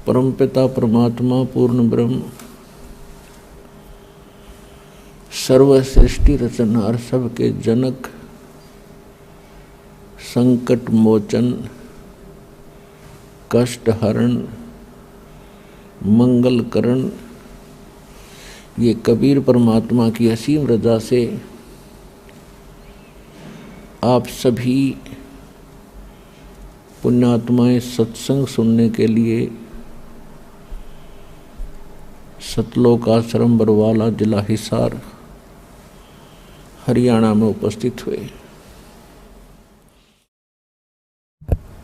परमपिता परमात्मा पूर्ण ब्रह्म सर्व सृष्टि रचनहार सबके जनक संकट मोचन कष्ट हरण मंगल करण, ये कबीर परमात्मा की असीम रजा से आप सभी पुण्यात्माएं सत्संग सुनने के लिए सतलोक आश्रम बरवाला जिला हिसार हरियाणा में उपस्थित हुए।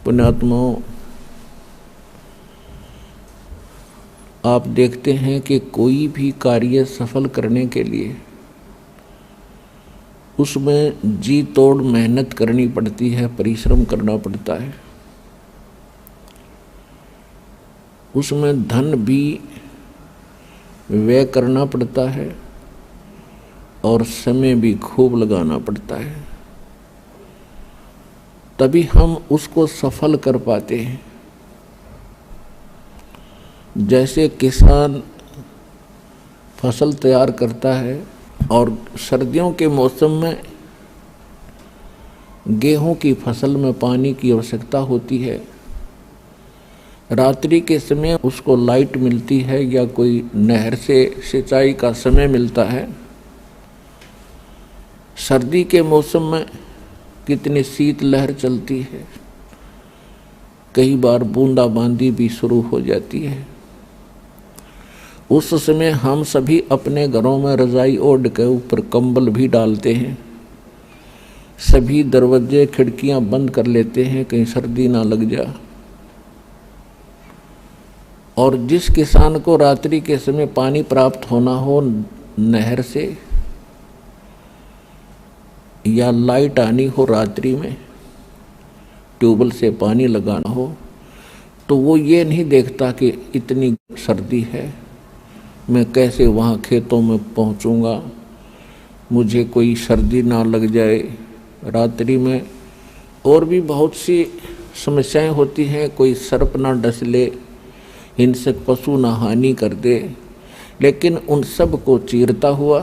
पुण्यात्माओं, आप देखते हैं कि कोई भी कार्य सफल करने के लिए उसमें जी तोड़ मेहनत करनी पड़ती है, परिश्रम करना पड़ता है। उसमें धन भी व्यय करना पड़ता है और समय भी खूब लगाना पड़ता है, तभी हम उसको सफल कर पाते हैं। जैसे किसान फसल तैयार करता है और सर्दियों के मौसम में गेहूं की फसल में पानी की आवश्यकता होती है। रात्रि के समय उसको लाइट मिलती है या कोई नहर से सिंचाई का समय मिलता है। सर्दी के मौसम में कितनी शीत लहर चलती है, कई बार बूंदाबांदी भी शुरू हो जाती है। उस समय हम सभी अपने घरों में रजाई ओढ़ के ऊपर कंबल भी डालते हैं, सभी दरवाजे खिड़कियां बंद कर लेते हैं कहीं सर्दी ना लग जा। और जिस किसान को रात्रि के समय पानी प्राप्त होना हो नहर से या लाइट आनी हो रात्रि में, ट्यूबवेल से पानी लगाना हो, तो वो ये नहीं देखता कि इतनी सर्दी है, मैं कैसे वहाँ खेतों में पहुँचूँगा, मुझे कोई सर्दी ना लग जाए रात्रि में। और भी बहुत सी समस्याएं होती हैं, कोई सर्प ना डस ले, हिंसक पशु ना हानि कर दे, लेकिन उन सब को चीरता हुआ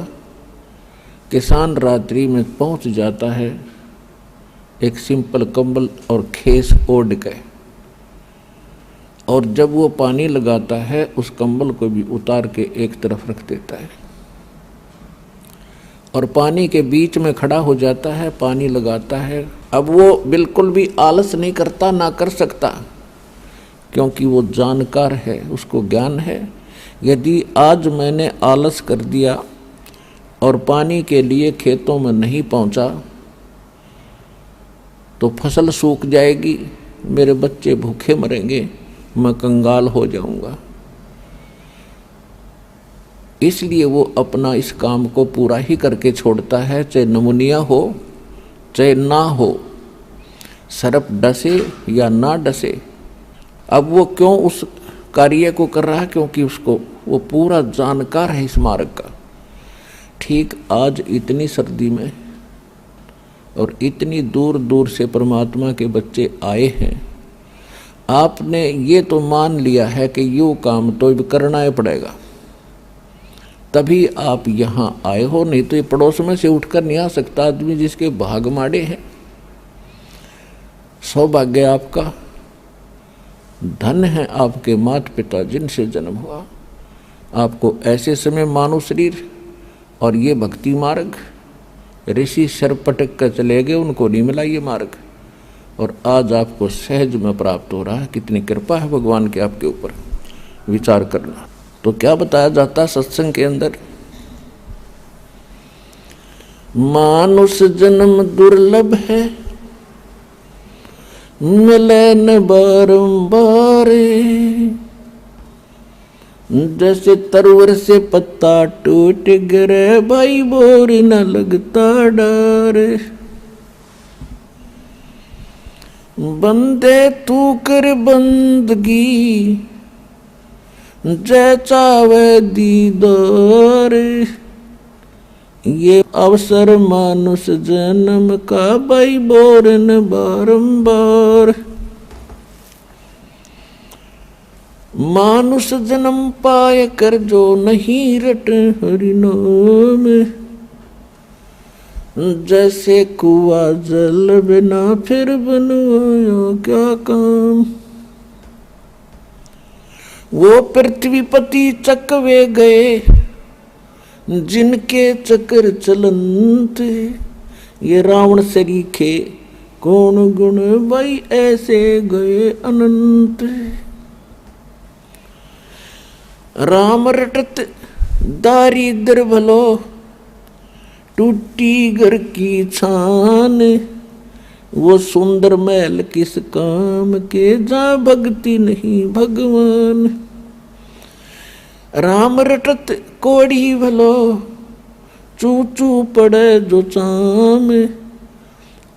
किसान रात्रि में पहुंच जाता है एक सिंपल कंबल और खेस ओढ़ के। और जब वो पानी लगाता है उस कंबल को भी उतार के एक तरफ रख देता है और पानी के बीच में खड़ा हो जाता है, पानी लगाता है। अब वो बिल्कुल भी आलस नहीं करता, ना कर सकता, क्योंकि वो जानकार है, उसको ज्ञान है। यदि आज मैंने आलस कर दिया और पानी के लिए खेतों में नहीं पहुंचा तो फसल सूख जाएगी, मेरे बच्चे भूखे मरेंगे, मैं कंगाल हो जाऊंगा। इसलिए वो अपना इस काम को पूरा ही करके छोड़ता है, चाहे नमूनिया हो चाहे ना हो, सर्प डसे या ना डसे। अब वो क्यों उस कार्य को कर रहा है? क्योंकि उसको वो पूरा जानकार है इस मार्ग का। ठीक आज इतनी सर्दी में और इतनी दूर दूर से परमात्मा के बच्चे आए हैं, आपने ये तो मान लिया है कि यूँ काम तो करना ही पड़ेगा, तभी आप यहाँ आए हो, नहीं तो ये पड़ोस में से उठकर नहीं आ सकता आदमी जिसके भाग माड़े हैं। सौभाग्य आपका, धन है आपके माता पिता जिनसे जन्म हुआ। आपको ऐसे समय मानव शरीर और ये भक्ति मार्ग, ऋषि सर पटक कर चले गए, उनको नहीं मिला ये मार्ग, और आज आपको सहज में प्राप्त हो रहा है। कितनी कृपा है भगवान के आपके ऊपर। विचार करना। तो क्या बताया जाता है सत्संग के अंदर? मानुष जन्म दुर्लभ है, मिले न बारंबार, जैसे तरवर से पत्ता टूट गिरे, भाई बोर न लगता डर। बंदे तू कर बंदगी, जय चावे दीदार, ये अवसर मानुष जन्म का, भाई बोरन बारंबार। मानुष जन्म पाए कर जो नहीं रट हरि नाम, जैसे कुआ जल बिना फिर बनवाया क्या काम। वो पृथ्वीपति चकवे गए जिनके चक्र चलंत, ये रावण सरीखे कौन गुण भाई ऐसे गए अनंत। राम रटत दारिद्र भलो, टूटी घर की छान, वो सुंदर महल किस काम के, जा भक्ति नहीं भगवान। राम रटत कोड़ी भलो, चू चू पड़े जो चाम,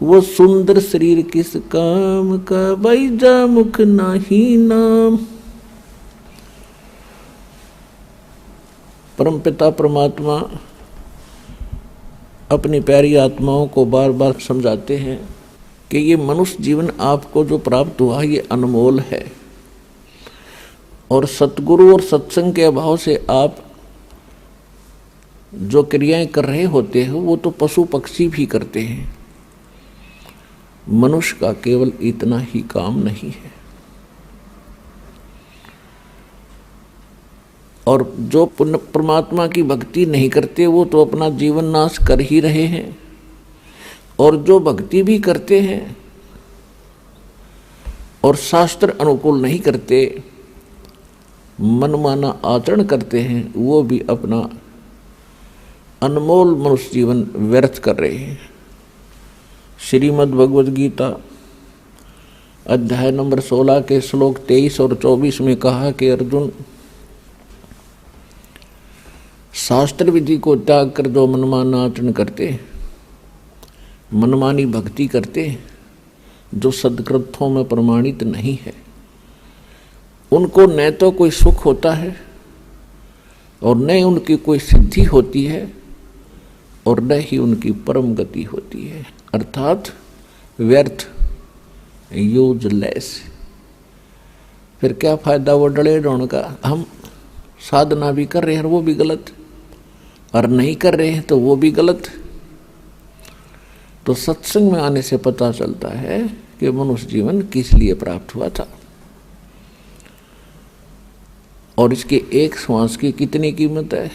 वो सुंदर शरीर किस काम का, भाई जा मुख नाही नाम। परमपिता परमात्मा अपनी प्यारी आत्माओं को बार बार समझाते हैं कि ये मनुष्य जीवन आपको जो प्राप्त हुआ ये अनमोल है, और सतगुरु और सत्संग के अभाव से आप जो क्रियाएं कर रहे होते हो वो तो पशु पक्षी भी करते हैं। मनुष्य का केवल इतना ही काम नहीं है। और जो पुण्य परमात्मा की भक्ति नहीं करते वो तो अपना जीवन नाश कर ही रहे हैं, और जो भक्ति भी करते हैं और शास्त्र अनुकूल नहीं करते, मनमाना आचरण करते हैं, वो भी अपना अनमोल मनुष्य जीवन व्यर्थ कर रहे हैं। श्रीमद् भगवद गीता अध्याय नंबर 16 के श्लोक 23 और 24 में कहा कि अर्जुन, शास्त्र विधि को त्याग कर जो मनमाना आचरण करते, मनमानी भक्ति करते, जो सद्ग्रंथों में प्रमाणित नहीं है, उनको न तो कोई सुख होता है और न उनकी कोई सिद्धि होती है और न ही उनकी परम गति होती है, अर्थात व्यर्थ, यूजलेस। फिर क्या फायदा वो डरे ढोण का। हम साधना भी कर रहे हैं वो भी गलत, और नहीं कर रहे हैं तो वो भी गलत। तो सत्संग में आने से पता चलता है कि मनुष्य जीवन किस लिए प्राप्त हुआ था, और इसके एक श्वास की कितनी कीमत है।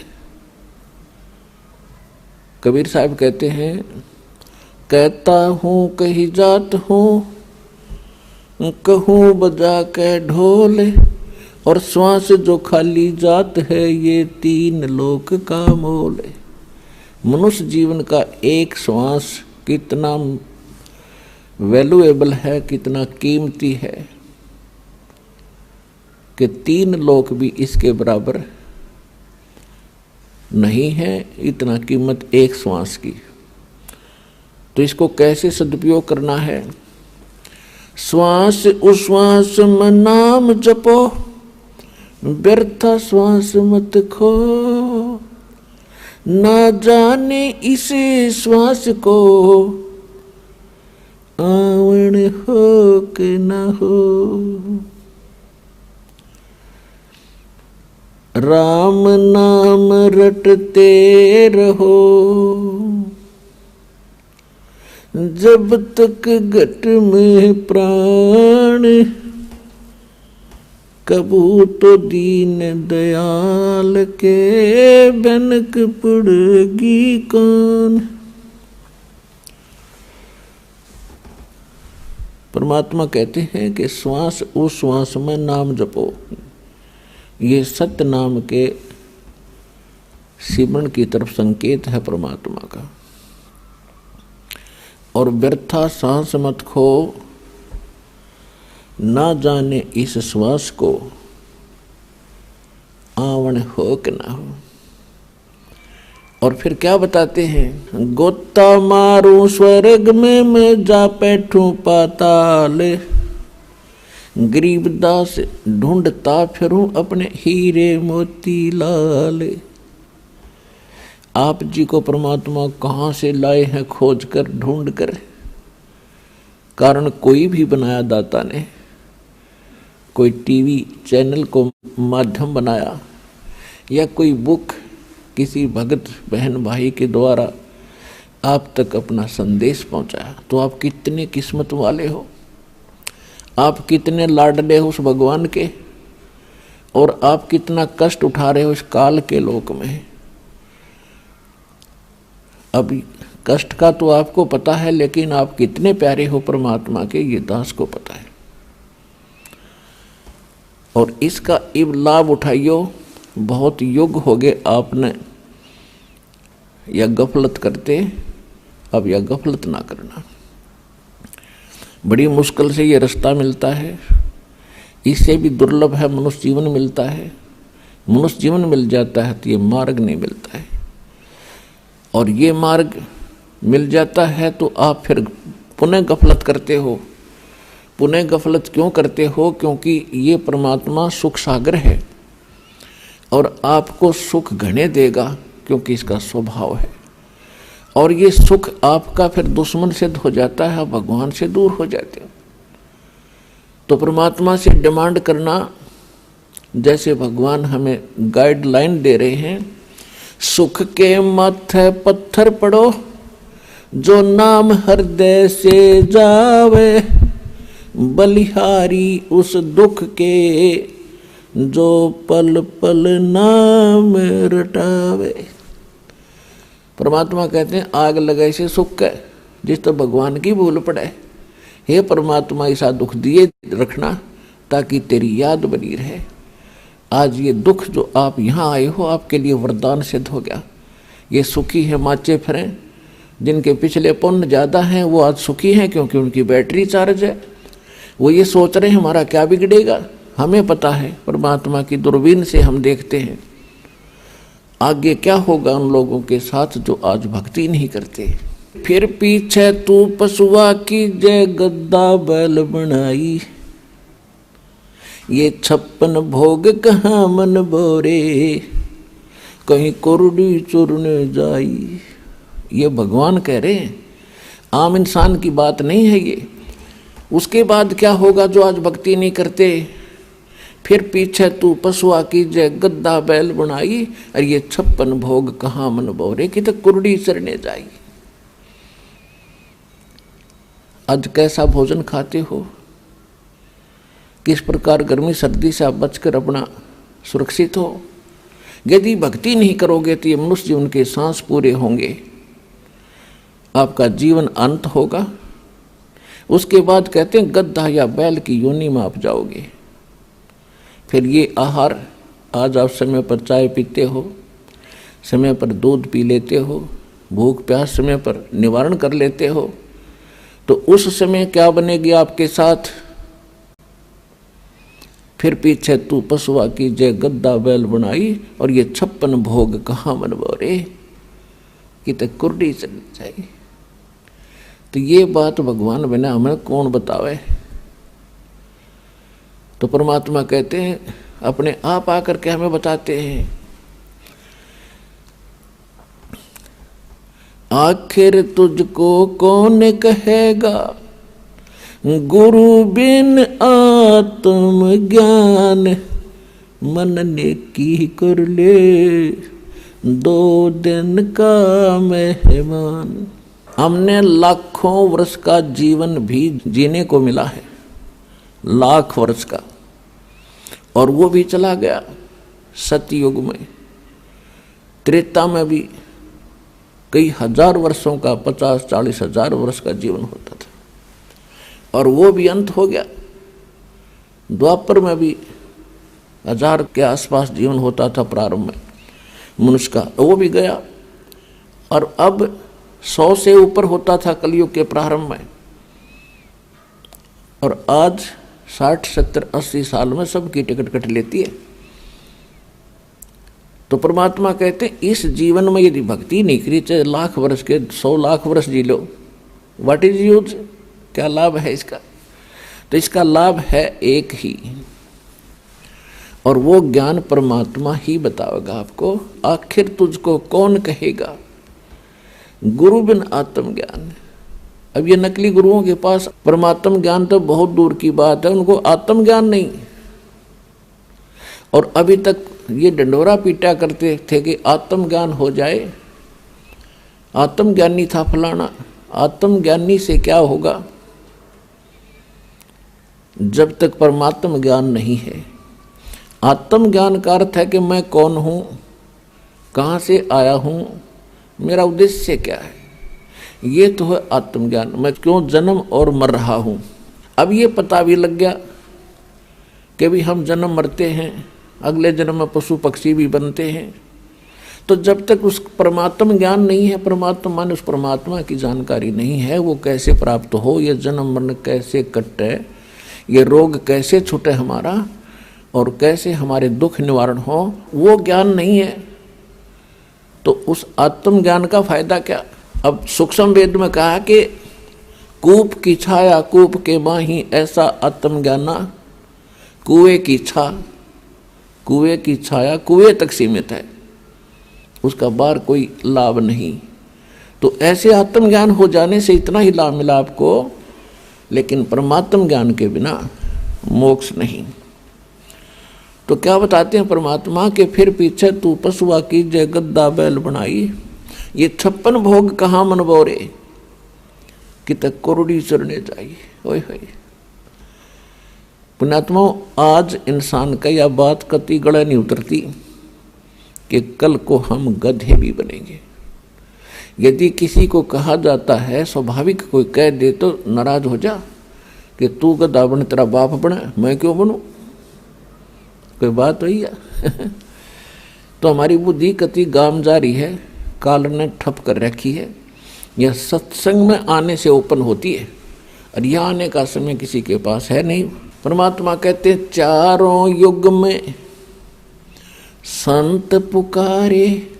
कबीर साहब कहते हैं, कहता हूँ कही जात हूँ, कहूँ बजा के ढोल, और श्वास जो खाली जात है ये 3 लोक का मोल है। मनुष्य जीवन का एक श्वास कितना वैल्यूएबल है, कितना कीमती है कि 3 लोक भी इसके बराबर नहीं है, इतना कीमत एक श्वास की। तो इसको कैसे सदुपयोग करना है। श्वास उश्वास में नाम जपो, व्यर्था श्वास मत खो, ना जाने इसे श्वास को, आवण हो कि न हो। राम नाम रटते रहो, जब तक घट में प्राण, कबू तो दीन दयाल के बनक पड़ेगी कान। परमात्मा कहते हैं कि श्वास उस श्वास में नाम जपो। ये सत्य नाम के सिमरण की तरफ संकेत है परमात्मा का। और व्यर्था सांस मत खो, ना जाने इस श्वास को, आवण हो कि ना हो। और फिर क्या बताते हैं, गोता मारू स्वर्ग में मैं जा बैठूं पाताल, गरीबदास ढूंढता फिरूं अपने हीरे मोती लाल। आप जी को परमात्मा कहाँ से लाए हैं खोज कर ढूंढ कर, कारण कोई भी बनाया दाता ने, कोई टीवी चैनल को माध्यम बनाया या कोई बुक किसी भगत बहन भाई के द्वारा आप तक अपना संदेश पहुंचाया, तो आप कितने किस्मत वाले हो, आप कितने लाडले हो उस भगवान के, और आप कितना कष्ट उठा रहे हो इस काल के लोक में। अभी कष्ट का तो आपको पता है, लेकिन आप कितने प्यारे हो परमात्मा के, ये दास को पता है। और इसका इब लाभ उठाइयो। बहुत युग हो गए आपने या गफलत करते, अब यह गफलत ना करना। बड़ी मुश्किल से ये रास्ता मिलता है, इससे भी दुर्लभ है मनुष्य जीवन मिलता है। मनुष्य जीवन मिल जाता है तो ये मार्ग नहीं मिलता है, और ये मार्ग मिल जाता है तो आप फिर पुनः गफलत करते हो। पुनः गफलत क्यों करते हो? क्योंकि ये परमात्मा सुख सागर है और आपको सुख घने देगा, क्योंकि इसका स्वभाव है। और ये सुख आपका फिर दुश्मन सिद्ध हो जाता है, भगवान से दूर हो जाते हो। तो परमात्मा से डिमांड करना, जैसे भगवान हमें गाइडलाइन दे रहे हैं, सुख के माथे पत्थर पड़ो, जो नाम हृदय से जावे, बलिहारी उस दुख के, जो पल पल नाम रटावे। परमात्मा कहते हैं आग लगाए से सुख है, जिस तो भगवान की भूल पड़े। हे परमात्मा ऐसा दुख दिए रखना ताकि तेरी याद बनी रहे। आज ये दुख जो आप यहाँ आए हो आपके लिए वरदान सिद्ध हो गया। ये सुखी है माचे फिरें, जिनके पिछले पुण्य ज़्यादा हैं वो आज सुखी हैं, क्योंकि उनकी बैटरी चार्ज है। वो ये सोच रहे हैं हमारा क्या बिगड़ेगा। हमें पता है, परमात्मा की दूरबीन से हम देखते हैं आगे क्या होगा उन लोगों के साथ जो आज भक्ति नहीं करते। फिर पीछे तू पशुआ की जय गद्दा बैल बनाई, ये 56 भोग कहाँ मन बोरे, कहीं कुरडी चुरने जाई। ये भगवान कह रहे हैं, आम इंसान की बात नहीं है ये। उसके बाद क्या होगा जो आज भक्ति नहीं करते? फिर पीछे तू पशुआ की जय गद्दा बैल बनाई, और ये 56 भोग कहाँ मन बोरे, कि तो कुरडी चरने जाई। आज कैसा भोजन खाते हो, किस प्रकार गर्मी सर्दी से आप बचकर अपना सुरक्षित हो। यदि भक्ति नहीं करोगे तो ये मनुष्य जीवन के सांस पूरे होंगे, आपका जीवन अंत होगा। उसके बाद कहते हैं गद्दा या बैल की योनि में आप जाओगे। फिर ये आहार, आज आप समय पर चाय पीते हो, समय पर दूध पी लेते हो, भूख प्यास समय पर निवारण कर लेते हो, तो उस समय क्या बनेगी आपके साथ? फिर पीछे तू पशुआ की जय गद्दा बैल बनाई, और ये 56 भोग कहाँ मन बोरे, कि तक कुर्डी चली जाए। तो ये बात भगवान बिना हमें कौन बतावे। तो परमात्मा कहते हैं अपने आप आकर के हमें बताते हैं। आखिर तुझको कौन कहेगा, गुरु बिन आत्म ज्ञान, मन ने की कर ले 2 दिन का मेहमान। हमने लाखों वर्ष का जीवन भी जीने को मिला है, लाख वर्ष का, और वो भी चला गया। सतयुग में, त्रेता में भी कई हजार वर्षों का, 50-40 हजार वर्ष का जीवन होता था, और वो भी अंत हो गया। द्वापर में भी 1000 के आसपास जीवन होता था प्रारंभ में मनुष्य का, वो भी गया। और अब 100 से ऊपर होता था कलयुग के प्रारंभ में, और आज 60, 70, 80 साल में सबकी टिकट कट लेती है। तो परमात्मा कहते हैं इस जीवन में यदि भक्ति नहीं करी, चाहे लाख वर्ष के 100 लाख वर्ष जी लो, व्हाट इज यूज, क्या लाभ है इसका? तो इसका लाभ है एक ही, और वो ज्ञान परमात्मा ही बताएगा आपको। आखिर तुझको कौन कहेगा, गुरु बिन आत्म ज्ञान। अब ये नकली गुरुओं के पास परमात्म ज्ञान तो बहुत दूर की बात है, उनको आत्म ज्ञान नहीं। और अभी तक ये डंडोरा पीटा करते थे कि आत्मज्ञान हो जाए, आत्मज्ञानी था फलाना। आत्मज्ञानी से क्या होगा जब तक परमात्म ज्ञान नहीं है। आत्मज्ञान का अर्थ है कि मैं कौन हूँ, कहाँ से आया हूँ, मेरा उद्देश्य क्या है, ये तो है आत्मज्ञान। मैं क्यों जन्म और मर रहा हूँ। अब ये पता भी लग गया कि भी हम जन्म मरते हैं, अगले जन्म में पशु पक्षी भी बनते हैं। तो जब तक उस परमात्म ज्ञान नहीं है, परमात्मा मान उस परमात्मा की जानकारी नहीं है, वो कैसे प्राप्त हो, ये जन्म मरण कैसे कटे, ये रोग कैसे छूटे हमारा, और कैसे हमारे दुख निवारण हो, वो ज्ञान नहीं है, तो उस आत्मज्ञान का फायदा क्या। अब सूक्ष्म वेद में कहा कि कूप की छाया कूप के माही, ऐसा आत्मज्ञाना कुएं की छा। कुएं की छाया कुएं तक सीमित है, उसका बाहर कोई लाभ नहीं। तो ऐसे आत्मज्ञान हो जाने से इतना ही लाभ मिला आपको, लेकिन परमात्म ज्ञान के बिना मोक्ष नहीं। तो क्या बताते हैं परमात्मा के, फिर पीछे तू पशुआ की जय गद्दा बैल बनाई, ये 56 भोग कहाँ मन बोरे, कि तक कोरडी चरने चाहिए। ओए होए पुण्यात्मा, आज इंसान का यह बात कति गला नहीं उतरती कि कल को हम गधे भी बनेंगे। यदि किसी को कहा जाता है, स्वाभाविक कोई कह दे तो नाराज हो जा कि तू गधा बने, तेरा बाप बने, मैं क्यों बनूं, कोई बात हुई है। तो हमारी बुद्धि कति गाम जारी है, काल ने ठप कर रखी है। यह सत्संग में आने से ओपन होती है, और यह आने का समय किसी के पास है नहीं। परमात्मा कहते हैं, चारों युग में संत पुकारे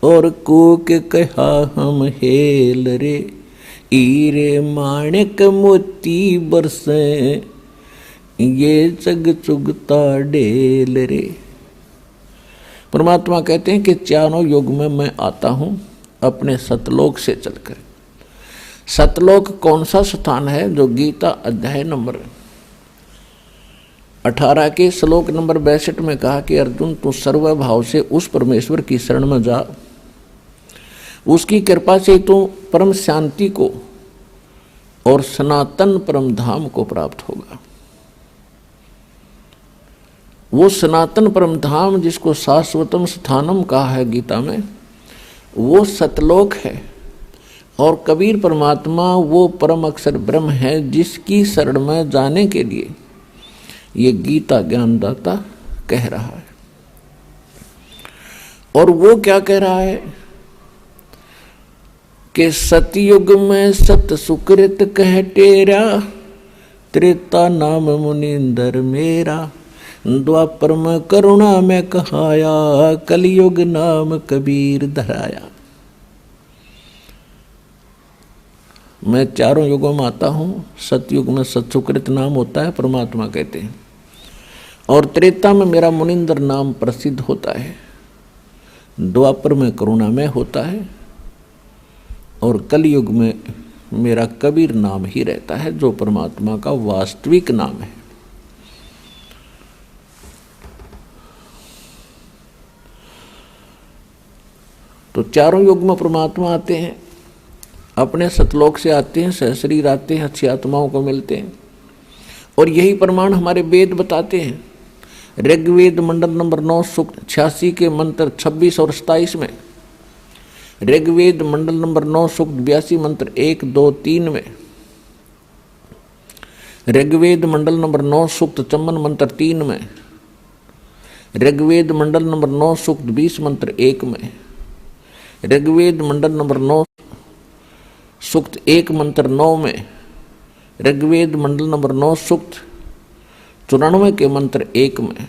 और कूक कहा हम हेल रे, हीरे माणिक मोती बरसे, ये जग चुगता ढेल रे। परमात्मा कहते हैं कि चारों युग में मैं आता हूँ अपने सतलोक से चलकर। सतलोक कौन सा स्थान है, जो गीता अध्याय नंबर 18 के श्लोक नंबर 62 में कहा कि अर्जुन तू सर्वभाव से उस परमेश्वर की शरण में जा, उसकी कृपा से तू परम शांति को और सनातन परम धाम को प्राप्त होगा। वो सनातन परम धाम जिसको शाश्वतम स्थानम कहा है गीता में, वो सतलोक है। और कबीर परमात्मा वो परम अक्षर ब्रह्म है जिसकी शरण में जाने के लिए ये गीता ज्ञानदाता कह रहा है। और वो क्या कह रहा है कि सतयुग में सत सुकृत कह टेरा, त्रेता नाम मुनिंदर मेरा, द्वापर में करुणा में कहाया, कलयुग नाम कबीर धराया। मैं चारों युगों में आता हूँ। सतयुग में सत्सुकृत नाम होता है, परमात्मा कहते हैं, और त्रेता में मेरा मुनिंदर नाम प्रसिद्ध होता है, द्वापर में करुणा में होता है, और कलयुग में मेरा कबीर नाम ही रहता है, जो परमात्मा का वास्तविक नाम है। तो चारों युग में परमात्मा आते हैं, अपने सतलोक से आते हैं, सहशरीर आते हैं, अच्छी आत्माओं को मिलते हैं। और यही प्रमाण हमारे वेद बताते हैं। ऋग्वेद मंडल नंबर 9 सूक्त 86 के मंत्र 26 और 27 में, ऋग्वेद मंडल नंबर 9 सूक्त 82 मंत्र 1, 2, 3 में, ऋग्वेद मंडल नंबर 9 सूक्त 54 मंत्र 3 में, ऋग्वेद मंडल नंबर 9 सूक्त 20 मंत्र 1 में, ऋग्वेद मंडल नंबर 9 सूक्त 1 मंत्र 9 में, ऋग्वेद मंडल नंबर 9 सूक्त 94 के मंत्र 1 में,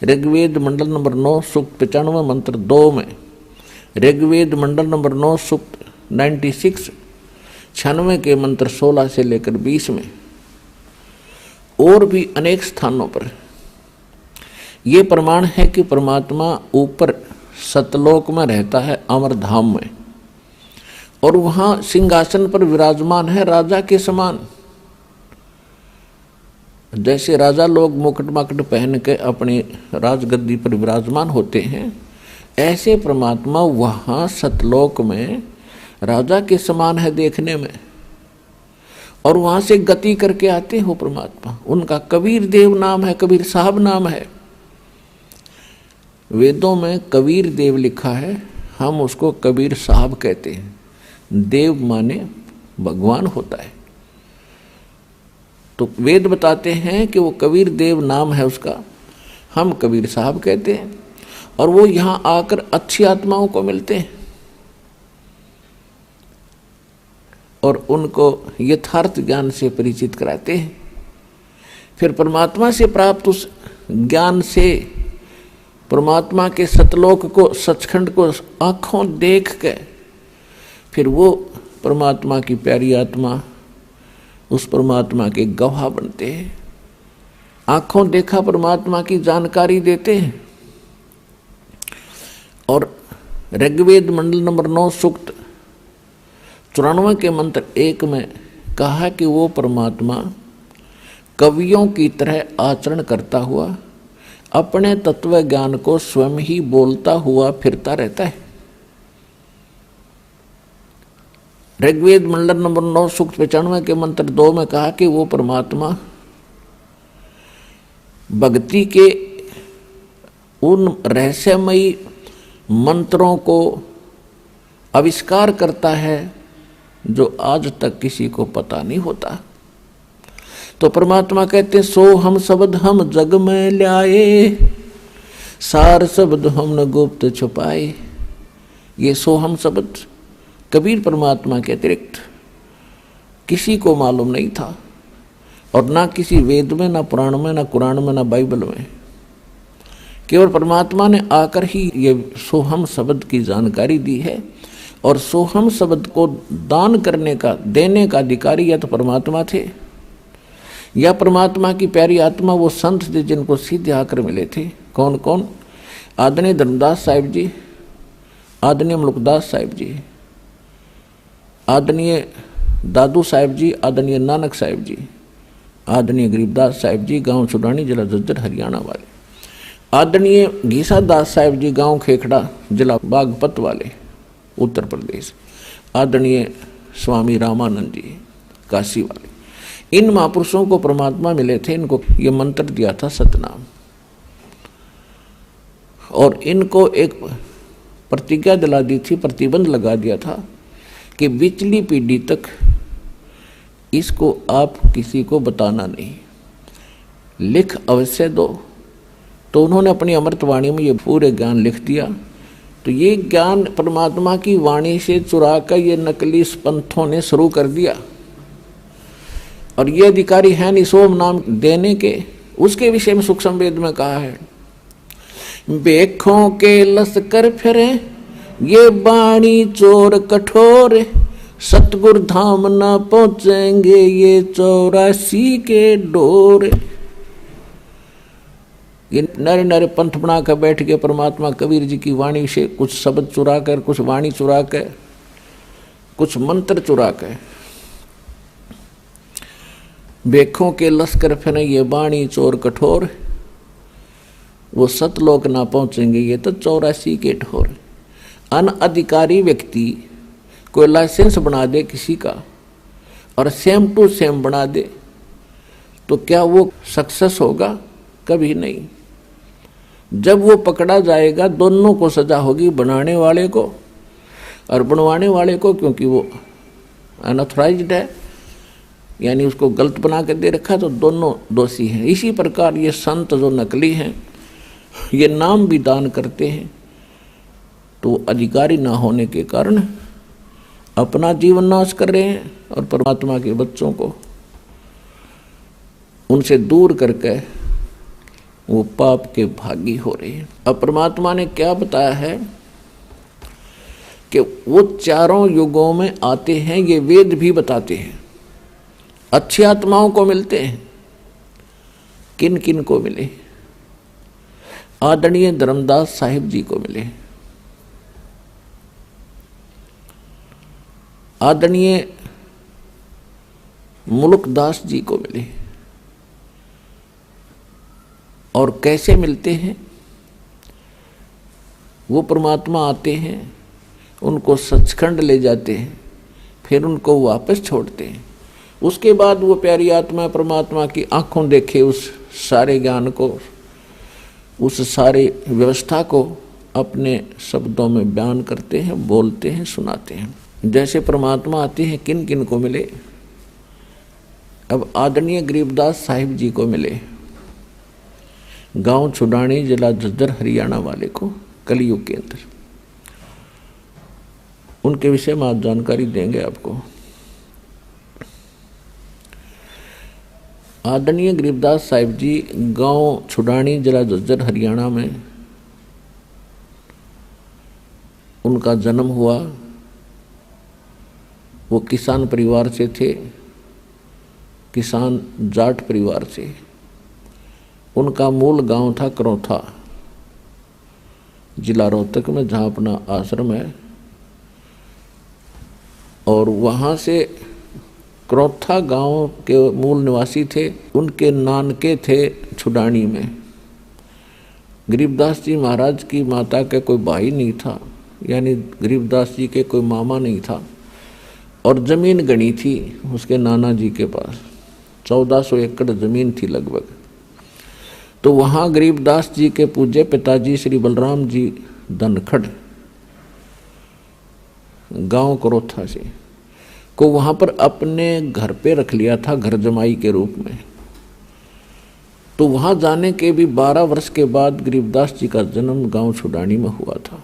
ऋग्वेद मंडल नंबर 9 सूक्त 95 मंत्र 2 में, ऋग्वेद मंडल नंबर 9 सूक्त 96 के मंत्र 16 से लेकर 20 में, और भी अनेक स्थानों पर ये प्रमाण है कि परमात्मा ऊपर सतलोक में रहता है, अमर धाम में, और वहाँ सिंहासन पर विराजमान है राजा के समान। जैसे राजा लोग मुकुट माकुट पहन के अपने राजगद्दी पर विराजमान होते हैं, ऐसे परमात्मा वहाँ सतलोक में राजा के समान है देखने में, और वहाँ से गति करके आते हो परमात्मा। उनका कबीर देव नाम है, कबीर साहब नाम है। वेदों में कबीर देव लिखा है, हम उसको कबीर साहब कहते हैं। देव माने भगवान होता है, तो वेद बताते हैं कि वो कबीर देव नाम है उसका, हम कबीर साहब कहते हैं। और वो यहाँ आकर अच्छी आत्माओं को मिलते हैं और उनको यथार्थ ज्ञान से परिचित कराते हैं। फिर परमात्मा से प्राप्त उस ज्ञान से परमात्मा के सतलोक को, सचखंड को आँखों देख के फिर वो परमात्मा की प्यारी आत्मा उस परमात्मा के गवाह बनते हैं, आँखों देखा परमात्मा की जानकारी देते हैं। और ऋग्वेद मंडल नंबर 9 सूक्त 94 के मंत्र 1 में कहा कि वो परमात्मा कवियों की तरह आचरण करता हुआ अपने तत्व ज्ञान को स्वयं ही बोलता हुआ फिरता रहता है। ऋग्वेद मंडल नंबर 9 सूक्त 95 के मंत्र 2 में कहा कि वो परमात्मा भक्ति के उन रहस्यमयी मंत्रों को आविष्कार करता है जो आज तक किसी को पता नहीं होता। तो परमात्मा कहते हैं, सो हम शब्द हम जग में ल्याए, सार शब्द हमने गुप्त छुपाए। ये सो हम शब्द कबीर परमात्मा के अतिरिक्त किसी को मालूम नहीं था, और ना किसी वेद में, ना पुराण में, ना कुरान में, ना बाइबल में। केवल परमात्मा ने आकर ही ये सोहम शब्द की जानकारी दी है। और सोहम शब्द को दान करने का, देने का अधिकारी या तो परमात्मा थे, या परमात्मा की प्यारी आत्मा वो संत थे जिनको सीधे आकर मिले थे। कौन कौन? आदरणीय धर्मदास साहिब जी, आदरणीय मुल्कदास साहिब जी, आदरणीय दादू साहिब जी, आदरणीय नानक साहिब जी, आदरणीय गरीबदास साहिब जी, गांव सुडानी, जिला झज्जर, हरियाणा वाले, आदरणीय घीसा दास साहिब जी, गांव खेखड़ा, जिला बागपत वाले, उत्तर प्रदेश, आदरणीय स्वामी रामानंद जी, काशी वाले। इन महापुरुषों को परमात्मा मिले थे, इनको ये मंत्र दिया था सतनाम, और इनको एक प्रतिज्ञा दिला दी थी, प्रतिबंध लगा दिया था कि पिछली पीढ़ी तक इसको आप किसी को बताना नहीं, लिख अवश्य दो। तो उन्होंने अपनी अमृतवाणी में ये पूरे ज्ञान लिख दिया। तो ये ज्ञान परमात्मा की वाणी से चुरा कर ये नकली पंथों ने शुरू कर दिया, और ये अधिकारी है निसोम नाम देने के, उसके विषय में सूक्ष्म वेद में कहा है, बेखों के लश्कर फिरे ये बाणी चोर कठोर, सतगुरु धाम न पहुंचेंगे ये 84 के डोर। ये नरे नरे पंथ बना कर बैठ के परमात्मा कबीर जी की वाणी से कुछ शब्द चुरा कर, कुछ वाणी चुरा कर, कुछ मंत्र चुरा कर, बेखों के लश्कर फिरे ये बाणी चोर कठोर, वो सतलोक ना पहुंचेंगे ये तो 84 के ढोर। अनअधिकारी व्यक्ति कोई लाइसेंस बना दे किसी का और सेम टू सेम बना दे, तो क्या वो सक्सेस होगा? कभी नहीं। जब वो पकड़ा जाएगा दोनों को सजा होगी, बनाने वाले को और बनवाने वाले को, क्योंकि वो अनऑथराइज्ड है, यानी उसको गलत बना के दे रखा, तो दोनों दोषी हैं। इसी प्रकार ये संत जो नकली हैं, ये नाम भी दान करते हैं, तो अधिकारी ना होने के कारण अपना जीवन नाश कर रहे हैं और परमात्मा के बच्चों को उनसे दूर करके वो पाप के भागी हो रहे हैं। अब परमात्मा ने क्या बताया है कि वो चारों युगों में आते हैं, ये वेद भी बताते हैं। अच्छी आत्माओं को मिलते हैं। किन किन को मिले? आदरणीय धर्मदास साहिब जी को मिले, आदरणीय मुल्कदास जी को मिले, और कैसे मिलते हैं? वो परमात्मा आते हैं, उनको सचखंड ले जाते हैं, फिर उनको वापस छोड़ते हैं। उसके बाद वो प्यारी आत्मा परमात्मा की आंखों देखे उस सारे ज्ञान को, उस सारे व्यवस्था को अपने शब्दों में बयान करते हैं, बोलते हैं, सुनाते हैं। जैसे परमात्मा आते हैं, किन किन को मिले? अब आदरणीय गरीबदास साहिब जी को मिले, गांव छुडानी, जिला झज्जर, हरियाणा वाले को, कलयुग के अंदर। उनके विषय में आज जानकारी देंगे आपको। आदरणीय गरीबदास साहिब जी गांव छुडानी, जिला झज्जर, हरियाणा में उनका जन्म हुआ। वो किसान परिवार से थे, किसान जाट परिवार से। उनका मूल गांव था करौथा, जिला रोहतक में, जहाँ अपना आश्रम है। और वहाँ से करौथा गांव के मूल निवासी थे। उनके नानके थे छुडानी में। गरीबदास जी महाराज की माता के कोई भाई नहीं था, यानी गरीबदास जी के कोई मामा नहीं था। और जमीन गणी थी उसके नाना जी के पास, 1400 एकड़ जमीन थी लगभग। तो वहाँ गरीबदास जी के पूज्य पिताजी श्री बलराम जी धनखड़, गांव करौथा से, को वहाँ पर अपने घर पे रख लिया था, घर जमाई के रूप में। तो वहाँ जाने के भी 12 वर्ष के बाद गरीबदास जी का जन्म गांव छुडानी में हुआ था।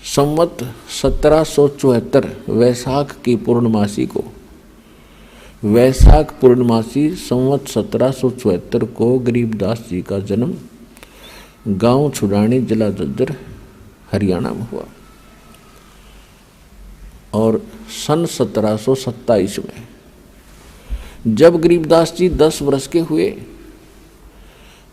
संवत 1774 वैशाख की पूर्णमासी को, वैशाख पूर्णमासी संवत 1774 को गरीबदास जी का जन्म गांव छुडानी, जिला झज्जर, हरियाणा में हुआ। और सन 1727 में जब गरीबदास जी 10 वर्ष के हुए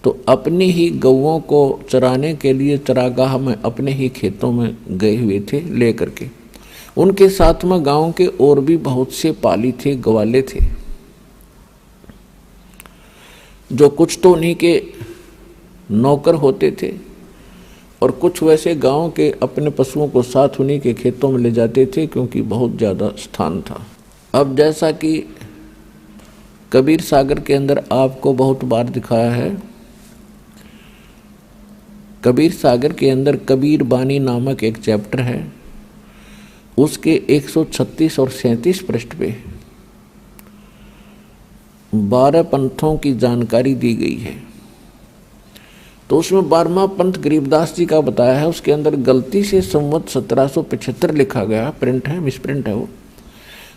तो अपनी ही गौओं को चराने के लिए चरागाह में अपने ही खेतों में गए हुए थे लेकर के। उनके साथ में गांव के और भी बहुत से पाली थे, ग्वाले थे, जो कुछ तो उन्हीं के नौकर होते थे और कुछ वैसे गांव के अपने पशुओं को साथ उन्हीं के खेतों में ले जाते थे, क्योंकि बहुत ज़्यादा स्थान था। अब जैसा कि कबीर सागर के अंदर आपको बहुत बार दिखाया है, कबीर सागर के अंदर कबीर बानी नामक एक चैप्टर है, उसके 136 और 37 पृष्ठ पे 12 पंथों की जानकारी दी गई है। तो उसमें 12वां पंथ गरीबदास जी का बताया है। उसके अंदर गलती से संवत 1775 लिखा गया, प्रिंट है, मिसप्रिंट है, वो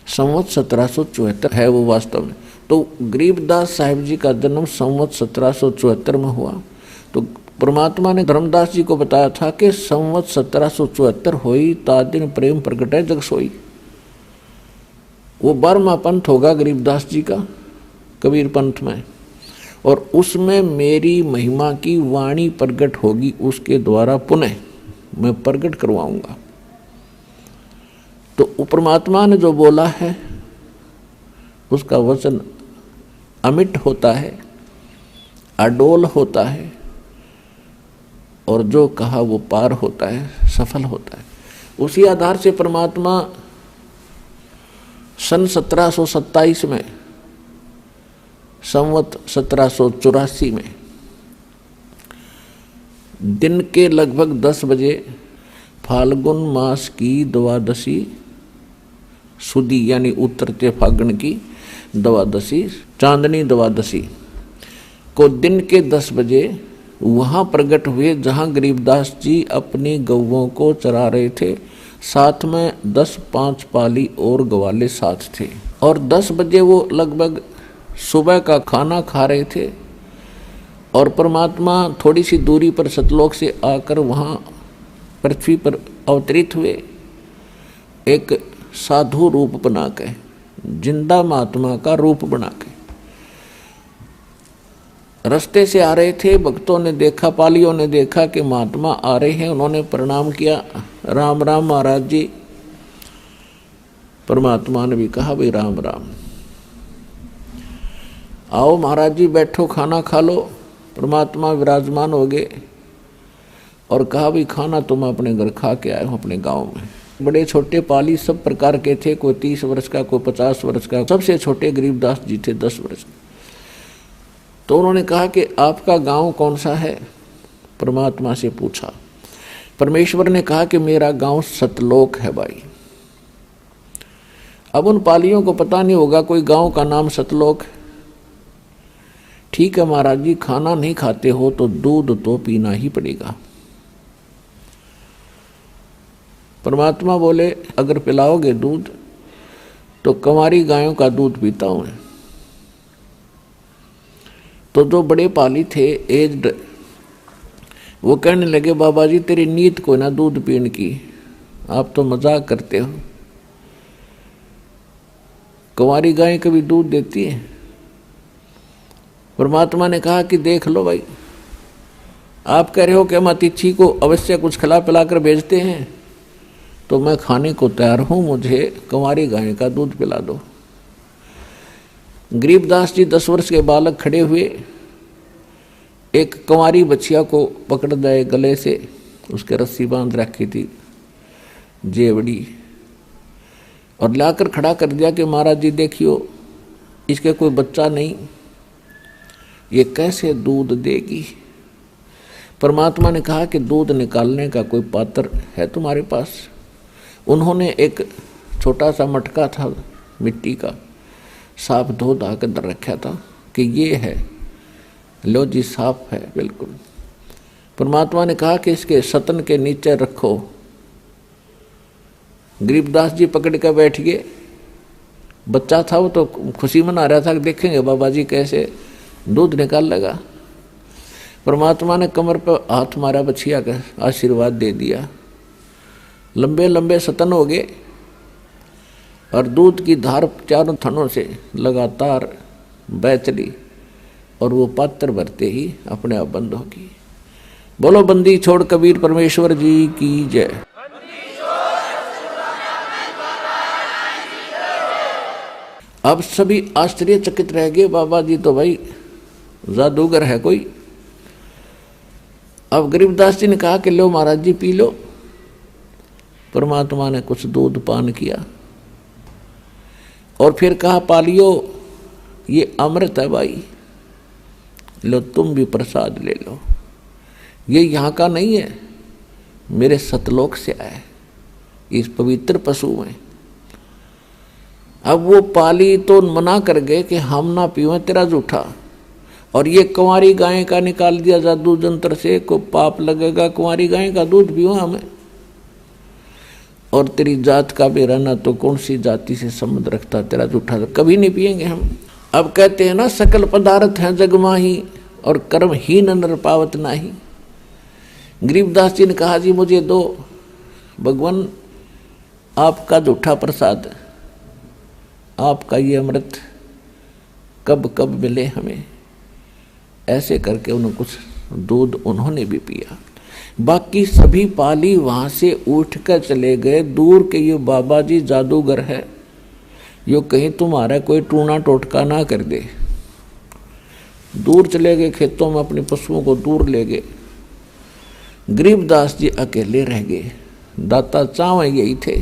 संवत 1774 है वो वास्तव में। तो गरीबदास साहिब जी का जन्म संवत 1774 में हुआ। तो परमात्मा ने धर्मदास जी को बताया था कि संवत 1774 होई ता दिन प्रेम प्रगट है जग सोई। वो 12वां पंथ होगा गरीबदास जी का कबीर पंथ में, और उसमें मेरी महिमा की वाणी प्रगट होगी, उसके द्वारा पुनः मैं प्रगट करवाऊंगा। तो परमात्मा ने जो बोला है उसका वचन अमिट होता है, अडोल होता है, और जो कहा वो पार होता है, सफल होता है। उसी आधार से परमात्मा सन 1727 में, संवत 1784 में दिन के लगभग 10 बजे फाल्गुन मास की द्वादशी सुदी, यानी उत्तरते फागुन की द्वादशी, चांदनी द्वादशी को दिन के 10 बजे वहाँ प्रकट हुए, जहाँ गरीबदास जी अपनी गौओं को चरा रहे थे। साथ में 10-5 पाली और ग्वाले साथ थे। और 10 बजे वो लगभग सुबह का खाना खा रहे थे, और परमात्मा थोड़ी सी दूरी पर सतलोक से आकर वहाँ पृथ्वी पर अवतरित हुए, एक साधु रूप बना के, जिंदा महात्मा का रूप बना के। रास्ते से आ रहे थे, भक्तों ने देखा, पालियों ने देखा कि महात्मा आ रहे हैं। उन्होंने प्रणाम किया, राम राम महाराज जी। परमात्मा ने भी कहा भाई राम राम। आओ महाराज जी बैठो, खाना खा लो। परमात्मा विराजमान हो गए और कहा भी खाना तो मैं अपने घर खा के आया हूँ अपने गांव में। बड़े छोटे पाली सब प्रकार के थे, कोई 30 वर्ष का, कोई 50 वर्ष का, सबसे छोटे गरीबदास जी थे 10 वर्ष के। तो उन्होंने कहा कि आपका गांव कौन सा है? परमात्मा से पूछा। परमेश्वर ने कहा कि मेरा गांव सतलोक है भाई। अब उन पालियों को पता नहीं होगा कोई गांव का नाम सतलोक है। ठीक है महाराज जी, खाना नहीं खाते हो तो दूध तो पीना ही पड़ेगा। परमात्मा बोले अगर पिलाओगे दूध तो कंवारी गायों का दूध पीता हूं। तो जो बड़े पाली थे एज्ड, वो कहने लगे बाबा जी तेरी नीयत को ना दूध पीने की, आप तो मजाक करते हो। कंवारी गाय कभी दूध देती है? परमात्मा ने कहा कि देख लो भाई, आप कह रहे हो कि हम अतिथि को अवश्य कुछ खिला पिला कर भेजते हैं, तो मैं खाने को तैयार हूं, मुझे कंवारी गाय का दूध पिला दो। गरीबदास जी 10 वर्ष के बालक खड़े हुए, एक कंवारी बच्चिया को पकड़ दे गले से, उसके रस्सी बांध रखी थी जेवड़ी, और लाकर खड़ा कर दिया कि महाराज जी देखियो इसके कोई बच्चा नहीं, ये कैसे दूध देगी? परमात्मा ने कहा कि दूध निकालने का कोई पात्र है तुम्हारे पास? उन्होंने एक छोटा सा मटका था मिट्टी का, साफ धो धा कर धर रखा था कि ये है, लो जी साफ है बिल्कुल। परमात्मा ने कहा कि इसके सतन के नीचे रखो। गरीबदास जी पकड़ कर बैठ गए। बच्चा था वो तो खुशी मना रहा था कि देखेंगे बाबा जी कैसे दूध निकाल लगा। परमात्मा ने कमर पर हाथ मारा, बछिया का आशीर्वाद दे दिया। लंबे लंबे सतन हो गए और दूध की धार चारों थनों से लगातार बह चली और वो पात्र भरते ही अपने आप बंद होगी। बोलो बंदी छोड़ कबीर परमेश्वर जी की जय। अब सभी आश्चर्यचकित रह गए, बाबा जी तो भाई जादूगर है कोई। अब गरीबदास जी ने कहा कि लो महाराज जी पी लो। परमात्मा ने कुछ दूध पान किया और फिर कहा पालियो ये अमृत है भाई, लो तुम भी प्रसाद ले लो। ये यहाँ का नहीं है, मेरे सतलोक से आया है, इस पवित्र पशु में। अब वो पाली तो मना कर गए कि हम ना पीवें तेरा जूठा, और ये कुंवारी गाय का निकाल दिया जादू जंत्र से, को पाप लगेगा कुंवारी गाय का दूध पीवा हमें। और तेरी जात का भी रहना तो कौन सी जाति से संबंध रखता, तेरा जूठा तो कभी नहीं पिएंगे हम। अब कहते हैं ना सकल पदार्थ हैं जग माही और कर्म ही नर पावत नाही। गरीबदास जी ने कहा जी मुझे दो भगवान आपका जूठा प्रसाद, आपका ये अमृत कब कब मिले हमें। ऐसे करके उन्होंने कुछ दूध उन्होंने भी पिया। बाकी सभी पाली वहां से उठकर चले गए दूर के ये बाबा जी जादूगर है, यो कहीं तुम्हारा कोई टूना टोटका ना कर दे। दूर चले गए, खेतों में अपने पशुओं को दूर ले गए। गरीबदास जी अकेले रह गए। दाता चाव यही थे,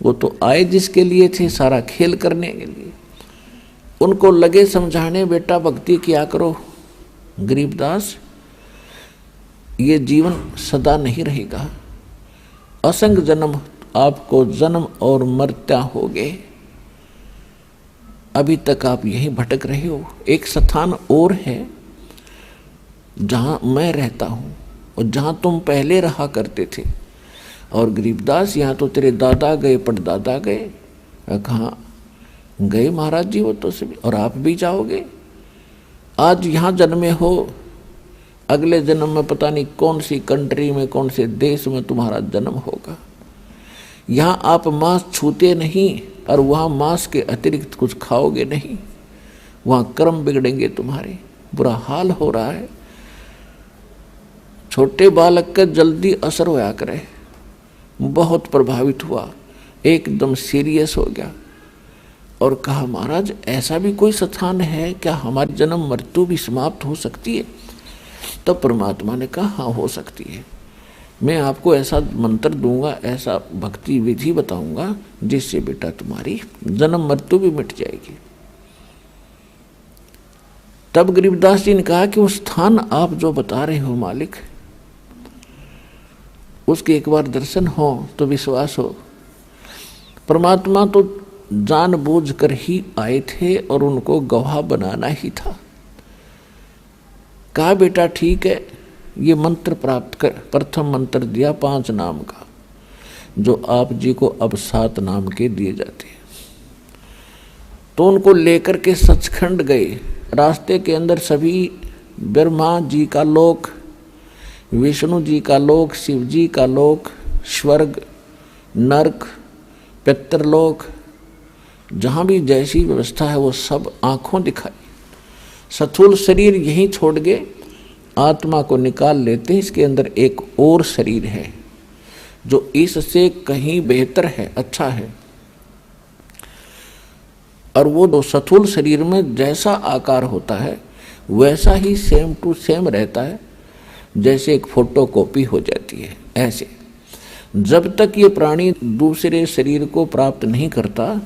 वो तो आए जिसके लिए थे, सारा खेल करने के लिए। उनको लगे समझाने बेटा भक्ति किया करो। गरीबदास ये जीवन सदा नहीं रहेगा, असंग जन्म आपको जन्म और मरता होगे। अभी तक आप यहीं भटक रहे हो। एक स्थान और है जहां मैं रहता हूं और जहां तुम पहले रहा करते थे। और गरीबदास यहाँ तो तेरे दादा गए, पड़दादा गए, कहाँ गए महाराज जी वो तो सभी, और आप भी जाओगे। आज यहाँ जन्मे हो, अगले जन्म में पता नहीं कौन सी कंट्री में, कौन से देश में तुम्हारा जन्म होगा। यहाँ आप मांस छूते नहीं और वहाँ मांस के अतिरिक्त कुछ खाओगे नहीं। वहाँ कर्म बिगड़ेंगे तुम्हारे, बुरा हाल हो रहा है। छोटे बालक का जल्दी असर होया करे, बहुत प्रभावित हुआ, एकदम सीरियस हो गया और कहा महाराज ऐसा भी कोई स्थान है क्या, हमारी जन्म मृत्यु भी समाप्त हो सकती है? तब परमात्मा ने कहा हाँ हो सकती है, मैं आपको ऐसा मंत्र दूंगा, ऐसा भक्ति विधि बताऊंगा जिससे बेटा तुम्हारी जन्म मृत्यु भी मिट जाएगी। तब गरीबदास जी ने कहा कि वो स्थान आप जो बता रहे हो मालिक, उसके एक बार दर्शन हो तो विश्वास हो। परमात्मा तो जानबूझ कर ही आए थे और उनको गवाह बनाना ही था। कहा बेटा ठीक है, ये मंत्र प्राप्त कर। प्रथम मंत्र दिया 5 नाम का, जो आप जी को अब 7 नाम के दिए जाते हैं। तो उनको लेकर के सचखंड गए। रास्ते के अंदर सभी ब्रह्मा जी का लोक, विष्णु जी का लोक, शिव जी का लोक, स्वर्ग, नरक, पितरलोक, जहाँ भी जैसी व्यवस्था है वो सब आँखों दिखाई। स्थूल शरीर यहीं छोड़ गए, आत्मा को निकाल लेते हैं। इसके अंदर एक और शरीर है जो इससे कहीं बेहतर है, अच्छा है। और वो दो स्थूल शरीर में जैसा आकार होता है वैसा ही सेम टू सेम रहता है, जैसे एक फोटो कॉपी हो जाती है। ऐसे जब तक ये प्राणी दूसरे शरीर को प्राप्त नहीं करता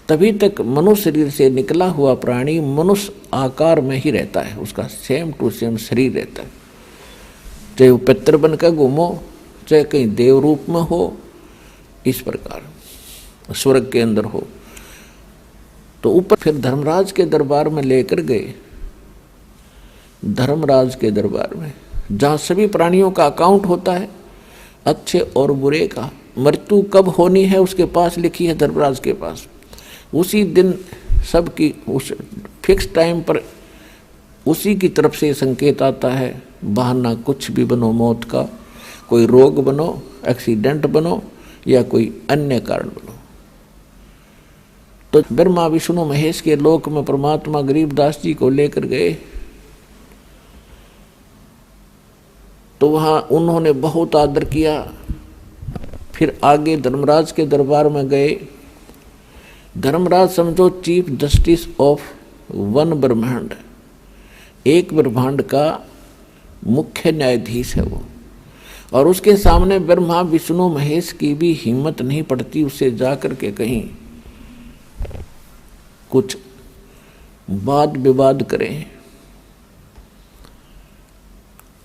तभी तक मनुष्य शरीर से निकला हुआ प्राणी मनुष्य आकार में ही रहता है, उसका सेम टू सेम शरीर रहता है। चाहे वो पितर बन कर घूमो, चाहे कहीं देव रूप में हो, इस प्रकार स्वर्ग के अंदर हो। तो ऊपर फिर धर्मराज के दरबार में लेकर गए। धर्मराज के दरबार में जहाँ सभी प्राणियों का अकाउंट होता है, अच्छे और बुरे का, मृत्यु कब होनी है उसके पास लिखी है धर्मराज के पास। उसी दिन सबकी उस फिक्स टाइम पर उसी की तरफ से संकेत आता है। बहाना कुछ भी बनो मौत का, कोई रोग बनो, एक्सीडेंट बनो या कोई अन्य कारण बनो। तो ब्रह्मा विष्णु महेश के लोक में परमात्मा गरीबदास जी को लेकर गए। तो वहाँ उन्होंने बहुत आदर किया। फिर आगे धर्मराज के दरबार में गए। धर्मराज समझो चीफ जस्टिस ऑफ वन ब्रह्मांड, एक ब्रह्मांड का मुख्य न्यायाधीश है वो। और उसके सामने ब्रह्मा विष्णु महेश की भी हिम्मत नहीं पड़ती उससे जाकर के कहीं कुछ वाद विवाद करें।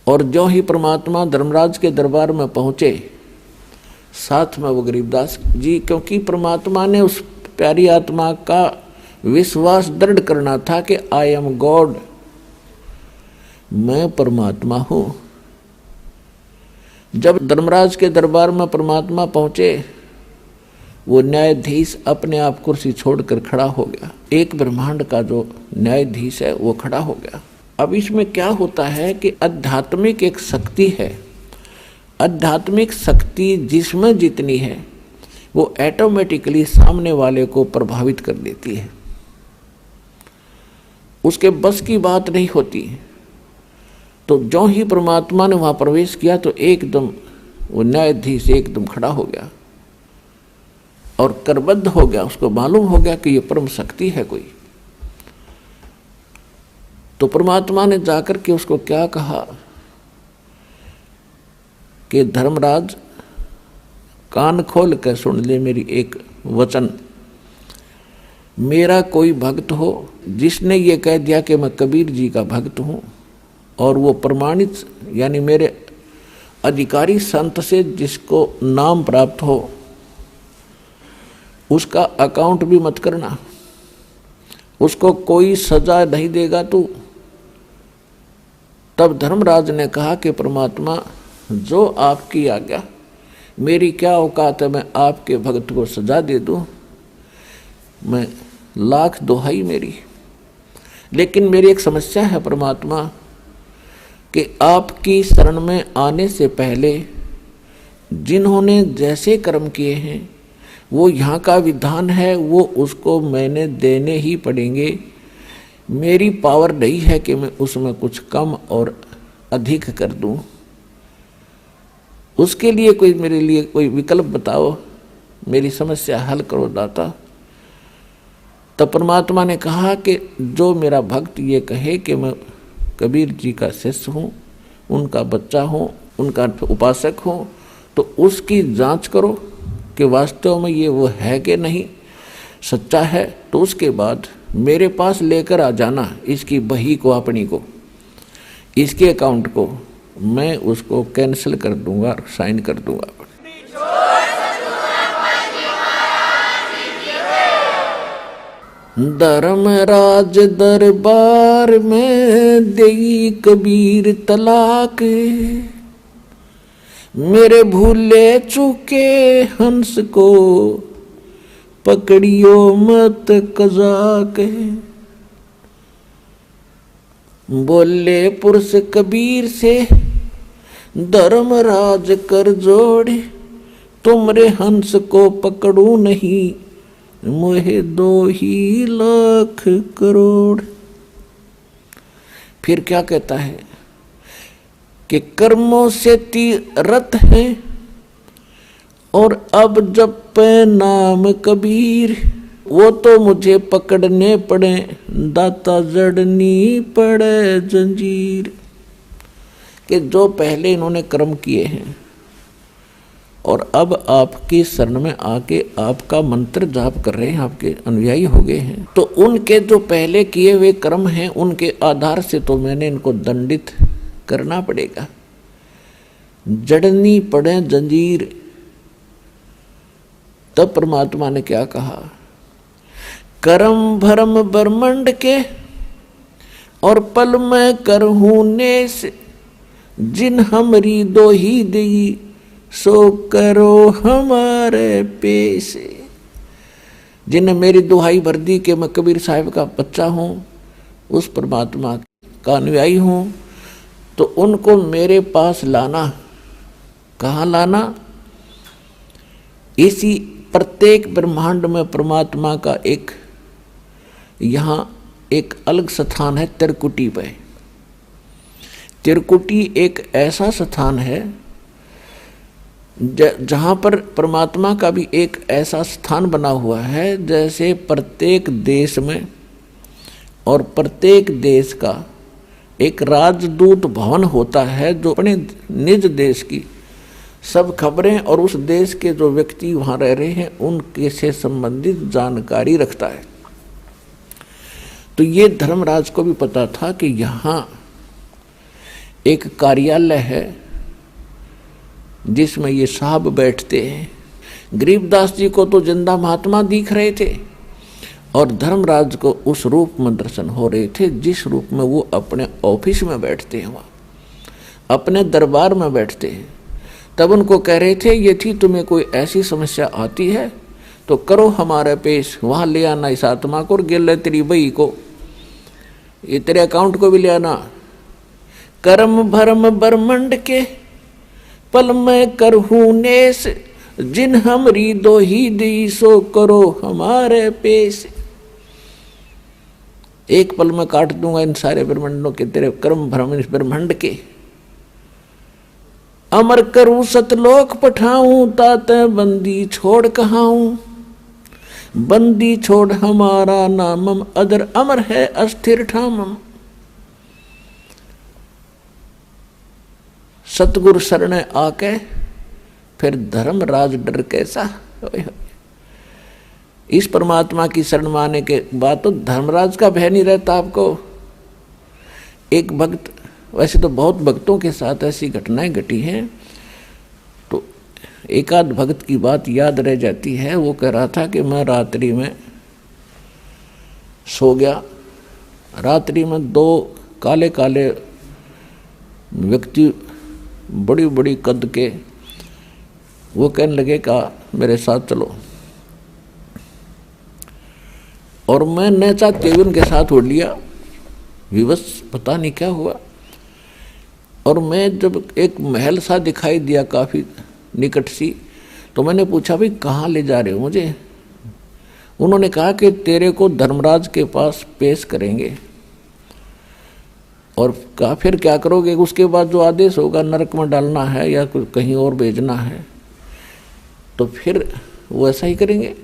और जो ही परमात्मा धर्मराज के दरबार में पहुंचे, साथ में वो गरीबदास जी, क्योंकि परमात्मा ने उस प्यारी आत्मा का विश्वास दृढ़ करना था कि आई एम गॉड, मैं परमात्मा हूं। जब धर्मराज के दरबार में परमात्मा पहुंचे, वो न्यायाधीश अपने आप कुर्सी छोड़कर खड़ा हो गया। एक ब्रह्मांड का जो न्यायाधीश है वो खड़ा हो गया। अब इसमें क्या होता है कि आध्यात्मिक एक शक्ति है, आध्यात्मिक शक्ति जिसमें जितनी है वो ऑटोमेटिकली सामने वाले को प्रभावित कर देती है, उसके बस की बात नहीं होती। तो जो ही परमात्मा ने वहां प्रवेश किया तो एकदम वो न्यायाधीश एकदम खड़ा हो गया और करबद्ध हो गया। उसको मालूम हो गया कि ये परम शक्ति है कोई। तो परमात्मा ने जाकर के उसको क्या कहा कि धर्मराज कान खोल कर सुन ले मेरी एक वचन। मेरा कोई भक्त हो जिसने ये कह दिया कि मैं कबीर जी का भक्त हूं और वो प्रमाणित यानी मेरे अधिकारी संत से जिसको नाम प्राप्त हो, उसका अकाउंट भी मत करना, उसको कोई सजा नहीं देगा तू। तब धर्मराज ने कहा कि परमात्मा जो आपकी आज्ञा, मेरी क्या औकात है मैं आपके भक्त को सजा दे दूं, मैं लाख दोहाई मेरी। लेकिन मेरी एक समस्या है परमात्मा कि आपकी शरण में आने से पहले जिन्होंने जैसे कर्म किए हैं वो यहाँ का विधान है, वो उसको मैंने देने ही पड़ेंगे। मेरी पावर नहीं है कि मैं उसमें कुछ कम और अधिक कर दूं। उसके लिए कोई मेरे लिए कोई विकल्प बताओ, मेरी समस्या हल करो दाता। तब परमात्मा ने कहा कि जो मेरा भक्त ये कहे कि मैं कबीर जी का शिष्य हूँ, उनका बच्चा हूँ, उनका उपासक हूँ, तो उसकी जांच करो कि वास्तव में ये वो है कि नहीं, सच्चा है तो उसके बाद मेरे पास लेकर आ जाना इसकी बही को, अपनी को, इसके अकाउंट को, मैं उसको कैंसिल कर दूंगा, साइन कर दूंगा। धर्मराज दरबार में देई कबीर तलाक, मेरे भूले चूके हंस को पकड़ियो मत कजाक। बोले पुरुष कबीर से धर्मराज कर जोड़े, तुमरे हंस को पकड़ू नहीं, मोहे 2 ही लाख करोड़। फिर क्या कहता है कि कर्मों से तीरथ है और अब जब पे नाम कबीर, वो तो मुझे पकड़ने पड़े, दाता जड़नी पड़े जंजीर। कि जो पहले इन्होंने कर्म किए हैं और अब आपकी शरण में आके आपका मंत्र जाप कर रहे हैं, आपके अनुयायी हो गए हैं, तो उनके जो पहले किए हुए कर्म हैं उनके आधार से तो मैंने इनको दंडित करना पड़ेगा, जड़नी पड़े जंजीर। तब परमात्मा ने क्या कहा, कर्म भरम ब्रह्मंड के और पल में करहूं नेस, जिन हमरी 2 ही दी, सो करो हमारे पेश। जिन्हें मेरी दुहाई भर दी कि मैं कबीर साहिब का बच्चा हूँ, उस परमात्मा का अनुयायी हूँ, तो उनको मेरे पास लाना। कहाँ लाना? इसी प्रत्येक ब्रह्मांड में परमात्मा का एक यहाँ एक अलग स्थान है, त्रिकुटी पे। त्रिकुटी एक ऐसा स्थान है जहाँ पर परमात्मा का भी एक ऐसा स्थान बना हुआ है, जैसे प्रत्येक देश में और प्रत्येक देश का एक राजदूत भवन होता है, जो अपने निज देश की सब खबरें और उस देश के जो व्यक्ति वहाँ रह रहे हैं उनके से संबंधित जानकारी रखता है। तो ये धर्मराज को भी पता था कि यहाँ एक कार्यालय है जिसमें ये साहब बैठते हैं। गरीबदास जी को तो जिंदा महात्मा दिख रहे थे और धर्मराज को उस रूप में दर्शन हो रहे थे जिस रूप में वो अपने ऑफिस में बैठते हैं, वहाँ अपने दरबार में बैठते हैं। तब उनको कह रहे थे, ये थी तुम्हें कोई ऐसी समस्या आती है तो करो हमारे पेश, वहाँ ले आना इस आत्मा को और गिल तेरी बही को, ये तेरे अकाउंट को भी ले आना। कर्म भरम ब्रह्मंड के पल में करहूं नेस, जिन हमरी 2 ही दी, सो करो हमारे पेश। एक पल में काट दूंगा इन सारे ब्रह्मांडों के, तेरे कर्म भ्रम इस ब्रह्मांड के। अमर करूं सतलोक पठाऊं, ताते बंदी छोड़ कहाऊं, बंदी छोड़ हमारा नामम, अदर अमर है अस्थिर ठामम। सतगुरु शरण आके फिर धर्मराज डर कैसा। इस परमात्मा की शरण में आने के बाद तो धर्मराज का भय नहीं रहता आपको। एक भक्त, वैसे तो बहुत भक्तों के साथ ऐसी घटनाएं घटी हैं, तो एक आध भक्त की बात याद रह जाती है। वो कह रहा था कि मैं रात्रि में सो गया, रात्रि में 2 काले काले व्यक्ति बड़ी बड़ी कद के, वो कहने लगे का मेरे साथ चलो, और मैं न चाहते हुए उनके साथ उड़ लिया, विवश पता नहीं क्या हुआ। और मैं जब एक महल सा दिखाई दिया काफ़ी निकट सी, तो मैंने पूछा भाई कहाँ ले जा रहे हो मुझे? उन्होंने कहा कि तेरे को धर्मराज के पास पेश करेंगे। और कहा फिर क्या करोगे? उसके बाद जो आदेश होगा, नरक में डालना है या कहीं और भेजना है, तो फिर वो ऐसा ही करेंगे।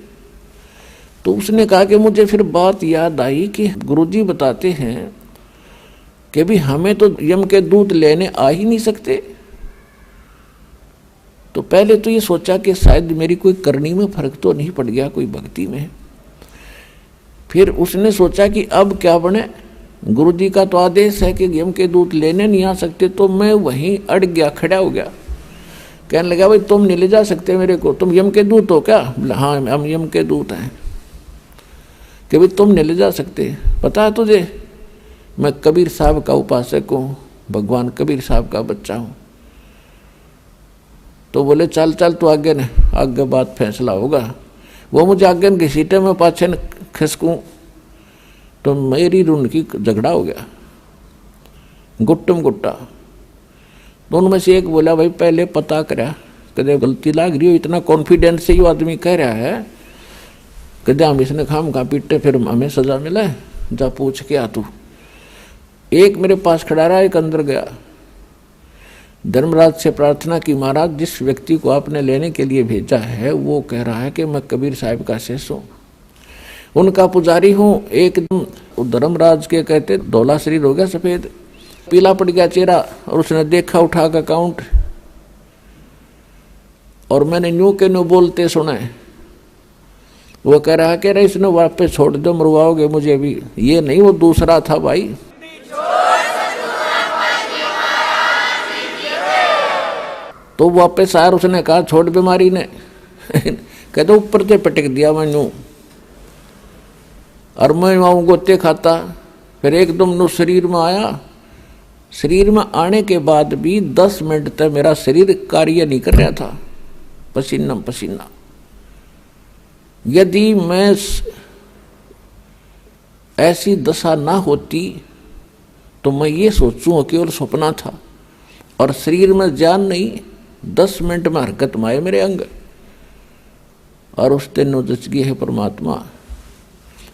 तो उसने कहा कि मुझे फिर बात याद आई कि गुरुजी बताते हैं कि भी हमें तो यम के दूत लेने आ ही नहीं सकते। तो पहले तो ये सोचा कि शायद मेरी कोई करनी में फर्क तो नहीं पड़ गया, कोई भक्ति में। फिर उसने सोचा कि अब क्या बने, गुरुजी का तो आदेश है कि यम के दूत लेने नहीं आ सकते। तो मैं वहीं अड़ गया, खड़ा हो गया। कहने लगा भाई तुम नहीं ले जा सकते मेरे को, तुम यम के दूत हो क्या? हाँ हम यम के दूत हैं। कि भाई तुम नहीं ले जा सकते, पता है तुझे मैं कबीर साहब का उपासक हूँ, भगवान कबीर साहब का बच्चा हूँ। तो बोले चल चल तू आगे न, आगे बात फैसला होगा। वो मुझे आगे घसीटे में पाछे न खिसकूँ तो मेरी उनकी झगड़ा हो गया, गुट्टम गुट्टा। दोनों में से एक बोला भाई पहले पता करा, कदे गलती लाग रही हो, इतना कॉन्फिडेंस से ये आदमी कह रहा है, कदे हम इसने खाम खा पीटे फिर हमें सजा मिला है, जा पूछ के आ तू। एक मेरे पास खड़ा रहा, एक अंदर गया। धर्मराज से प्रार्थना की, महाराज जिस व्यक्ति को आपने लेने के लिए भेजा है वो कह रहा है कि मैं कबीर साहब का शिष्य हूँ, उनका पुजारी हूँ। एकदम धर्मराज के कहते धौला शरीर हो गया, सफेद पीला पड़ गया चेहरा, और उसने देखा उठा का काउंट, और मैंने न्यू के न्यू बोलते सुना है। वो कह रहा है इसने वापस छोड़ दो, मरवाओगे मुझे भी। ये नहीं, वो दूसरा था भाई। तो वापस आया, उसने कहा छोड़ बीमारी ने कहते ऊपर से पटक दिया मैं न्यू, और मैं वहाँ गोते खाता। फिर एकदम नु शरीर में आया। शरीर में आने के बाद भी 10 मिनट तक मेरा शरीर कार्य नहीं कर रहा था, पसीना पसीना। यदि मैं ऐसी दशा ना होती तो मैं ये सोचूं केवल सपना था, और शरीर में जान नहीं, 10 मिनट में हरकत में आए मेरे अंग। और उस दिन नोजच गई है परमात्मा,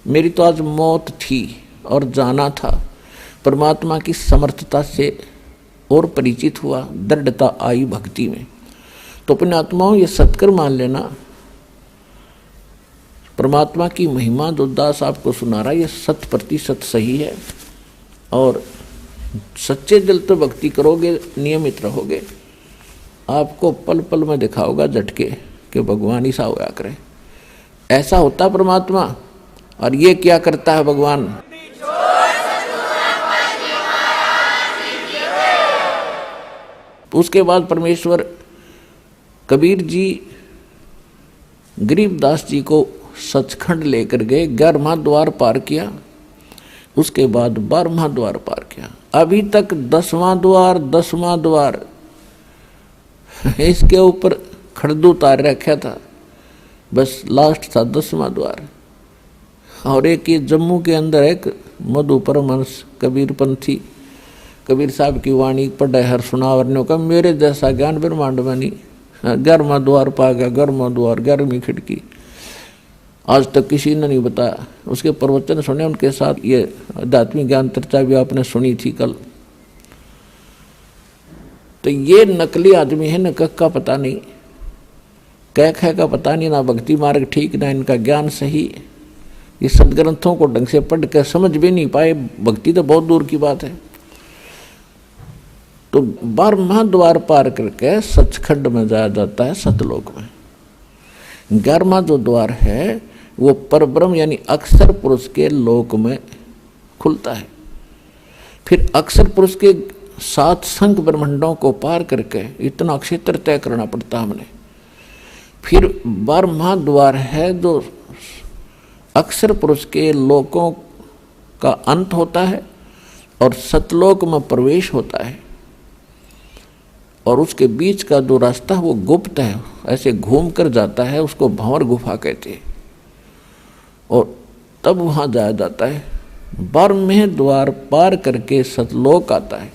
मेरी तो आज मौत थी और जाना था। परमात्मा की समर्थता से और परिचित हुआ, दृढ़ता आई भक्ति में। तो अपने आत्माओं ये सत्कर मान लेना, परमात्मा की महिमा जो दास आपको सुना रहा है ये 100% सही है। और सच्चे दिल तो भक्ति करोगे, नियमित रहोगे, आपको पल पल में दिखाओगा झटके कि भगवान ही सा होया करे। ऐसा होता परमात्मा। और ये क्या करता है भगवान, उसके बाद परमेश्वर कबीर जी गरीबदास जी को सचखंड लेकर गए, 11वां द्वार पार किया, उसके बाद 12वां द्वार पार किया। अभी तक 10वां द्वार इसके ऊपर खड़दू उतार रखा था, बस लास्ट था 10वां द्वार। और एक ये जम्मू के अंदर एक मधु परमहंस कबीर पंथी, कबीर साहब की वाणी पढ़े हर सुनावरने का, मेरे जैसा ज्ञान ब्रह्मांड में नहीं। 11वां द्वार पा गया, 11वां द्वार, 11वीं खिड़की, आज तक किसी ने नहीं बताया। उसके प्रवचन सुने, उनके साथ ये आध्यात्मिक ज्ञान चर्चा भी आपने सुनी थी कल। तो ये नकली आदमी है, न कख का पता नहीं, कह का पता नहीं, ना भक्ति मार्ग ठीक, ना इनका ज्ञान सही। ये सदग्रंथों को ढंग से पढ़ कर समझ भी नहीं पाए, भक्ति तो बहुत दूर की बात है। तो 12वां द्वार पार करके सचखंड में जाया जाता है, सतलोक में। 11वां जो द्वार है वो परब्रह्म यानी अक्षर पुरुष के लोक में खुलता है। फिर अक्षर पुरुष के 7 संख ब्रह्मांडों को पार करके इतना क्षेत्र तय करना पड़ता हमने। फिर 12वां द्वार है जो अक्षर पुरुष के लोकों का अंत होता है और सतलोक में प्रवेश होता है। और उसके बीच का जो रास्ता वो गुप्त है, ऐसे घूम कर जाता है, उसको भंवर गुफा कहते हैं। और तब वहाँ जाया जाता है। 12वें द्वार पार करके सतलोक आता है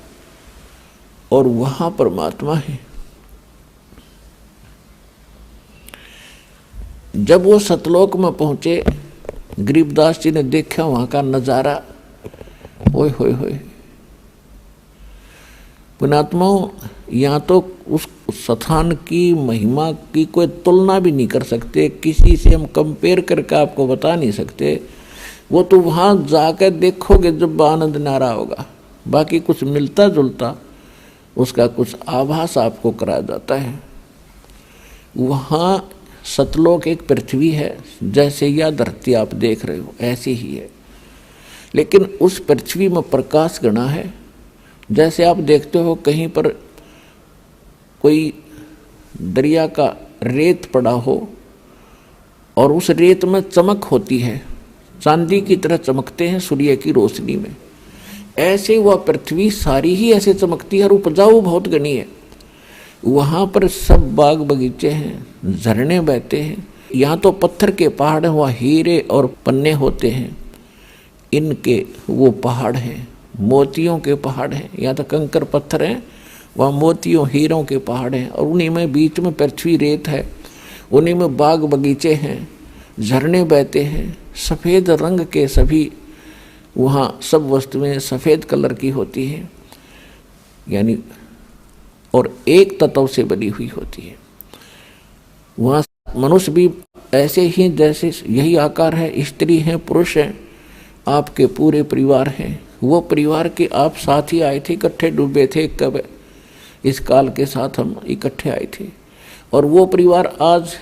और वहाँ परमात्मा है। जब वो सतलोक में पहुँचे, गरीबदास जी ने देखा वहाँ का नज़ारा, ओए होए होए, पुण्यात्माओं, यहाँ तो उस स्थान की महिमा की कोई तुलना भी नहीं कर सकते, किसी से हम कंपेयर करके आपको बता नहीं सकते। वो तो वहाँ जाकर देखोगे जब आनंद नारा होगा। बाकी कुछ मिलता जुलता उसका कुछ आभास आपको कराया जाता है। वहाँ सतलोक एक पृथ्वी है, जैसे यह धरती आप देख रहे हो ऐसी ही है, लेकिन उस पृथ्वी में प्रकाश गणा है। जैसे आप देखते हो कहीं पर कोई दरिया का रेत पड़ा हो और उस रेत में चमक होती है, चांदी की तरह चमकते हैं सूर्य की रोशनी में, ऐसे वह पृथ्वी सारी ही ऐसे चमकती है और उपजाऊ बहुत घनी है। वहाँ पर सब बाग बगीचे हैं, झरने बहते हैं। यहाँ तो पत्थर के पहाड़ हैं, वहाँ हीरे और पन्ने होते हैं, इनके वो पहाड़ हैं, मोतियों के पहाड़ हैं। यहाँ तो कंकर पत्थर हैं, वहाँ मोतियों हीरों के पहाड़ हैं, और उन्हीं में बीच में पृथ्वी रेत है, उन्हीं में बाग बगीचे हैं, झरने बहते हैं, सफ़ेद रंग के सभी वहाँ सब वस्तुएं सफ़ेद कलर की होती हैं, यानी और एक तत्व से बनी हुई होती है। वहाँ मनुष्य भी ऐसे ही जैसे यही आकार है, स्त्री हैं, पुरुष हैं, आपके पूरे परिवार हैं। वो परिवार के आप साथ ही आए थे, इकट्ठे डूबे थे, कब इस काल के साथ हम इकट्ठे आए थे, और वो परिवार आज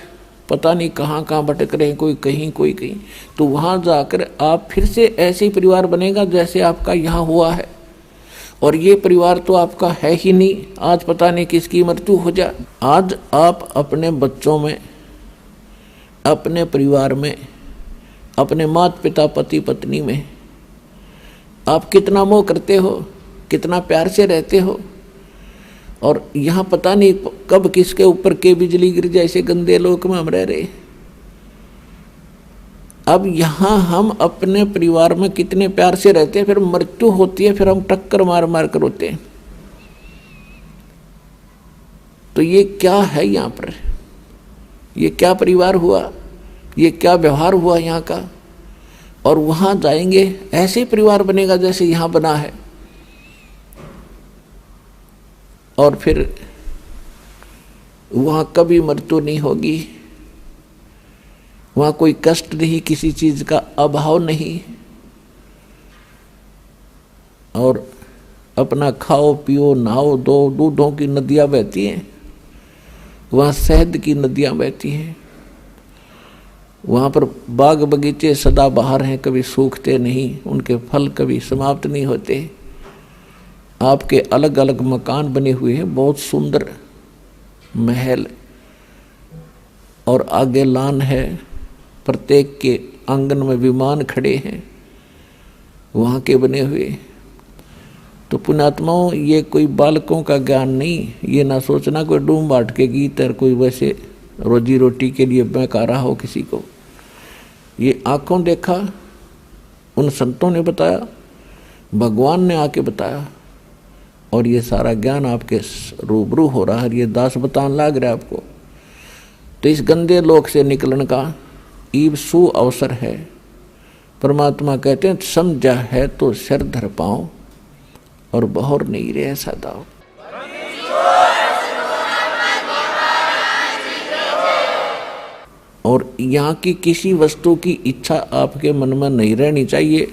पता नहीं कहाँ कहाँ भटक रहे हैं, कोई कहीं कोई कहीं। तो वहाँ जाकर आप फिर से ऐसे ही परिवार बनेगा जैसे आपका यहाँ हुआ है। और ये परिवार तो आपका है ही नहीं, आज पता नहीं किसकी मृत्यु हो जाए। आज आप अपने बच्चों में, अपने परिवार में, अपने माता पिता पति पत्नी में आप कितना मोह करते हो, कितना प्यार से रहते हो, और यहाँ पता नहीं कब किसके ऊपर के बिजली गिर जाए, ऐसे गंदे लोक में हम रह रहे। अब यहाँ हम अपने परिवार में कितने प्यार से रहते हैं, फिर मृत्यु होती है, फिर हम टक्कर मार मार कर रोते हैं। तो ये क्या है यहाँ पर, ये क्या परिवार हुआ, ये क्या व्यवहार हुआ यहाँ का। और वहाँ जाएंगे ऐसे परिवार बनेगा जैसे यहाँ बना है, और फिर वहाँ कभी मृत्यु नहीं होगी, वहाँ कोई कष्ट नहीं, किसी चीज का अभाव नहीं, और अपना खाओ पियो नहाओ दो, दूधों की नदियाँ बहती हैं, वहाँ शहद की नदियाँ बहती हैं। वहाँ पर बाग बगीचे सदा बहार हैं, कभी सूखते नहीं, उनके फल कभी समाप्त नहीं होते। आपके अलग अलग मकान बने हुए हैं, बहुत सुंदर महल, और आगे लान है, प्रत्येक के आंगन में विमान खड़े हैं वहाँ के बने हुए। तो पुण्यात्माओं, ये कोई बालकों का ज्ञान नहीं, ये ना सोचना कोई डूम बाट के गीत और कोई वैसे रोजी रोटी के लिए बहका रहा हो किसी को। ये आंखों देखा उन संतों ने बताया, भगवान ने आके बताया, और ये सारा ज्ञान आपके रूबरू हो रहा है, ये दास बतान लाग रहा है आपको। तो इस गंदे लोक से निकलने का ईब सु अवसर है। परमात्मा कहते हैं समझा है तो सिर धर पाओ, और बहुर नहीं रे ऐसा दाओ। और यहाँ की किसी वस्तु की इच्छा आपके मन में नहीं रहनी चाहिए।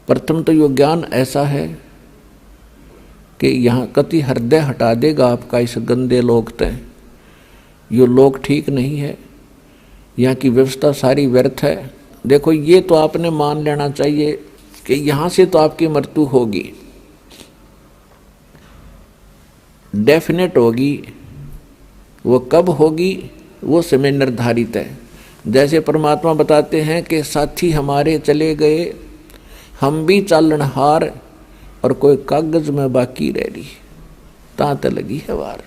प्रथम तो यो ज्ञान ऐसा है कि यहाँ कति हृदय हटा देगा आपका इस गंदे लोक तय। यो लोक ठीक नहीं है, यहाँ की व्यवस्था सारी व्यर्थ है। देखो, ये तो आपने मान लेना चाहिए कि यहाँ से तो आपकी मृत्यु होगी, डेफिनेट होगी। वो कब होगी वो समय निर्धारित है। जैसे परमात्मा बताते हैं कि साथी हमारे चले गए, हम भी चालनहार, और कोई कागज में बाकी रह रही, तांत लगी है वार।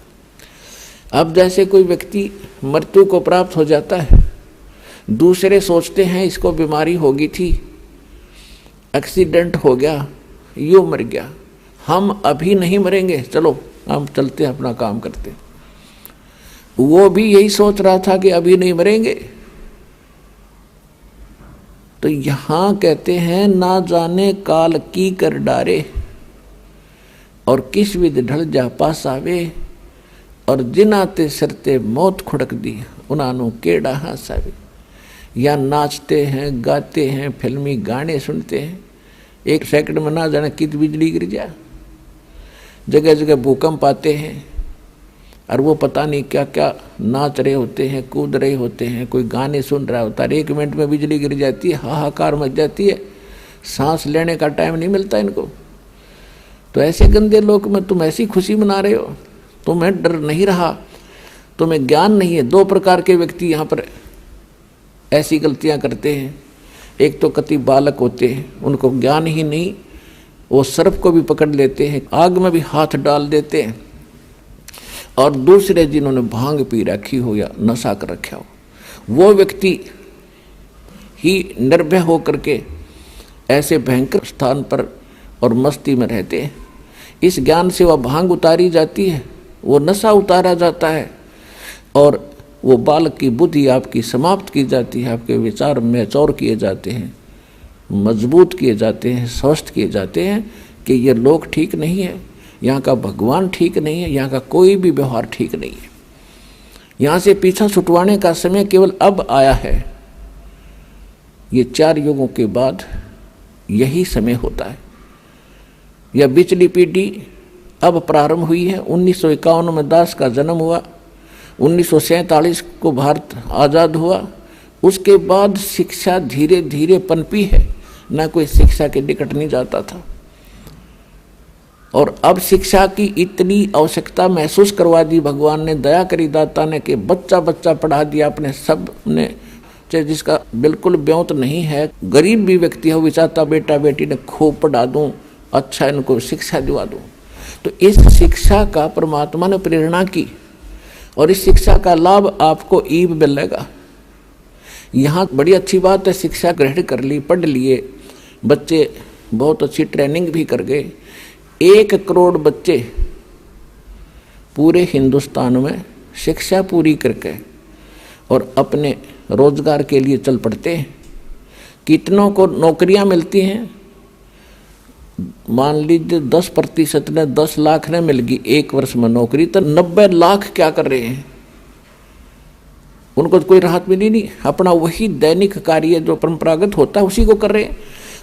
अब जैसे कोई व्यक्ति मृत्यु को प्राप्त हो जाता है, दूसरे सोचते हैं इसको बीमारी होगी थी, एक्सीडेंट हो गया, यूं मर गया, हम अभी नहीं मरेंगे, चलो हम चलते अपना काम करते। वो भी यही सोच रहा था कि अभी नहीं मरेंगे। तो यहां कहते हैं ना जाने काल की कर डारे, और किस विध ढल जा पास आवे, और जिनाते सरते मौत खुड़क दी उन्हानों केड़ा हासावे। या नाचते हैं, गाते हैं, फिल्मी गाने सुनते हैं, 1 सेकंड में ना जाने कित बिजली गिर जाए, जगह जगह भूकंप आते हैं, और वो पता नहीं क्या क्या नाच रहे होते हैं, कूद रहे होते हैं, कोई गाने सुन रहा होता है, 1 मिनट में बिजली गिर जाती है, हाहाकार मच जाती है, सांस लेने का टाइम नहीं मिलता इनको। तो ऐसे गंदे लोक में तुम ऐसी खुशी मना रहे हो, तुम्हें डर नहीं रहा, तुम्हें ज्ञान नहीं है। 2 प्रकार के व्यक्ति यहाँ पर ऐसी गलतियाँ करते हैं। एक तो कति बालक होते हैं, उनको ज्ञान ही नहीं, वो सर्प को भी पकड़ लेते हैं, आग में भी हाथ डाल देते हैं। और दूसरे जिन्होंने भांग पी रखी हो या नशा कर रखा हो, वो व्यक्ति ही निर्भय होकर के ऐसे भयंकर स्थान पर और मस्ती में रहते हैं। इस ज्ञान से वह भांग उतारी जाती है, वो नशा उतारा जाता है, और वो बालक की बुद्धि आपकी समाप्त की जाती है, आपके विचार मैच्योर किए जाते हैं, मजबूत किए जाते हैं, स्वस्थ किए जाते हैं कि ये लोग ठीक नहीं है, यहाँ का भगवान ठीक नहीं है, यहाँ का कोई भी व्यवहार ठीक नहीं है। यहाँ से पीछा छुटवाने का समय केवल अब आया है। ये 4 युगों के बाद यही समय होता है। यह बिचली पीढ़ी अब प्रारंभ हुई है। 1951 में दास का जन्म हुआ, 1947 को भारत आज़ाद हुआ। उसके बाद शिक्षा धीरे धीरे पनपी है, ना कोई शिक्षा के निकट नहीं जाता था। और अब शिक्षा की इतनी आवश्यकता महसूस करवा दी भगवान ने, दया करी दाता ने, कि बच्चा बच्चा पढ़ा दिया अपने सब ने, चाहे जिसका बिल्कुल ब्योंत नहीं है, गरीब भी व्यक्ति हो, विचारता बेटा बेटी ने खूब पढ़ा दूं, अच्छा इनको शिक्षा दिवा दूं। तो इस शिक्षा का परमात्मा ने प्रेरणा की, और इस शिक्षा का लाभ आपको ईब मिलेगा। यहाँ बड़ी अच्छी बात है, शिक्षा ग्रहण कर ली, पढ़ लिए बच्चे, बहुत अच्छी ट्रेनिंग भी कर गए। 1 करोड़ बच्चे पूरे हिंदुस्तान में शिक्षा पूरी करके और अपने रोजगार के लिए चल पड़ते हैं। कितनों को नौकरियां मिलती हैं? मान लीजिए 10% ने, 10 लाख ने मिल गई 1 वर्ष में नौकरी, तो 90 लाख क्या कर रहे हैं? उनको तो कोई राहत मिली नहीं, अपना वही दैनिक कार्य जो परंपरागत होता है उसी को कर रहे हैं।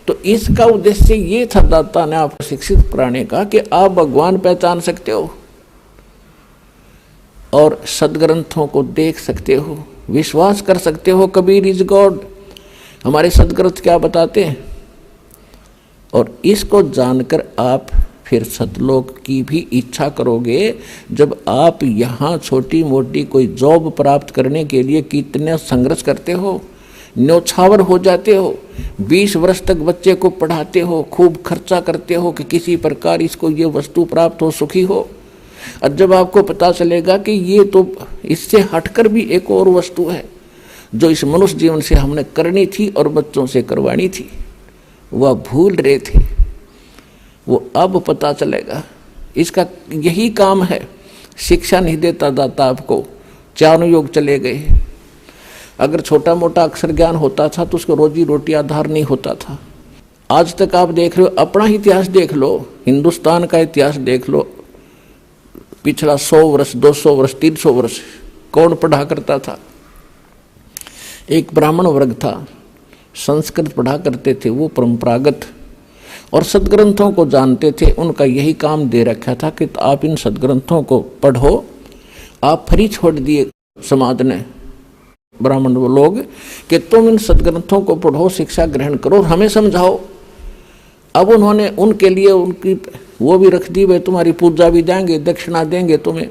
तो इसका उद्देश्य ये था दाता ने आपको शिक्षित कराने का कि आप भगवान पहचान सकते हो और सदग्रंथों को देख सकते हो, विश्वास कर सकते हो। कबीर इज गॉड, हमारे सदग्रंथ क्या बताते हैं। और इसको जानकर आप फिर सतलोक की भी इच्छा करोगे। जब आप यहाँ छोटी मोटी कोई जॉब प्राप्त करने के लिए कितने संघर्ष करते हो, न्योछावर हो जाते हो, 20 वर्ष तक बच्चे को पढ़ाते हो, खूब खर्चा करते हो कि किसी प्रकार इसको ये वस्तु प्राप्त हो, सुखी हो। और जब आपको पता चलेगा कि ये तो इससे हटकर भी एक और वस्तु है जो इस मनुष्य जीवन से हमने करनी थी और बच्चों से करवानी थी, वह भूल रहे थे, वो अब पता चलेगा। इसका यही काम है। शिक्षा नहीं देता दाता आपको, 4 युग चले गए। अगर छोटा मोटा अक्षर ज्ञान होता था तो उसको रोजी रोटी आधार नहीं होता था। आज तक आप देख रहे हो, अपना ही इतिहास देख लो, हिंदुस्तान का इतिहास देख लो, पिछला 100 वर्ष, 200 वर्ष, 300 वर्ष कौन पढ़ा करता था? एक ब्राह्मण वर्ग था, संस्कृत पढ़ा करते थे, वो परंपरागत, और सदग्रंथों को जानते थे। उनका यही काम दे रखा था कि आप इन सदग्रंथों को पढ़ो। आप फ्री छोड़ दिए समाज ने, ब्राह्मण लोग, कि तुम इन सदग्रंथों को पढ़ो, शिक्षा ग्रहण करो, हमें समझाओ। अब उन्होंने उनके लिए उनकी वो भी रख दी, वे तुम्हारी पूजा भी देंगे, दक्षिणा देंगे तुम्हें,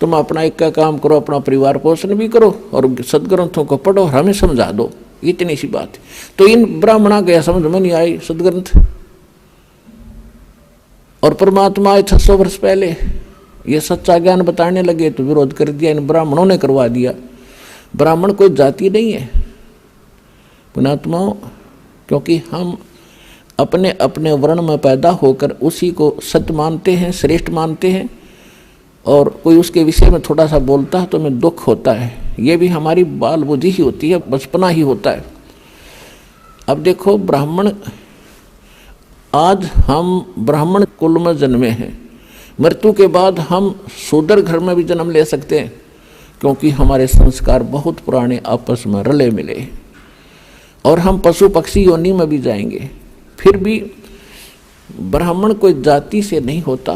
तुम अपना एक का काम करो, अपना परिवार पोषण भी करो और सदग्रंथों को पढ़ो, हमें समझा दो। इतनी सी बात। तो इन ब्राह्मणा गया समझ में नहीं आई सदग्रंथ, और परमात्मा आए 600 वर्ष पहले, ये सच्चा ज्ञान बताने लगे तो विरोध कर दिया, इन ब्राह्मणों ने करवा दिया। ब्राह्मण कोई जाति नहीं है पुण्यात्माओं, क्योंकि हम अपने अपने वर्ण में पैदा होकर उसी को सत्य मानते हैं, श्रेष्ठ मानते हैं, और कोई उसके विषय में थोड़ा सा बोलता है तो हमें दुख होता है। ये भी हमारी बाल बुद्धि ही होती है, बचपना ही होता है। अब देखो, ब्राह्मण, आज हम ब्राह्मण कुल में जन्मे हैं, मृत्यु के बाद हम शूद्र घर में भी जन्म ले सकते हैं, क्योंकि हमारे संस्कार बहुत पुराने आपस में रले मिले हैं, और हम पशु पक्षी योनि में भी जाएंगे। फिर भी ब्राह्मण कोई जाति से नहीं होता,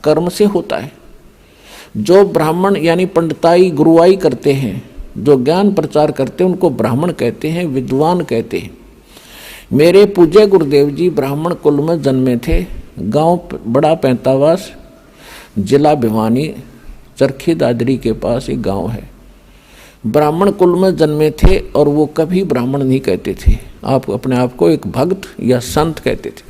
कर्म से होता है। जो ब्राह्मण यानी पंडिताई गुरुआई करते हैं, जो ज्ञान प्रचार करते हैं, उनको ब्राह्मण कहते हैं, विद्वान कहते हैं। मेरे पूज्य गुरुदेव जी ब्राह्मण कुल में जन्मे थे। गांव बड़ा पैंतावास, जिला भिवानी, चरखी दादरी के पास एक गांव है। ब्राह्मण कुल में जन्मे थे और वो कभी ब्राह्मण नहीं कहते थे, आप अपने आप को एक भक्त या संत कहते थे।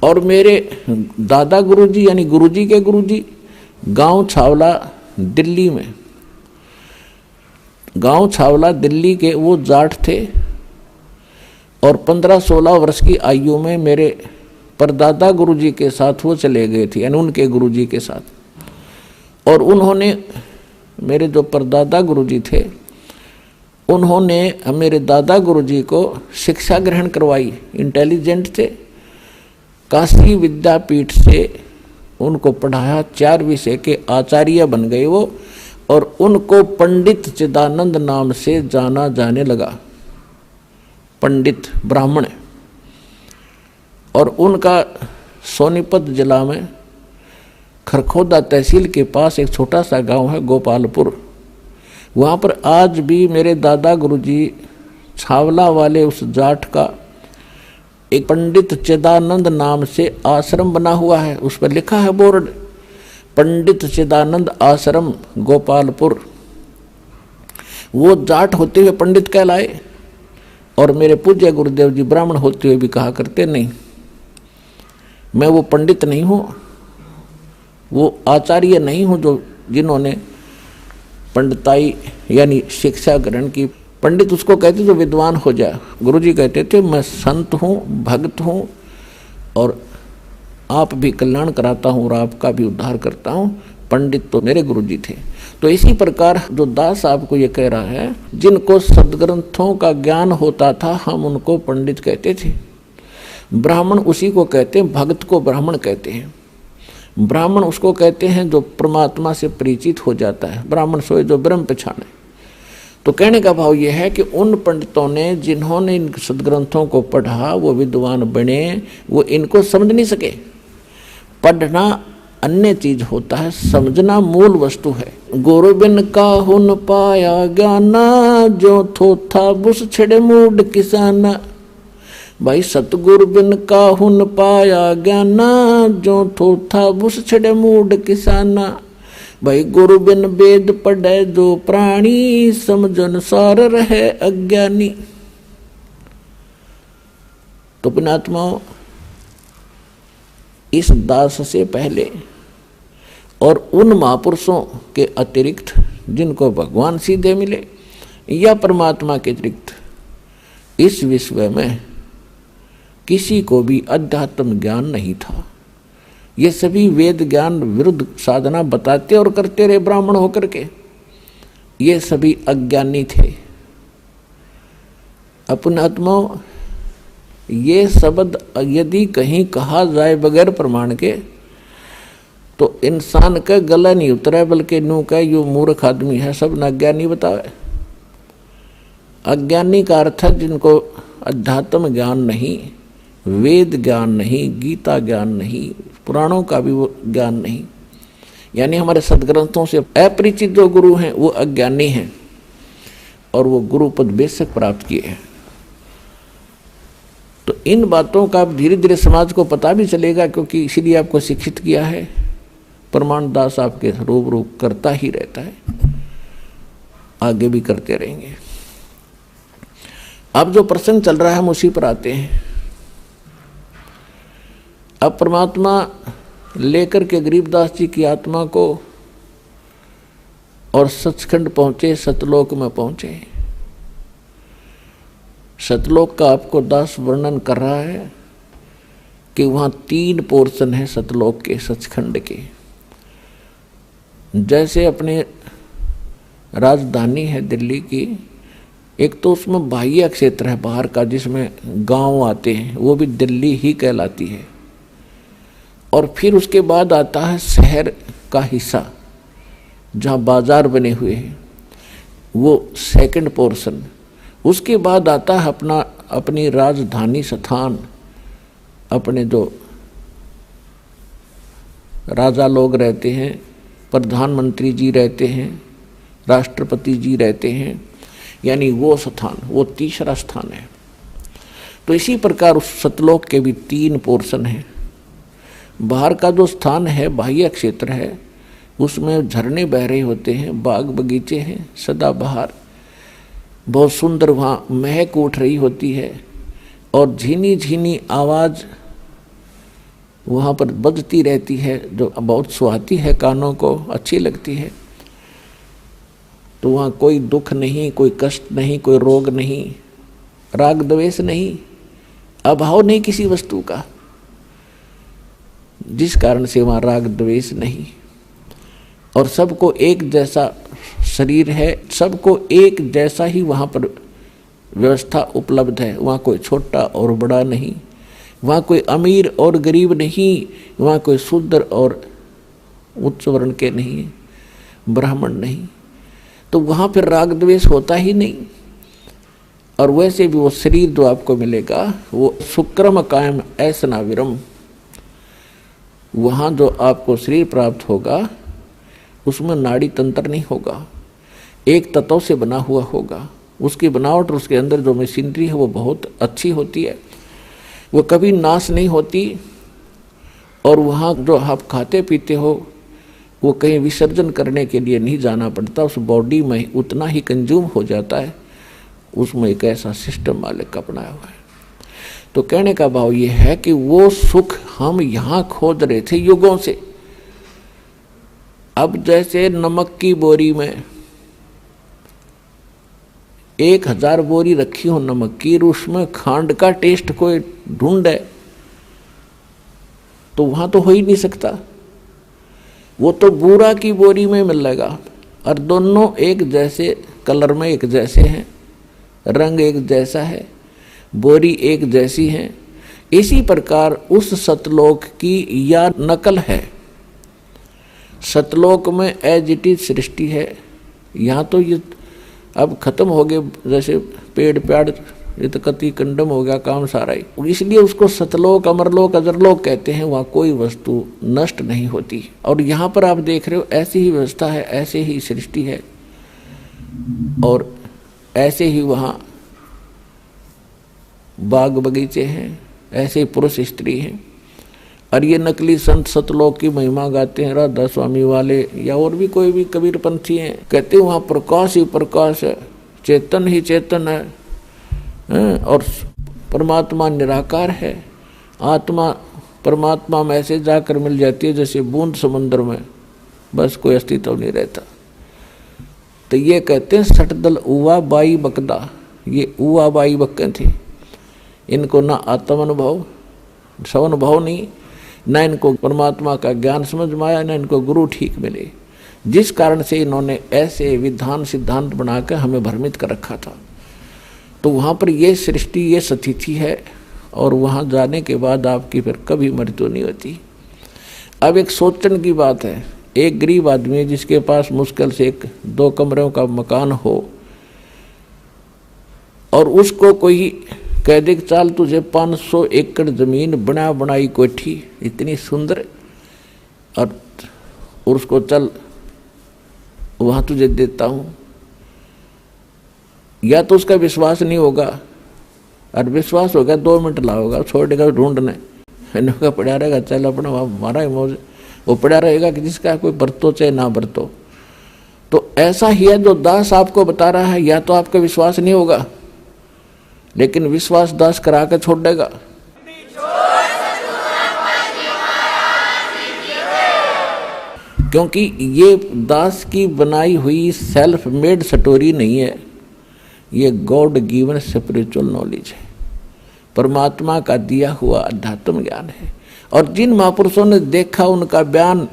और मेरे दादा गुरुजी यानी गुरुजी के गुरुजी गांव छावला दिल्ली में, गांव छावला दिल्ली के वो जाट थे। और 15-16 वर्ष की आयु में मेरे परदादा गुरुजी के साथ वो चले गए थे, यानी उनके गुरुजी के साथ। और उन्होंने, मेरे जो परदादा गुरुजी थे, उन्होंने मेरे दादा गुरुजी को शिक्षा ग्रहण करवाई। इंटेलिजेंट थे, काशी विद्यापीठ से उनको पढ़ाया, 4 विषय के आचार्य बन गए वो। और उनको पंडित चिदानंद नाम से जाना जाने लगा, पंडित ब्राह्मण। और उनका सोनीपत जिला में खरखोदा तहसील के पास एक छोटा सा गांव है गोपालपुर। वहाँ पर आज भी मेरे दादा गुरुजी छावला वाले उस जाट का एक पंडित चिदानंद नाम से आश्रम बना हुआ है। उस पर लिखा है बोर्ड, पंडित चिदानंद आश्रम गोपालपुर। वो जाट होते हुए पंडित कहलाए, और मेरे पूज्य गुरुदेव जी ब्राह्मण होते हुए भी कहा करते, नहीं मैं वो पंडित नहीं हूँ, वो आचार्य नहीं हूँ जो जिन्होंने पंडिताई यानी शिक्षा ग्रहण की। पंडित उसको कहते जो विद्वान हो जाए। गुरुजी कहते थे मैं संत हूँ, भक्त हूँ, और आप भी कल्याण कराता हूँ और आपका भी उद्धार करता हूँ। पंडित तो मेरे गुरुजी थे। तो इसी प्रकार जो दास आपको ये कह रहा है, जिनको सदग्रंथों का ज्ञान होता था हम उनको पंडित कहते थे। ब्राह्मण उसी को कहते हैं, भक्त को ब्राह्मण कहते हैं। ब्राह्मण उसको कहते हैं जो परमात्मा से परिचित हो जाता है, ब्राह्मण सोए जो ब्रह्म पहचाने। तो कहने का भाव यह है कि उन पंडितों ने जिन्होंने इन सदग्रंथों को पढ़ा वो विद्वान बने, वो इनको समझ नहीं सके। पढ़ना अन्य चीज होता है, समझना मूल वस्तु है। गुरु बिन काहू न पाया ज्ञाना, जो थोथा बुस छिड़े मूड किसाना। भाई सतगुरु बिन काहू न पाया ज्ञाना, जो थोथा बुस छिड़े मूड किसाना। भाई गुरु बिन वेद पढ़े जो प्राणी, समझन सार रहे अज्ञानी। तो पुण्यात्माओं, इस दास से पहले और उन महापुरुषों के अतिरिक्त जिनको भगवान सीधे मिले या परमात्मा के अतिरिक्त इस विश्व में किसी को भी अध्यात्म ज्ञान नहीं था। ये सभी वेद ज्ञान विरुद्ध साधना बताते और करते रहे ब्राह्मण होकर के। ये सभी अज्ञानी थे। अपने आत्माओं, ये शब्द यदि कहीं कहा जाए बगैर प्रमाण के तो इंसान का गला नहीं उतरा, बल्कि नू का यो मूर्ख आदमी है, सब न अज्ञानी बतावे। अज्ञानी का अर्थ है जिनको अध्यात्म ज्ञान नहीं, वेद ज्ञान नहीं, गीता ज्ञान नहीं, पुराणों का भी वो ज्ञान नहीं, यानी हमारे सदग्रंथों से अपरिचित जो गुरु हैं वो अज्ञानी हैं और वो गुरु पद बेशक प्राप्त किए हैं। तो इन बातों का धीरे धीरे समाज को पता भी चलेगा, क्योंकि इसीलिए आपको शिक्षित किया है। प्रमाण दास आपके रूबरू करता ही रहता है, आगे भी करते रहेंगे। अब जो प्रसंग चल रहा है हम उसी पर आते हैं। अब परमात्मा लेकर के गरीबदास जी की आत्मा को और सचखंड पहुंचे, सतलोक में पहुंचे। सतलोक का आपको दास वर्णन कर रहा है कि वहाँ 3 पोर्शन है सतलोक के, सचखंड के। जैसे अपने राजधानी है दिल्ली की, एक तो उसमें बाह्य क्षेत्र है बाहर का जिसमें गांव आते हैं, वो भी दिल्ली ही कहलाती है। और फिर उसके बाद आता है शहर का हिस्सा जहाँ बाजार बने हुए हैं, वो सेकंड पोर्शन। उसके बाद आता है अपनी राजधानी स्थान, अपने जो राजा लोग रहते हैं, प्रधानमंत्री जी रहते हैं, राष्ट्रपति जी रहते हैं, यानी वो स्थान, वो तीसरा स्थान है। तो इसी प्रकार उस सतलोक के भी 3 पोर्शन हैं। बाहर का जो स्थान है, बाह्य क्षेत्र है, उसमें झरने बह रहे होते हैं, बाग बगीचे हैं सदाबहार, बहुत सुंदर वहाँ महक उठ रही होती है और झीनी झीनी आवाज़ वहाँ पर बजती रहती है जो बहुत सुहाती है, कानों को अच्छी लगती है। तो वहाँ कोई दुख नहीं, कोई कष्ट नहीं, कोई रोग नहीं, राग द्वेष नहीं, अभाव नहीं किसी वस्तु का, जिस कारण से वहाँ राग द्वेष नहीं। और सबको एक जैसा शरीर है, सबको एक जैसा ही वहाँ पर व्यवस्था उपलब्ध है। वहाँ कोई छोटा और बड़ा नहीं, वहाँ कोई अमीर और गरीब नहीं, वहाँ कोई शूद्र और उच्च वर्ण के नहीं, ब्राह्मण नहीं। तो वहाँ फिर राग द्वेष होता ही नहीं। और वैसे भी वो शरीर जो आपको मिलेगा वो शुक्रम कायम ऐसना विरम, वहाँ जो आपको शरीर प्राप्त होगा उसमें नाड़ी तंत्र नहीं होगा, एक तत्व से बना हुआ होगा। उसकी बनावट और उसके अंदर जो मशीनरी है वो बहुत अच्छी होती है, वो कभी नाश नहीं होती। और वहाँ जो आप खाते पीते हो वो कहीं विसर्जन करने के लिए नहीं जाना पड़ता, उस बॉडी में उतना ही कंज्यूम हो जाता है। उसमें एक ऐसा सिस्टम मालिक का अपनाया हुआ है। तो कहने का भाव ये है कि वो सुख हम यहाँ खोज रहे थे युगों से। अब जैसे नमक की बोरी में 1000 बोरी रखी हो नमक की, उसमें खांड का टेस्ट कोई ढूंढे तो वहां तो हो ही नहीं सकता। वो तो बूरा की बोरी में मिलेगा और दोनों एक जैसे कलर में एक जैसे हैं, रंग एक जैसा है, बोरी एक जैसी है। इसी प्रकार उस सतलोक की या नकल है। सतलोक में एज इट इज सृष्टि है। यहाँ तो ये अब खत्म हो गए, जैसे पेड़ प्याड़ ये तो कति कंडम हो गया काम सारा ही। इसलिए उसको सतलोक, अमरलोक, अजरलोक कहते हैं। वहाँ कोई वस्तु नष्ट नहीं होती। और यहाँ पर आप देख रहे हो ऐसी ही व्यवस्था है, ऐसे ही सृष्टि है और ऐसे ही वहाँ बाग बगीचे हैं, ऐसे पुरुष स्त्री हैं। और ये नकली संत सतलोक की महिमा गाते हैं, राधा स्वामी वाले या और भी कोई भी कबीर पंथी हैं, कहते हैं वहाँ प्रकाश ही प्रकाश है, चेतन ही चेतन है, और परमात्मा निराकार है। आत्मा परमात्मा में ऐसे जाकर मिल जाती है जैसे बूंद समुद्र में, बस कोई अस्तित्व नहीं रहता। तो ये कहते हैं सटदल उवा बाई बकदा। ये उवा बाई बक्के थे, इनको ना आत्म अनुभव, स्वानुभव नहीं, न इनको परमात्मा का ज्ञान समझ में आया, न इनको गुरु ठीक मिले, जिस कारण से इन्होंने ऐसे विधान सिद्धांत बनाकर हमें भ्रमित कर रखा था। तो वहाँ पर ये सृष्टि, ये स्थिति है और वहाँ जाने के बाद आपकी फिर कभी मृत्यु नहीं होती। अब एक सोचने की बात है, एक गरीब आदमी जिसके पास मुश्किल से 1-2 कमरों का मकान हो और उसको कोई कह दे चाल तुझे 500 एकड़ जमीन बना बनाई कोठी इतनी सुंदर और उसको चल वहाँ तुझे देता हूँ, या तो उसका विश्वास नहीं होगा, और विश्वास होगा 2 मिनट लाओगा, छोड़ेगा ढूंढने, इनका पड़ा रहेगा, चल अपना हमारा ही मौज, वो पड़ा रहेगा कि जिसका कोई बरतो चाहे ना बरतो। तो ऐसा ही है जो दास आपको बता रहा है, या तो आपका विश्वास नहीं होगा, लेकिन विश्वास दास करा कर छोड़ देगा। क्योंकि ये दास की बनाई हुई सेल्फ मेड स्टोरी नहीं है, ये गॉड गिवन स्पिरिचुअल नॉलेज है, परमात्मा का दिया हुआ अध्यात्म ज्ञान है। और जिन महापुरुषों ने देखा उनका बयान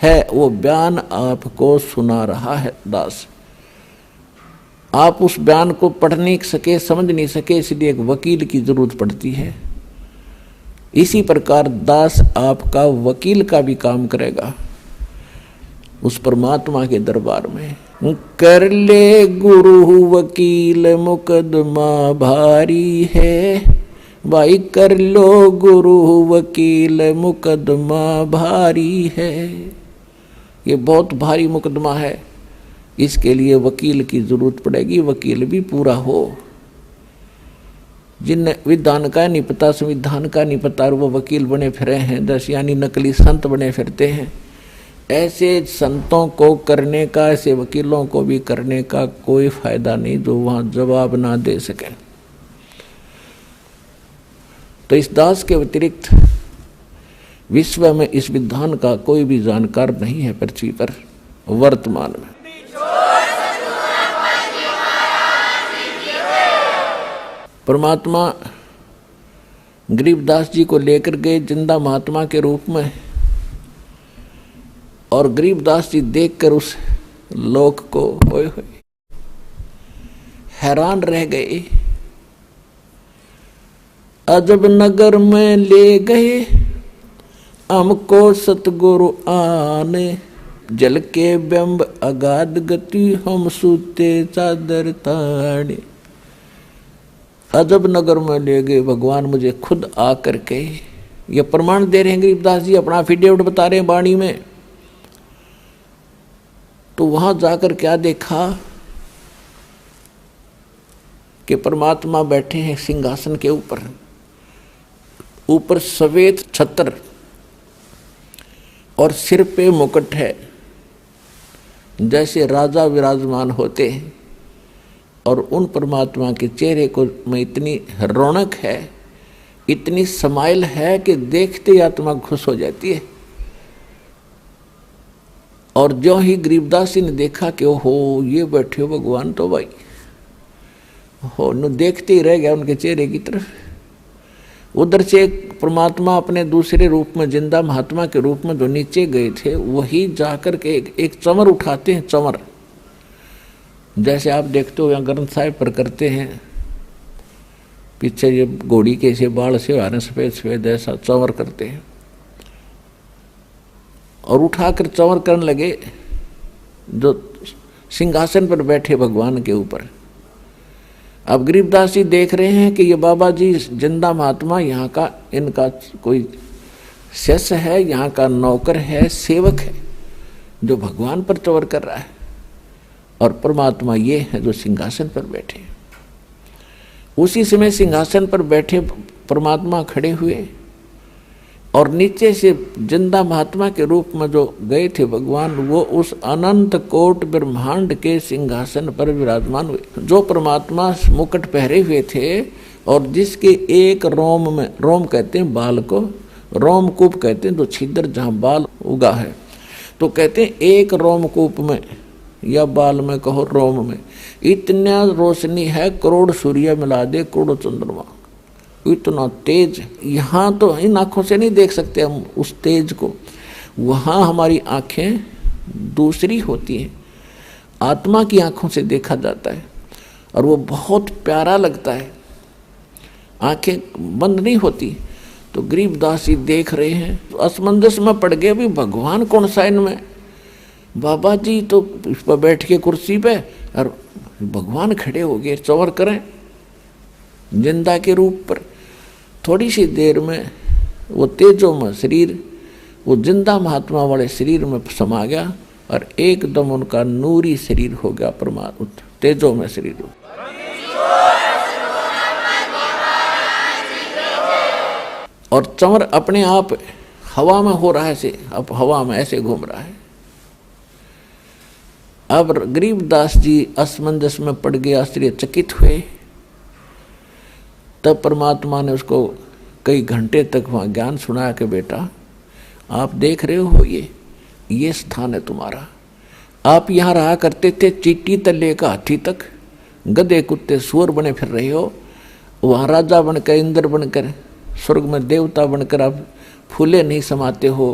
है, वो बयान आपको सुना रहा है दास। आप उस बयान को पढ़ नहीं सके, समझ नहीं सके, इसलिए एक वकील की जरूरत पड़ती है। इसी प्रकार दास आपका वकील का भी काम करेगा उस परमात्मा के दरबार में। कर ले गुरु वकील मुकदमा भारी है, भाई कर लो गुरु वकील मुकदमा भारी है। ये बहुत भारी मुकदमा है, इसके लिए वकील की जरूरत पड़ेगी, वकील भी पूरा हो। जिन विधान का नहीं पता, संविधान का नहीं पता, और वो वकील बने फिरे हैं, दस यानी नकली संत बने फिरते हैं। ऐसे संतों को करने का, ऐसे वकीलों को भी करने का कोई फायदा नहीं जो वहां जवाब ना दे सके। तो इस दास के अतिरिक्त विश्व में इस विधान का कोई भी जानकार नहीं है पृथ्वी पर वर्तमान में। परमात्मा गरीबदास जी को लेकर गए जिंदा महात्मा के रूप में, और गरीबदास जी देखकर उस लोक को होए हैरान रह गए। अजब नगर में ले गए हमको सतगुरु आने, जल के बिंब अगाध गति हम सूते चादर ताने। अजब नगर में ले गए भगवान मुझे खुद आकर के। ये प्रमाण दे रहे हैं गरीबदास जी, अपना एफिडेविट बता रहे हैं वाणी में। तो वहां जाकर क्या देखा कि परमात्मा बैठे हैं सिंहासन के ऊपर, ऊपर सफेद छत्र और सिर पे मुकुट है, जैसे राजा विराजमान होते हैं। और उन परमात्मा के चेहरे को में इतनी रौनक है, इतनी समाइल है कि देखते ही आत्मा खुश हो जाती है। और जो ही गरीबदास जी ने देखा कि ओहो ये बैठे हो भगवान, तो भाई हो न देखते ही रह गया उनके चेहरे की तरफ। उधर से एक परमात्मा अपने दूसरे रूप में, जिंदा महात्मा के रूप में जो नीचे गए थे, वही जाकर के एक चंवर उठाते हैं। चंवर जैसे आप देखते हो यहाँ ग्रंथ साहिब पर करते हैं, पीछे ये घोड़ी के से बाल से आ रहे सफेद सफेद, ऐसा चंवर करते हैं। और उठाकर चंवर करने लगे जो सिंहासन पर बैठे भगवान के ऊपर। अब गरीबदास जी देख रहे हैं कि ये बाबा जी जिंदा महात्मा यहाँ का, इनका कोई शिष्य है, यहाँ का नौकर है, सेवक है, जो भगवान पर चंवर कर रहा है। और परमात्मा ये है जो सिंहासन पर बैठे। उसी समय सिंहासन पर बैठे परमात्मा खड़े हुए, और नीचे से जिंदा महात्मा के रूप में जो गए थे भगवान, वो उस अनंत कोट ब्रह्मांड के सिंहासन पर विराजमान हुए। जो परमात्मा मुकुट पहरे हुए थे और जिसके एक रोम में, रोम कहते हैं बाल को, रोमकूप कहते हैं जो छिद्र जहाँ बाल उगा है, तो कहते हैं एक रोमकूप में या बाल में कहो रोम में इतना रोशनी है, करोड़ सूर्य मिला दे करोड़ चंद्रमा, इतना तेज। यहाँ तो इन आँखों से नहीं देख सकते हम उस तेज को, वहाँ हमारी आँखें दूसरी होती हैं, आत्मा की आँखों से देखा जाता है और वो बहुत प्यारा लगता है, आँखें बंद नहीं होती। तो गरीबदास जी देख रहे हैं तो असमंजस में पड़ गए, अभी भगवान कौन सा इनमें, बाबा जी तो इस पर बैठ के कुर्सी पे और भगवान खड़े हो गए चंवर करें जिंदा के रूप पर। थोड़ी सी देर में वो तेजोमय शरीर वो जिंदा महात्मा वाले शरीर में समा गया और एकदम उनका नूरी शरीर हो गया, परमात्मा तेजोमय शरीर। और चंवर अपने आप हवा में हो रहा है, से अब हवा में ऐसे घूम रहा है। अब गरीबदास जी असमंजस में पड़ गए, आश्चर्यचकित हुए। तब परमात्मा ने उसको कई घंटे तक वहाँ ज्ञान सुनाया कि बेटा आप देख रहे हो ये स्थान है तुम्हारा, आप यहाँ रहा करते थे, चींटी तले का हाथी तक, गधे कुत्ते सुअर बने फिर रहे हो, वहाँ राजा बनकर, इंद्र बनकर, स्वर्ग में देवता बनकर आप फूले नहीं समाते हो,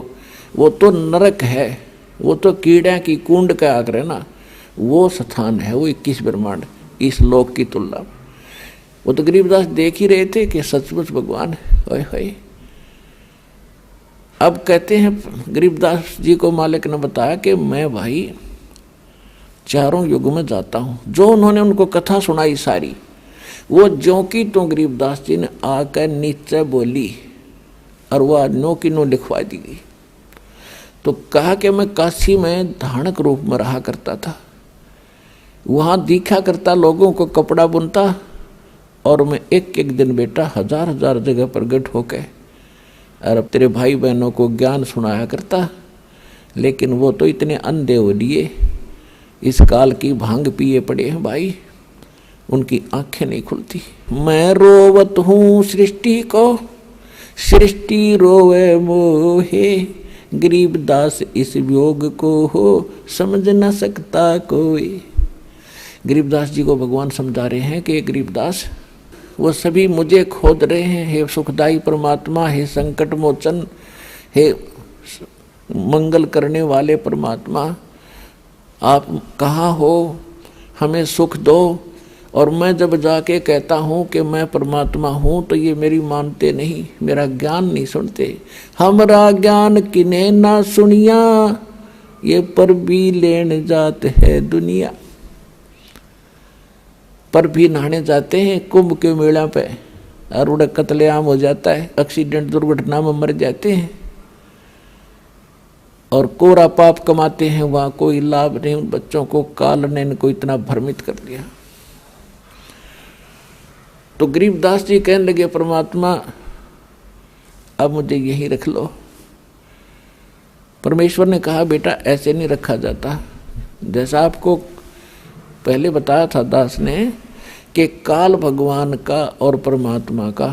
वो तो नरक है, वो तो कीड़ा की कुंड का आकर है ना, वो स्थान है वो 21 ब्रह्मांड इस लोक की तुलना। वो तो गरीबदास देख ही रहे थे कि सचमुच भगवान ओए होए अब कहते हैं गरीबदास जी को मालिक ने बताया कि मैं भाई चारों युग में जाता हूँ। जो उन्होंने उनको कथा सुनाई सारी, वो ज्यों की तो गरीबदास जी ने आकर नीचे बोली और वह नो की नो लिखवा दी गई। तो कहा कि मैं काशी में धानक रूप में रहा करता था, वहाँ दिखा करता, लोगों को कपड़ा बुनता, और मैं एक एक दिन बेटा हजार हजार जगह प्रगट होकर और अब तेरे भाई बहनों को ज्ञान सुनाया करता। लेकिन वो तो इतने अंधे हो लिए, इस काल की भांग पिए पड़े हैं भाई, उनकी आंखें नहीं खुलती। मैं रोवत हूँ सृष्टि को, सृष्टि रोवे मोहे, गरीबदास इस वियोग को हो समझ न सकता कोई। गरीबदास जी को भगवान समझा रहे हैं कि गरीबदास वो सभी मुझे खोद रहे हैं। हे सुखदाई परमात्मा, हे संकट मोचन, हे मंगल करने वाले परमात्मा, आप कहाँ हो, हमें सुख दो। और मैं जब जाके कहता हूँ कि मैं परमात्मा हूँ तो ये मेरी मानते नहीं, मेरा ज्ञान नहीं सुनते। हमारा ज्ञान किने ना सुनिया, ये पर भी लेने जाते है दुनिया। पर भी नहाने जाते हैं कुंभ के मेला पे और उड़ा कत्लेआम हो जाता है, एक्सीडेंट दुर्घटना में मर जाते हैं और कोरा पाप कमाते हैं, वहाँ कोई लाभ नहीं। उन बच्चों को काल ने इनको इतना भ्रमित कर दिया। तो गरीबदास जी कहने लगे परमात्मा अब मुझे यही रख लो। परमेश्वर ने कहा बेटा ऐसे नहीं रखा जाता। जैसा आपको पहले बताया था दास ने कि काल भगवान का और परमात्मा का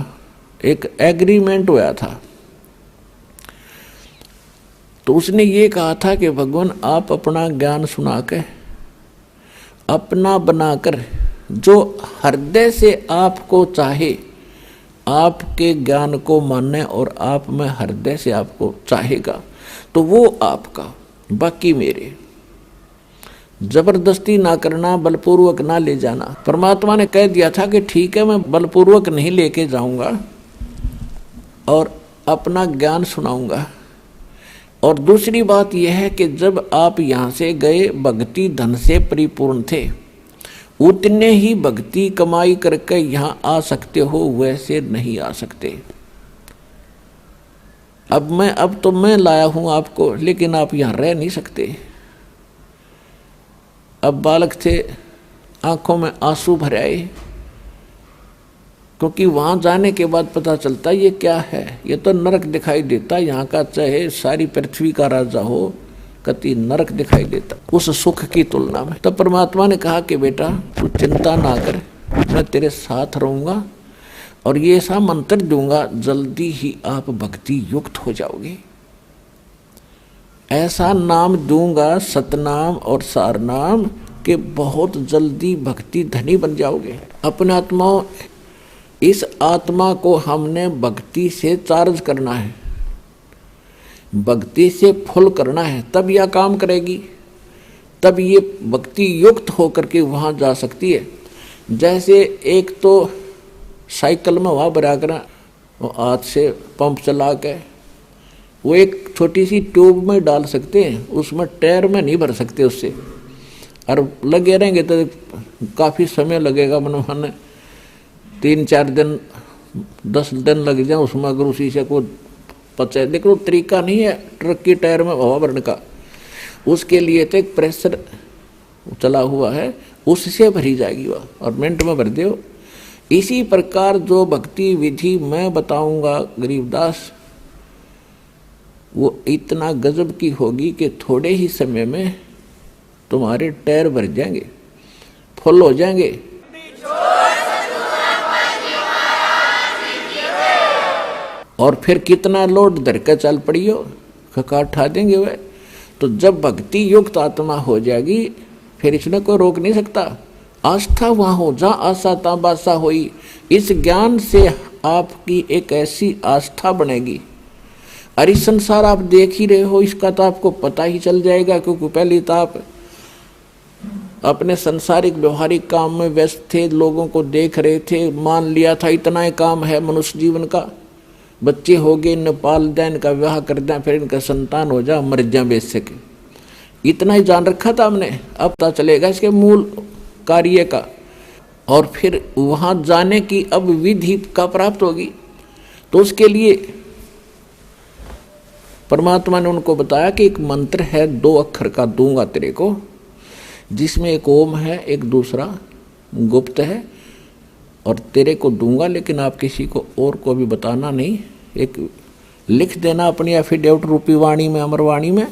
एक एग्रीमेंट हुआ था। तो उसने ये कहा था कि भगवान आप अपना ज्ञान सुना के अपना बनाकर जो हृदय से आपको चाहे, आपके ज्ञान को माने और आप में हृदय से आपको चाहेगा तो वो आपका, बाकी मेरे। जबरदस्ती ना करना, बलपूर्वक ना ले जाना। परमात्मा ने कह दिया था कि ठीक है मैं बलपूर्वक नहीं लेके जाऊंगा और अपना ज्ञान सुनाऊंगा। और दूसरी बात यह है कि जब आप यहाँ से गए भक्ति धन से परिपूर्ण थे, उतने ही भक्ति कमाई करके यहाँ आ सकते हो, वैसे नहीं आ सकते। अब तो मैं लाया हूँ आपको, लेकिन आप यहाँ रह नहीं सकते। अब बालक थे, आंखों में आंसू भर आए, क्योंकि वहां जाने के बाद पता चलता ये क्या है, ये तो नरक दिखाई देता। यहाँ का चाहे सारी पृथ्वी का राजा हो, कति नरक दिखाई देता उस सुख की तुलना में। तब परमात्मा ने कहा कि बेटा तू चिंता ना कर, मैं तेरे साथ रहूंगा और ये ऐसा मंत्र दूंगा जल्दी ही आप भक्ति युक्त हो जाओगे। ऐसा नाम दूंगा सतनाम और सारनाम कि बहुत जल्दी भक्ति धनी बन जाओगे। अपने आत्माओं, इस आत्मा को हमने भक्ति से चार्ज करना है, भक्ति से फुल करना है, तब यह काम करेगी, तब ये भक्ति युक्त होकर के वहाँ जा सकती है। जैसे एक तो साइकिल में हवा भरा कर हाथ से पंप चला के वो एक छोटी सी ट्यूब में डाल सकते हैं, उसमें टायर में नहीं भर सकते उससे, और लगे रहेंगे तो काफ़ी समय लगेगा। मनमाने 3-4 दिन 10 दिन लग जाए उसमें, अगर उसी से को पचा। लेकिन वो तरीका नहीं है ट्रक की टायर में हवा भरने का, उसके लिए तो एक प्रेशर चला हुआ है, उससे भरी जाएगी वह, और मिनट में भर दो। इसी प्रकार जो भक्ति विधि मैं बताऊंगा गरीबदास, वो इतना गजब की होगी कि थोड़े ही समय में तुम्हारे टायर भर जाएंगे, फुल हो जाएंगे। और फिर कितना लोड धर के चल पड़ी हो, खका उठा देंगे वह। तो जब भक्ति युक्त आत्मा हो जाएगी फिर इसमें कोई रोक नहीं सकता। आस्था वहाँ हो जहाँ आशा ता बासा हुई। इस ज्ञान से आपकी एक ऐसी आस्था बनेगी, अरे संसार आप देख ही रहे हो, इसका तो आपको पता ही चल जाएगा, क्योंकि पहले तो आप अपने संसारिक व्यवहारिक काम में व्यस्त थे, लोगों को देख रहे थे, मान लिया था इतना ही काम है मनुष्य जीवन का। बच्चे हो गए, इन्हें पाल दें, इनका विवाह कर दें, फिर इनका संतान हो जा, मर जा बेच सके। इतना ही जान रखा था हमने। अब पता चलेगा इसके मूल कार्य का, और फिर वहाँ जाने की अब विधि का प्राप्त होगी। तो उसके लिए परमात्मा ने उनको बताया कि एक मंत्र है 2 अक्षर का, दूंगा तेरे को, जिसमें एक ओम है, एक दूसरा गुप्त है, और तेरे को दूंगा, लेकिन आप किसी को और को भी बताना नहीं। एक लिख देना अपनी एफिडेविट रूपी वाणी में, अमरवाणी में।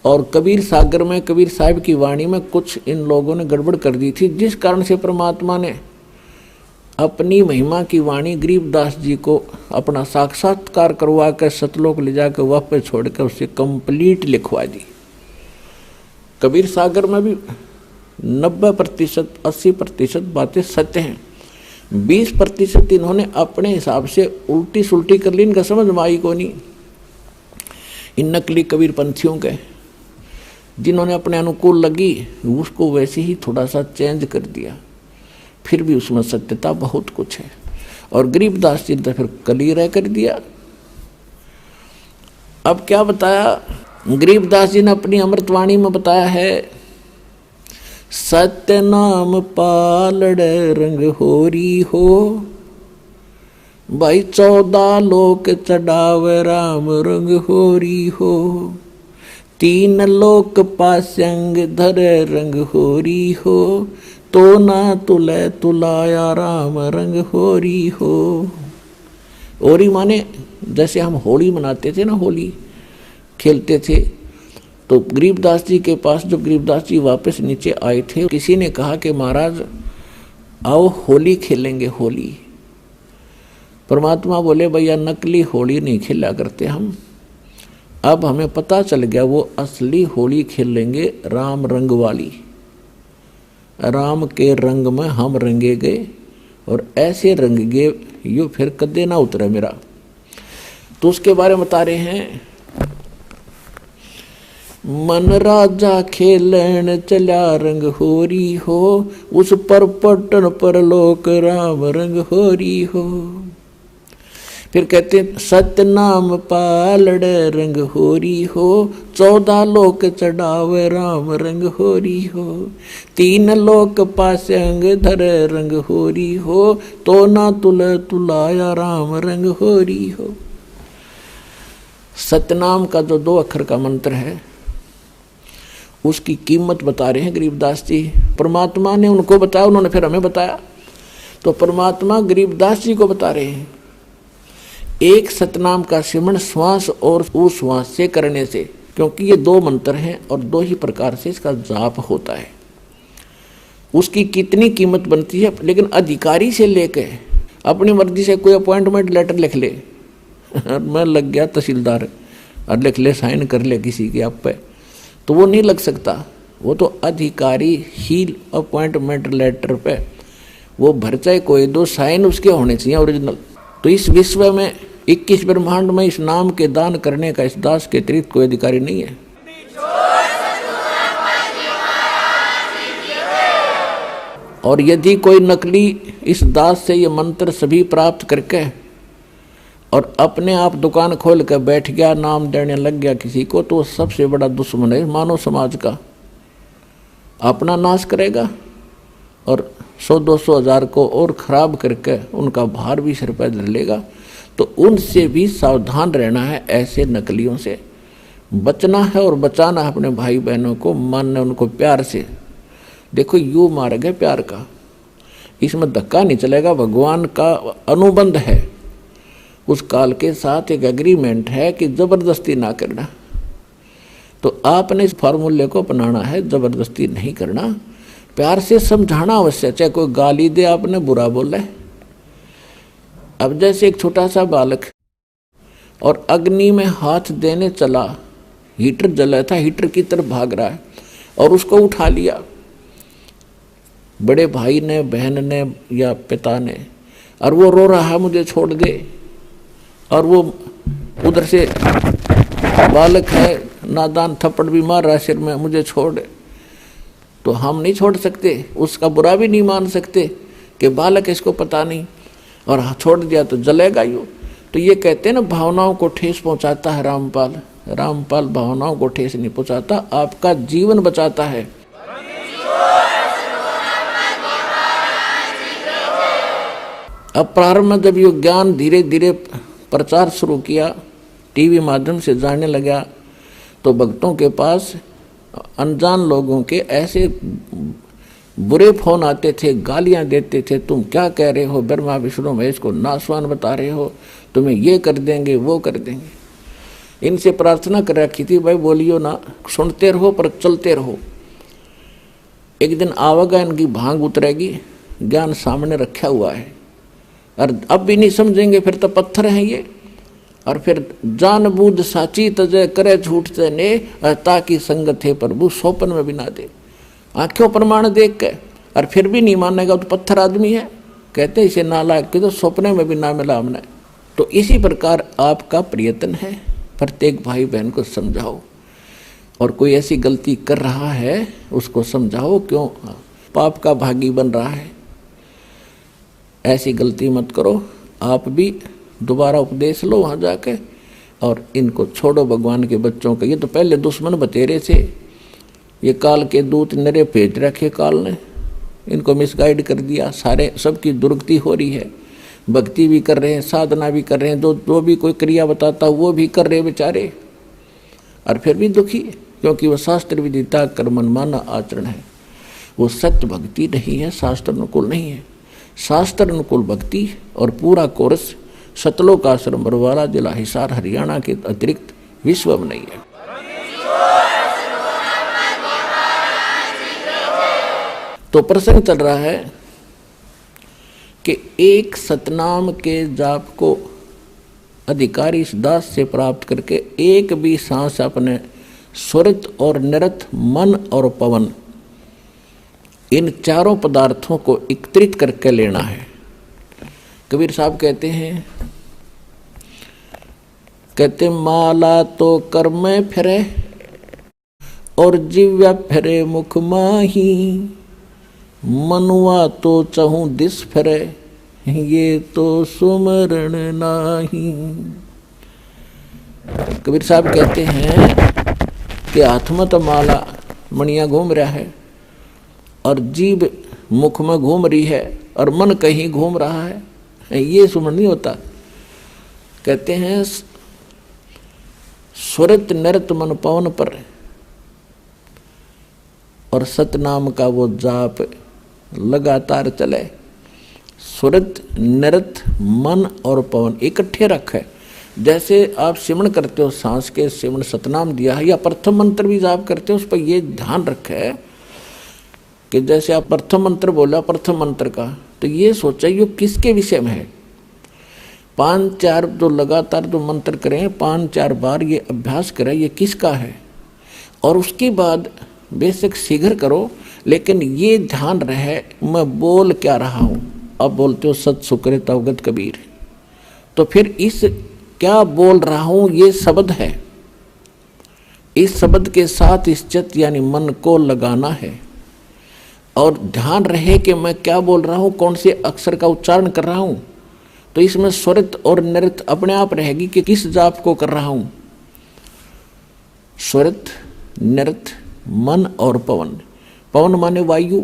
और कबीर सागर में, कबीर साहिब की वाणी में कुछ इन लोगों ने गड़बड़ कर दी थी, जिस कारण से परमात्मा ने अपनी महिमा की वाणी गरीबदास जी को अपना साक्षात्कार करवा कर सतलोक ले जाकर वापस छोड़कर उससे कंप्लीट लिखवा दी। कबीर सागर में भी 90% 80% बातें सत्य हैं, 20% इन्होंने अपने हिसाब से उल्टी सुल्टी कर ली, इनका समझ में आई को नहीं। इन नकली कबीर पंथियों के जिन्होंने अपने अनुकूल लगी उसको वैसे ही थोड़ा सा चेंज कर दिया, फिर भी उसमें सत्यता बहुत कुछ है। और गरीबदास जी ने फिर कलीरा कर दिया। अब क्या बताया गरीबदास जी ने अपनी अमृतवाणी में बताया है, सत्य नाम पालड़ रंग होरी हो, भाई 14 लोक चढ़ावे राम रंग होरी हो, 3 लोक पास्यंग धर रंग होरी हो, तो ना तुले तुलाया राम रंग होरी हो। होरी माने जैसे हम होली मनाते थे ना, होली खेलते थे, तो गरीबदास जी के पास जब गरीबदास जी वापस नीचे आए थे, किसी ने कहा कि महाराज आओ होली खेलेंगे, होली। परमात्मा बोले भैया नकली होली नहीं खेला करते हम, अब हमें पता चल गया वो असली होली खेलेंगे राम रंग वाली, राम के रंग में हम रंगे गए और ऐसे रंग गए यो फिर कदे ना उतरे मेरा। तो उसके बारे में बता रहे हैं, मन राजा खेलन चला रंग होरी हो, उस पर पटन पर लोक राम रंग होरी हो। फिर कहते हैं सत्य नाम पालड़ रंग होरी हो, 14 लोक चढ़ावे राम रंग होरी हो, 3 लोक पास्यंग धर रंग होरी हो, तो ना तुल तुलाया राम रंग होरी हो। सतनाम का जो 2 अक्षर का मंत्र है उसकी कीमत बता रहे हैं गरीबदास जी। परमात्मा ने उनको बताया, उन्होंने फिर हमें बताया, तो परमात्मा गरीबदास जी को बता रहे हैं एक सतनाम का सिमरण श्वास और उश्वास से करने से, क्योंकि ये 2 मंत्र हैं और 2 ही प्रकार से इसका जाप होता है। उसकी कितनी कीमत बनती है, लेकिन अधिकारी से लेके अपनी मर्जी से कोई अपॉइंटमेंट लेटर लिख ले मैं लग गया तहसीलदार और लिख ले, साइन कर ले किसी के आप पे, तो वो नहीं लग सकता। वो तो अधिकारी ही अपॉइंटमेंट लेटर पे वो भर चाहे कोई, 2 साइन उसके होने चाहिए ओरिजिनल। तो इस विश्व में 21 ब्रह्मांड में इस नाम के दान करने का इस दास के अतिरिक्त कोई अधिकारी नहीं है। और यदि कोई नकली इस दास से ये मंत्र सभी प्राप्त करके और अपने आप दुकान खोल कर बैठ गया, नाम देने लग गया किसी को, तो सबसे बड़ा दुश्मन है मानव समाज का। अपना नाश करेगा और 100-200 हज़ार को और खराब करके उनका भार भी सिर पर धर लेगा। तो उनसे भी सावधान रहना है, ऐसे नकलियों से बचना है और बचाना है अपने भाई बहनों को, मानना उनको प्यार से। देखो यू मार्ग है प्यार का, इसमें धक्का नहीं चलेगा। भगवान का अनुबंध है, उस काल के साथ एक एग्रीमेंट है कि जबरदस्ती ना करना। तो आपने इस फार्मूले को अपनाना है, जबरदस्ती नहीं करना, प्यार से समझाना अवश्य। चाहे कोई गाली दे, आपने बुरा बोला है। अब जैसे एक छोटा सा बालक और अग्नि में हाथ देने चला, हीटर जला था, हीटर की तरफ भाग रहा है और उसको उठा लिया बड़े भाई ने, बहन ने या पिता ने, और वो रो रहा है मुझे छोड़ दे, और वो उधर से बालक है नादान थप्पड़ भी मार रहा है सिर में, मुझे छोड़। तो हम नहीं छोड़ सकते, उसका बुरा भी नहीं मान सकते कि बालक इसको पता नहीं और छोड़ दिया तो जलेगा यूँ। तो ये कहते हैं ना, भावनाओं को ठेस पहुंचाता है रामपाल। रामपाल भावनाओं को ठेस नहीं पहुंचाता, आपका जीवन बचाता है। अब प्रारंभ में जब ये ज्ञान धीरे धीरे प्रचार शुरू किया, टीवी माध्यम से जाने लगा, तो भक्तों के पास अनजान लोगों के ऐसे बुरे फोन आते थे, गालियां देते थे, तुम क्या कह रहे हो, ब्रह्मा विष्णु महेश को नासवान बता रहे हो, तुम्हें ये कर देंगे वो कर देंगे। इनसे प्रार्थना कर रखी थी, भाई बोलियो ना, सुनते रहो पर चलते रहो। एक दिन आवेगा, इनकी भांग उतरेगी, ज्ञान सामने रखा हुआ है, और अब भी नहीं समझेंगे, फिर तो पत्थर हैं ये। और फिर जान बूझ साची तजय करे झूठ ने, ताकि संगत है प्रभु सोपन में भी ना दे। आंखों प्रमाण देख के और फिर भी नहीं मानेगा तो पत्थर आदमी है, कहते इसे नालायक के तो सपने में भी ना मिला हमने। तो इसी प्रकार आपका प्रयत्न है, प्रत्येक भाई बहन को समझाओ, और कोई ऐसी गलती कर रहा है उसको समझाओ, क्यों पाप का भागी बन रहा है, ऐसी गलती मत करो। आप भी दोबारा उपदेश लो वहाँ जाके, और इनको छोड़ो भगवान के बच्चों के। ये तो पहले दुश्मन बतेरे थे, ये काल के दूत नरे भेज रखे काल ने, इनको मिसगाइड कर दिया, सारे सबकी दुर्गति हो रही है, भक्ति भी कर रहे हैं, साधना भी कर रहे हैं, जो भी कोई क्रिया बताता वो भी कर रहे बेचारे, और फिर भी दुखी, क्योंकि वो शास्त्र विदिता कर्मन माना आचरण है, वो सत्य भक्ति नहीं है, शास्त्र अनुकूल नहीं है। शास्त्र अनुकूल भक्ति और पूरा कोर्स सतलोक आश्रम बरवाला जिला हिसार हरियाणा के अतिरिक्त विश्व में नहीं है। तो प्रसंग चल रहा है कि एक सतनाम के जाप को अधिकारी इस दास से प्राप्त करके एक भी सांस अपने स्वरित और निरत, मन और पवन, इन चारों पदार्थों को एकत्रित करके लेना है। कबीर साहब कहते माला तो कर में फिरे और जिव्या फिरे मुख माही, मनुआ तो चहूं दिस फिरे, ये तो सुमरण नाही। कबीर साहब कहते हैं कि हाथ में तो माला मणिया घूम रहा है, और जीभ मुख में घूम रही है, और मन कहीं घूम रहा है, ये सुमरण नहीं होता। कहते हैं स्वरित नृत मन पवन पर, और सतनाम का वो जाप लगातार चले। स्वरित नृत मन और पवन इकट्ठे रखे। जैसे आप सिमरण करते हो, सांस के सिमरण सतनाम दिया है, या प्रथम मंत्र भी जाप करते हो, उस पर ये ध्यान रखे कि जैसे आप प्रथम मंत्र बोला, प्रथम मंत्र का, तो ये सोचा ये किसके विषय में है। 5-4 जो लगातार जो मंत्र करें, 5-4 बार ये अभ्यास करें, ये किसका है, और उसके बाद बेशक शीघ्र करो, लेकिन ये ध्यान रहे मैं बोल क्या रहा हूँ। अब बोलते हो सत सुकृत अवगत कबीर, तो फिर इस क्या बोल रहा हूँ ये शब्द है, इस शब्द के साथ इस चित्त यानी मन को लगाना है, और ध्यान रहे कि मैं क्या बोल रहा हूँ, कौन से अक्षर का उच्चारण कर रहा हूँ। तो इसमें स्वरित और नृत अपने आप रहेगी कि किस जाप को कर रहा हूँ। स्वरित नृत मन और पवन। पवन माने वायु,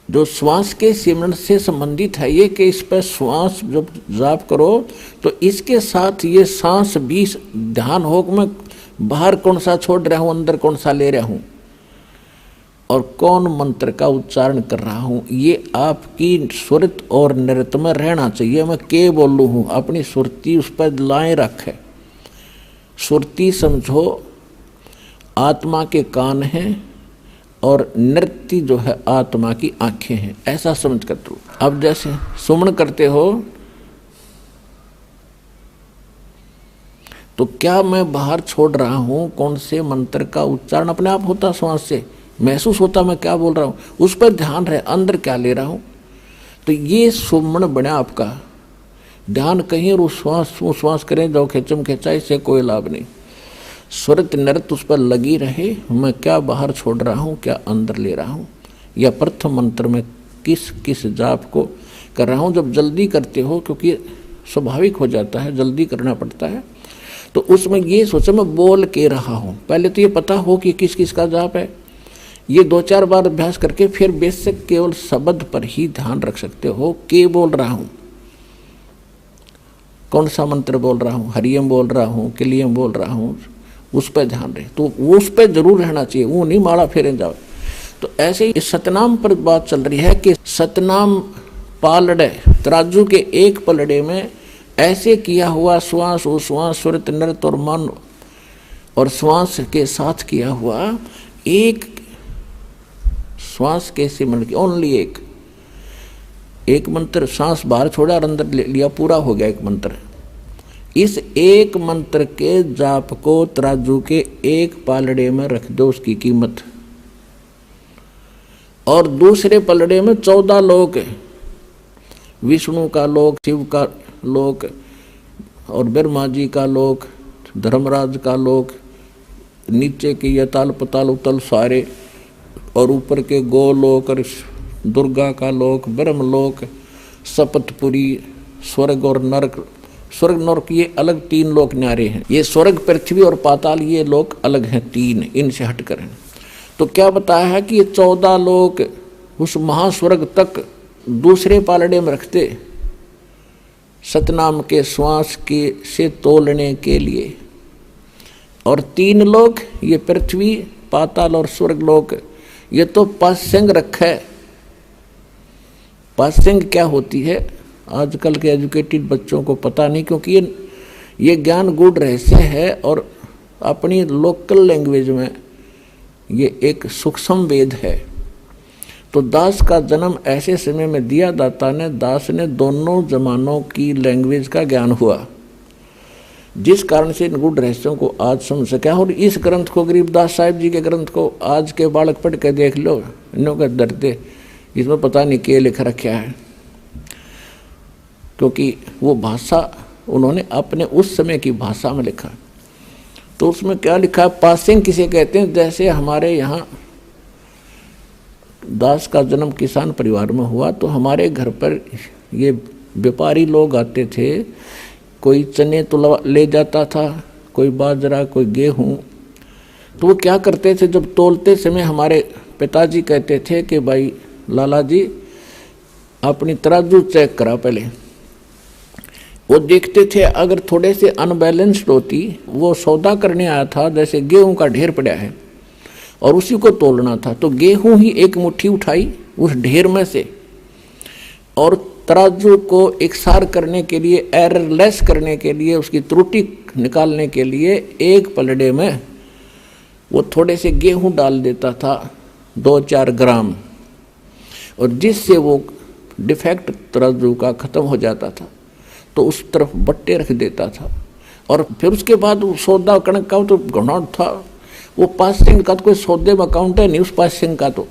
जो श्वास के सिमरण से संबंधित है, ये कि इस पर श्वास जब जाप करो तो इसके साथ ये सांस भी ध्यान हो कि मैं बाहर कौन सा छोड़ रहा हूँ, अंदर कौन सा ले रहा हूँ, और कौन मंत्र का उच्चारण कर रहा हूँ। ये आपकी सुरत और नृत्य में रहना चाहिए। मैं के बोलूँ हूँ, अपनी सुरती उस पर लाए रखे। सुरती समझो आत्मा के कान हैं और नृत्य जो है आत्मा की आंखें हैं, ऐसा समझ कर दो। अब जैसे सुमन करते हो तो क्या मैं बाहर छोड़ रहा हूँ, कौन से मंत्र का उच्चारण अपने आप होता, श्वास से महसूस होता मैं क्या बोल रहा हूँ, उस पर ध्यान रहे, अंदर क्या ले रहा हूँ। तो ये सुमन बने आपका ध्यान कहीं और श्वास करें जाओ खेचम खेचा, इससे कोई लाभ नहीं। स्वरत नृत्य उस पर लगी रहे, मैं क्या बाहर छोड़ रहा हूँ, क्या अंदर ले रहा हूँ, या प्रथम मंत्र में किस किस जाप को कर रहा हूँ। जब जल्दी करते हो, क्योंकि स्वाभाविक हो जाता है, जल्दी करना पड़ता है। तो उसमें ये सोचो मैं बोल के रहा हूँ, पहले तो ये पता हो कि किस किस का जाप है। ये 2-4 बार अभ्यास करके फिर बेसिक केवल शब्द पर ही ध्यान रख सकते हो। के बोल रहा हूँ, कौन सा मंत्र बोल रहा हूँ, हरियम बोल रहा हूँ, किलियम बोल रहा हूँ, उस पर ध्यान रहे। तो उस पर जरूर रहना चाहिए, वो नहीं माला फेरे जाओ। तो ऐसे ही सतनाम पर बात चल रही है कि सतनाम पालड़े, तराजू के एक पलड़े में ऐसे किया हुआ श्वास उश्वास सुरत नृत और मन और श्वास के साथ किया हुआ एक श्वास के सिमरण की ओनली एक मंत्र, सांस बाहर छोड़ा और अंदर ले लिया, पूरा हो गया एक मंत्र। इस एक मंत्र के जाप को तराजू के एक पालड़े में रख दो, उसकी कीमत। और दूसरे पलड़े में 14 लोक, विष्णु का लोक, शिव का लोक और ब्रह्मा जी का लोक, धर्मराज का लोक, नीचे के यताल पताल उतल सारे, और ऊपर के गोलोक और दुर्गा का लोक, ब्रह्मलोक, सपतपुरी, स्वर्ग और नरक। स्वर्ग नरक ये अलग 3 लोक न्यारे हैं। ये स्वर्ग, पृथ्वी और पाताल ये लोक अलग हैं 3, इनसे हटकर हैं। तो क्या बताया है कि ये 14 लोक उस महास्वर्ग तक दूसरे पालड़े में रखते सतनाम के श्वास के से तोलने के लिए। और 3 लोक ये पृथ्वी, पाताल और स्वर्ग लोक, ये तो पास्यंग रखा है। पास्यंग क्या होती है आजकल के एजुकेटेड बच्चों को पता नहीं, क्योंकि ये ज्ञान गूढ़ रहस्य है और अपनी लोकल लैंग्वेज में ये एक सूक्ष्म वेद है। तो दास का जन्म ऐसे समय में दिया, दाता ने दास ने दोनों जमानों की लैंग्वेज का ज्ञान हुआ, जिस कारण से इन गूढ़ रहस्यों को आज समझ सका। और इस ग्रंथ को, गरीबदास साहिब जी के ग्रंथ को आज के बालक पढ़ के देख लो, इन्हों के डरते इसमें पता नहीं क्या लिख रखा है, क्योंकि वो भाषा उन्होंने अपने उस समय की भाषा में लिखा। तो उसमें क्या लिखा है, पासिंग किसे कहते हैं। जैसे हमारे यहाँ दास का जन्म किसान परिवार में हुआ, तो हमारे घर पर ये व्यापारी लोग आते थे, कोई चने तुला ले जाता था, कोई बाजरा, कोई गेहूँ। तो वो क्या करते थे, जब तोलते समय हमारे पिताजी कहते थे कि भाई लाला जी अपनी तराजू चेक करा पहले। वो देखते थे अगर थोड़े से अनबैलेंस्ड होती, वो सौदा करने आया था, जैसे गेहूं का ढेर पड़ा है और उसी को तोलना था, तो गेहूं ही एक मुट्ठी उठाई उस ढेर में से, और तराजू को एकसार करने के लिए, एररलेस करने के लिए, उसकी त्रुटि निकालने के लिए एक पलड़े में वो थोड़े से गेहूं डाल देता था, 2-4 ग्राम, और जिससे वो डिफेक्ट तराजू का खत्म हो जाता था। तो उस तरफ बट्टे रख देता था। और फिर उसके बाद सौदा कणक का तो घना था, वो पासिंग का तो कोई सौदे में अकाउंट है नहीं उस पासिंग का, तो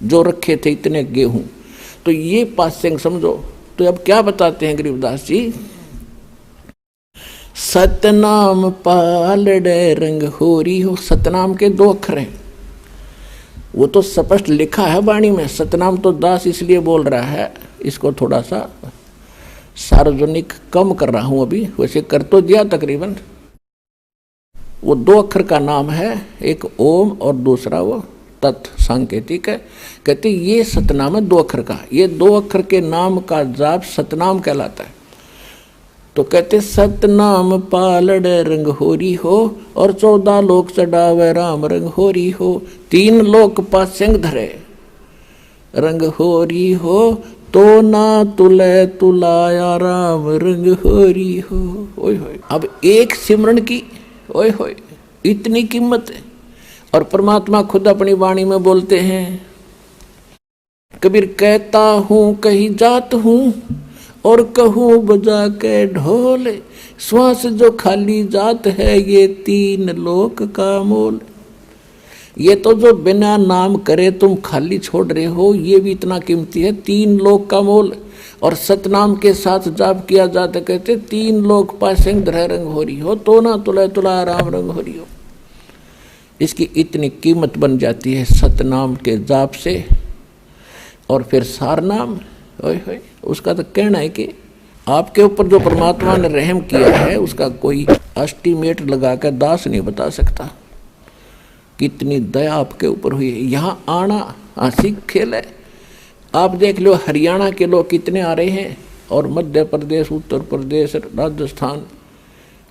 जो रखे थे इतने गेहूं, तो ये पासिंग समझो। तो अब क्या बताते हैं गरीबदास जी, सतनाम पालड़े रंग होरी हो। सतनाम के 2 अक्षर हैं, वो तो स्पष्ट लिखा है वाणी में। सतनाम तो दास इसलिए बोल रहा है, इसको थोड़ा सा सार्वजनिक कम कर रहा हूं अभी, वैसे कर तो दिया तकरीबन। वो 2 अक्षर का नाम है, एक ओम और दूसरा वो तत् सांकेतिक है। कहते ये सतनाम है 2 अक्षर का, ये 2 अक्षर के नाम का जाप सतनाम कहलाता है। तो कहते सतनाम पालड़े रंग होरी हो, और 14 लोक चढ़ावे राम रंग होरी हो। 3 लोक पासेंग धरे रंग होरी हो, तो ना तुले तुलाया राम रंग होरी हो। ओए होए, अब एक सिमरन की ओए होए इतनी कीमत है। और परमात्मा खुद अपनी वाणी में बोलते हैं, कबीर कहता हूँ कहीं जात हूँ और कहूँ बजा के ढोल, श्वास जो खाली जात है ये 3 लोक का मोल। ये तो जो बिना नाम करे तुम खाली छोड़ रहे हो, ये भी इतना कीमती है, 3 लोक का मोल। और सतनाम के साथ जाप किया जाता, कहते 3 लोक पासेंग धरे रंग हो रही हो, तो ना तुला तुला राम रंग हो रही हो। इसकी इतनी कीमत बन जाती है सतनाम के जाप से। और फिर सार नाम, ओए होए, उसका तो कहना है कि आपके ऊपर जो परमात्मा ने रहम किया है उसका कोई एस्टीमेट लगाकर दास नहीं बता सकता। कितनी दया आपके ऊपर हुई है। यहाँ आना हंसी खेल है। आप देख लो हरियाणा के लोग कितने आ रहे हैं, और मध्य प्रदेश, उत्तर प्रदेश, राजस्थान,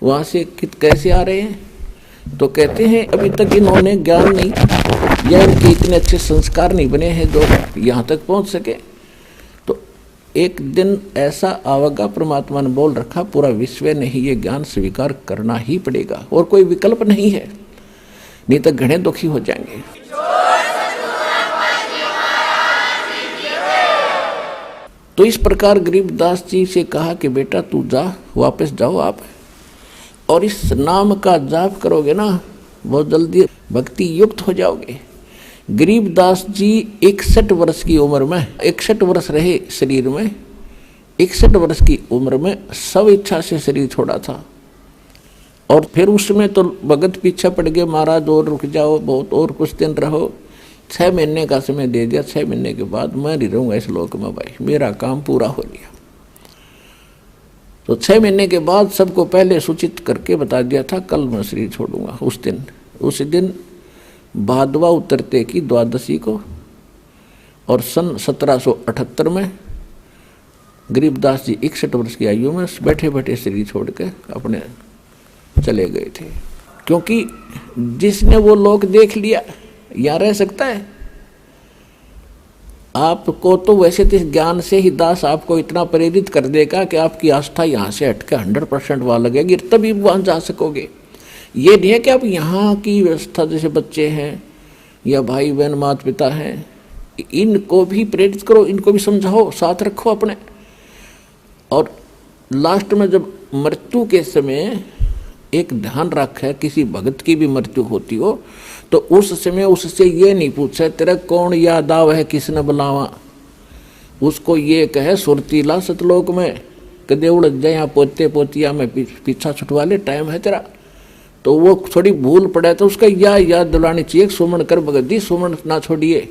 वहाँ से कैसे आ रहे हैं। तो कहते हैं अभी तक इन्होंने ज्ञान नहीं या इनके इतने अच्छे संस्कार नहीं बने हैं जो यहाँ तक पहुँच सके। तो एक दिन ऐसा आवेगा, परमात्मा ने बोल रखा, पूरा विश्व ने ही ये ज्ञान स्वीकार करना ही पड़ेगा और कोई विकल्प नहीं है, नहीं तो घने दुखी हो जाएंगे। तो इस प्रकार गरीबदास जी से कहा कि बेटा तू जा, वापस जाओ आप, और इस नाम का जाप करोगे ना बहुत जल्दी भक्ति युक्त हो जाओगे। गरीबदास जी 61 वर्ष की उम्र में, 61 वर्ष रहे शरीर में, 61 वर्ष की उम्र में सब इच्छा से शरीर छोड़ा था। और फिर उसमें तो भगत पीछे पड़ गए, महाराज और रुक जाओ, बहुत और कुछ दिन रहो। 6 महीने का समय दे दिया। 6 महीने के बाद मैं नहीं रहूँगा इस लोक में भाई, मेरा काम पूरा हो लिया। तो 6 महीने के बाद सबको पहले सूचित करके बता दिया था कल मैं शरीर छोड़ूंगा। उस दिन भादवा उतरते की द्वादशी को, और सन 1778 में गरीबदास जी 61 वर्ष की आयु में बैठे बैठे शरीर छोड़ के अपने चले गए थे। क्योंकि जिसने वो लोक देख लिया यहाँ रह सकता है। आपको तो वैसे तो ज्ञान से ही दास आपको इतना प्रेरित कर देगा कि आपकी आस्था यहाँ से हटकर 100% वहाँ लगेगी, तभी वहाँ जा सकोगे। ये नहीं है कि आप यहाँ की व्यवस्था, जैसे बच्चे हैं या भाई बहन माता पिता हैं, इनको भी प्रेरित करो, इनको भी समझाओ, साथ रखो अपने। और लास्ट में जब मृत्यु के समय एक ध्यान रखे, किसी भगत की भी मृत्यु होती हो तो उस समय उससे ये नहीं पूछे तेरा कौन याद आव है, किसने बुलावा। उसको ये कहे सुरतीला सतलोक में कदे उड़ जाए, यहाँ पोते पोतिया में पीछा छुटवा ले, टाइम है तेरा। तो वो थोड़ी भूल पड़े तो उसका याद दिलानी चाहिए, सुमन कर भगत जी, सुमन ना छोड़िए।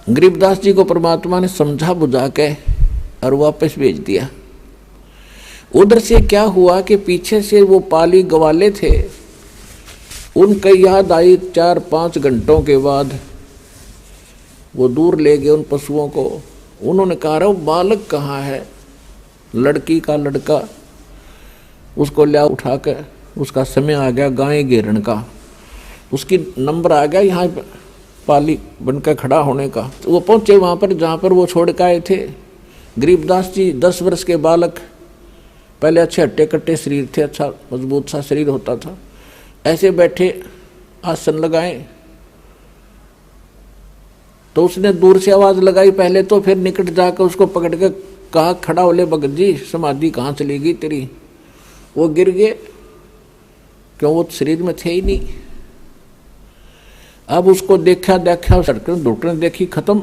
गरीबदास जी को परमात्मा ने समझा बुझा के और वापस भेज दिया। उधर से क्या हुआ कि पीछे से वो पाली गवाले थे, उनका याद आई 4-5 घंटों के बाद। वो दूर ले गए उन पशुओं को। उन्होंने कहा वो बालक कहाँ है, लड़की का लड़का, उसको लिया उठा के, उसका समय आ गया गाय घेरन का, उसकी नंबर आ गया यहाँ पाली बनकर खड़ा होने का। तो वो पहुँचे वहाँ पर जहाँ पर वो छोड़ के आए थे। गरीबदास जी 10 वर्ष के बालक, पहले अच्छे हट्टे कट्टे शरीर थे, अच्छा मजबूत सा शरीर होता था, ऐसे बैठे आसन लगाए। तो उसने दूर से आवाज लगाई पहले तो, फिर निकट जाकर उसको पकड़ के कहा खड़ा हो ले भगत जी, समाधि कहाँ चली गई तेरी। वो गिर गए, क्यों वो शरीर में थे ही नहीं। अब उसको देखा सड़क डॉक्टर ने देखी, खत्म।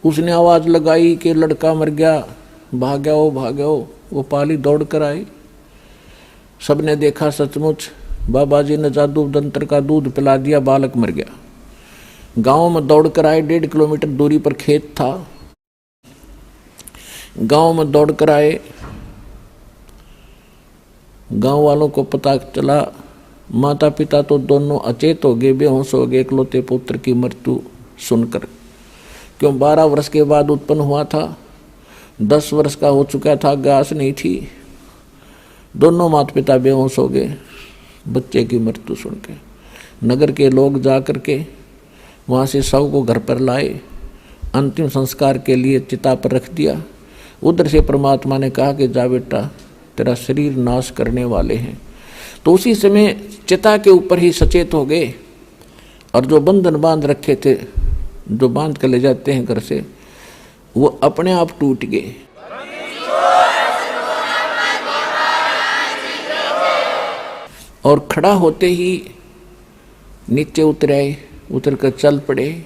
उसने आवाज लगाई कि लड़का मर गया, भाग्यो। वो पाली दौड़ कर आई, सबने देखा सचमुच बाबा जी ने जादू तंत्र का दूध पिला दिया, बालक मर गया। गांव में दौड़ कर आए, 1.5 किलोमीटर दूरी पर खेत था, गांव में दौड़ कर आए। गांव वालों को पता चला, माता पिता तो दोनों अचेत हो गए, बेहोश हो गए इकलौते पुत्र की मृत्यु सुनकर। क्यों 12 वर्ष के बाद उत्पन्न हुआ था, 10 वर्ष का हो चुका था, गास नहीं थी। दोनों माता पिता बेहोश हो गए बच्चे की मृत्यु सुन के। नगर के लोग जा कर के वहाँ से शव को घर पर लाए, अंतिम संस्कार के लिए चिता पर रख दिया। उधर से परमात्मा ने कहा कि जा बेटा, तेरा शरीर नाश करने वाले हैं। तो उसी समय चिता के ऊपर ही सचेत हो गए, और जो बंधन बांध रखे थे, जो बांध कर ले जाते हैं घर से, वो अपने आप टूट गए। और खड़ा होते ही नीचे उतर आए, उतर कर चल पड़े,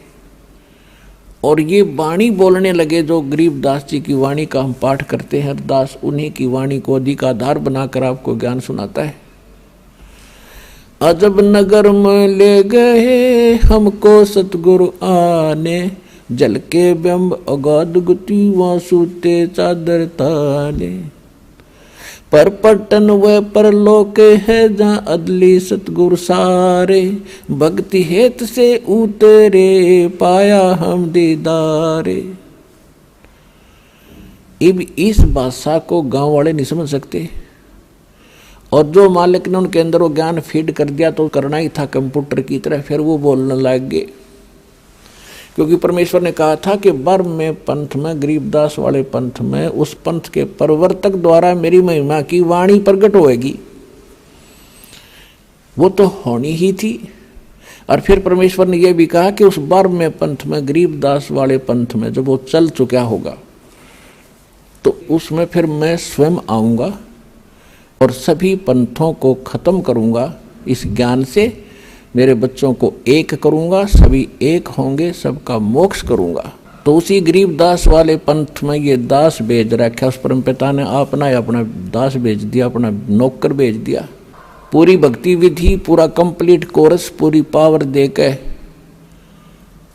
और ये वाणी बोलने लगे। जो गरीबदास जी की वाणी का हम पाठ करते हैं, दास उन्हीं की वाणी को अधिक आधार बनाकर आपको ज्ञान सुनाता है। अजब नगर में ले गए हमको सतगुरु आने, जल के बिंब अगाध गति वासुते चादर ताले। पर पटन व परलोक है जहाँ अदली सतगुरु सारे। भक्ति हेत से उतरे पाया हम दीदारे। अब इस भाषा को गांव वाले नहीं समझ सकते, और जो मालिक ने उनके अंदर वो ज्ञान फीड कर दिया तो करना ही था कंप्यूटर की तरह, फिर वो बोलने लग गए। क्योंकि परमेश्वर ने कहा था कि बर्म में पंथ में, गरीबदास वाले पंथ में, उस पंथ के प्रवर्तक द्वारा मेरी महिमा की वाणी प्रकट होएगी। वो तो होनी ही थी। और फिर परमेश्वर ने यह भी कहा कि उस बर्म में पंथ में, गरीबदास वाले पंथ में जब वो चल चुका होगा तो उसमें फिर मैं स्वयं आऊंगा और सभी पंथों को खत्म करूंगा। इस ज्ञान से मेरे बच्चों को एक करूंगा, सभी एक होंगे, सबका मोक्ष करूंगा। तो उसी गरीबदास वाले पंथ में ये दास भेज रखा। उस परमपिता ने अपना दास भेज दिया, अपना नौकर भेज दिया। पूरी भक्ति विधि, पूरा कंप्लीट कोर्स, पूरी पावर देकर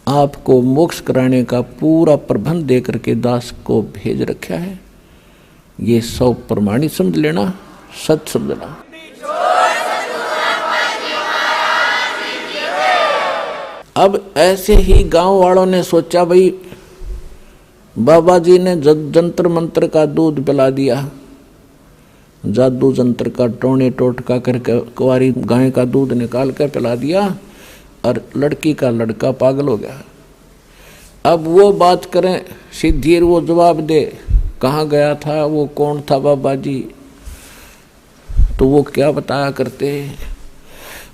आपको मोक्ष कराने का पूरा प्रबंध दे करके दास को भेज रखा है। ये 100 प्रमाणित समझ लेना, सच समझना। अब ऐसे ही गांव वालों ने सोचा, भाई बाबा जी ने जंतर मंत्र का दूध पिला दिया, जादू जंत्र का टोने टोटका करके कुंवारी गाय का दूध निकाल कर पिला दिया और लड़की का लड़का पागल हो गया। अब वो बात करें सिद्धि, वो जवाब दे कहाँ गया था, वो कौन था बाबा जी, तो वो क्या बताया करते,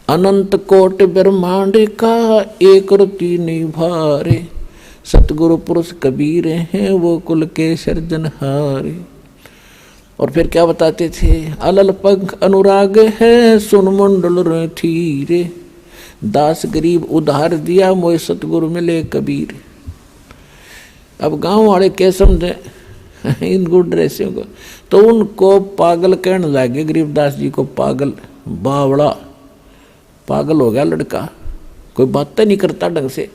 अनंत कोट ब्रह्मांड का एक रति निभारे। सतगुरु पुरुष कबीर हैं वो कुल के सर्जनहारे। और फिर क्या बताते थे, अलल पंख अनुराग है सुन मुंडल थीरे। दास गरीब उधार दिया मोय सतगुरु मिले कबीर। अब गांव वाले क्या समझे इन गुड ड्रेसियों को, तो उनको पागल कहने लगे। गरीबदास जी को पागल, बावड़ा, पागल हो गया लड़का, कोई बात नहीं करता ढंग से।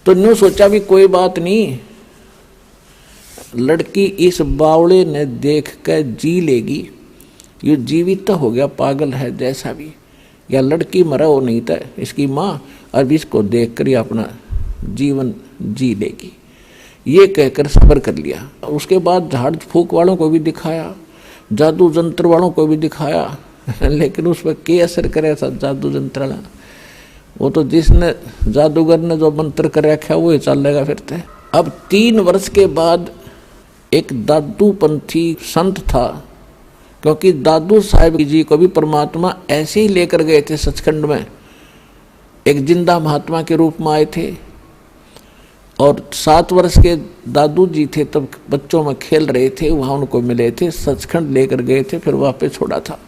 तो न्यू सोचा भी कोई बात नहीं, लड़की इस बावड़े ने देख कर जी लेगी, ये जीवित तो हो गया, पागल है जैसा भी, या लड़की मरा हो नहीं था इसकी माँ, अब इसको देख कर ही अपना जीवन जी लेगी, ये कहकर सब्र कर लिया। उसके बाद झाड़ फूक वालों को भी दिखाया, जादू जंत्र वालों को भी दिखाया, लेकिन उस पर क्या असर करे था जादू जंत्र वाला, वो तो जिसने जादूगर ने जो मंत्र कर रखा वो ही चलेगा फिरते। अब 3 वर्ष के बाद एक दादू पंथी संत था, क्योंकि दादू साहब जी को भी परमात्मा ऐसे ही लेकर गए थे सचखंड में, एक जिंदा महात्मा के रूप में आए थे। और 7 वर्ष के दादू जी थे, तब बच्चों में खेल रहे थे, वहां उनको मिले थे, सचखंड लेकर गए थे, फिर वापस छोड़ा था।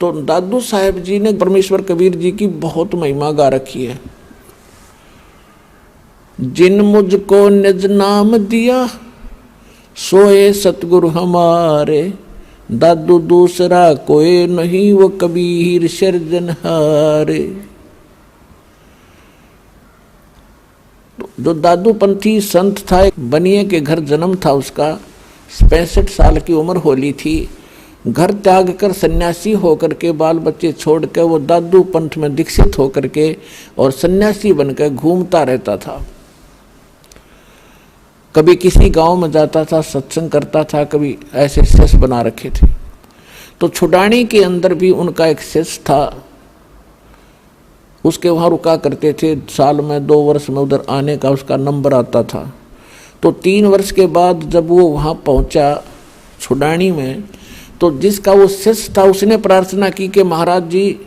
तो दादू साहब जी ने परमेश्वर कबीर जी की बहुत महिमा गा रखी है। जिन मुझको निज नाम दिया सोए सतगुरु हमारे। दादू दूसरा कोई नहीं वो कबीर सर्जनहारे। जो दादू पंथी संत था, एक बनिए के घर जन्म था उसका, 65 साल की उम्र होली थी। घर त्याग कर सन्यासी होकर के, बाल बच्चे छोड़कर वो दादू पंथ में दीक्षित होकर के और सन्यासी बनकर घूमता रहता था। कभी किसी गांव में जाता था, सत्संग करता था, कभी ऐसे शिष्य बना रखे थे। तो छुडानी के अंदर भी उनका एक शिष्य था, उसके वहाँ रुका करते थे, साल में 2 वर्ष में उधर आने का उसका नंबर आता था। तो 3 वर्ष के बाद जब वो वहाँ पहुँचा छुडानी में, तो जिसका वो शिष्य था उसने प्रार्थना की कि महाराज जी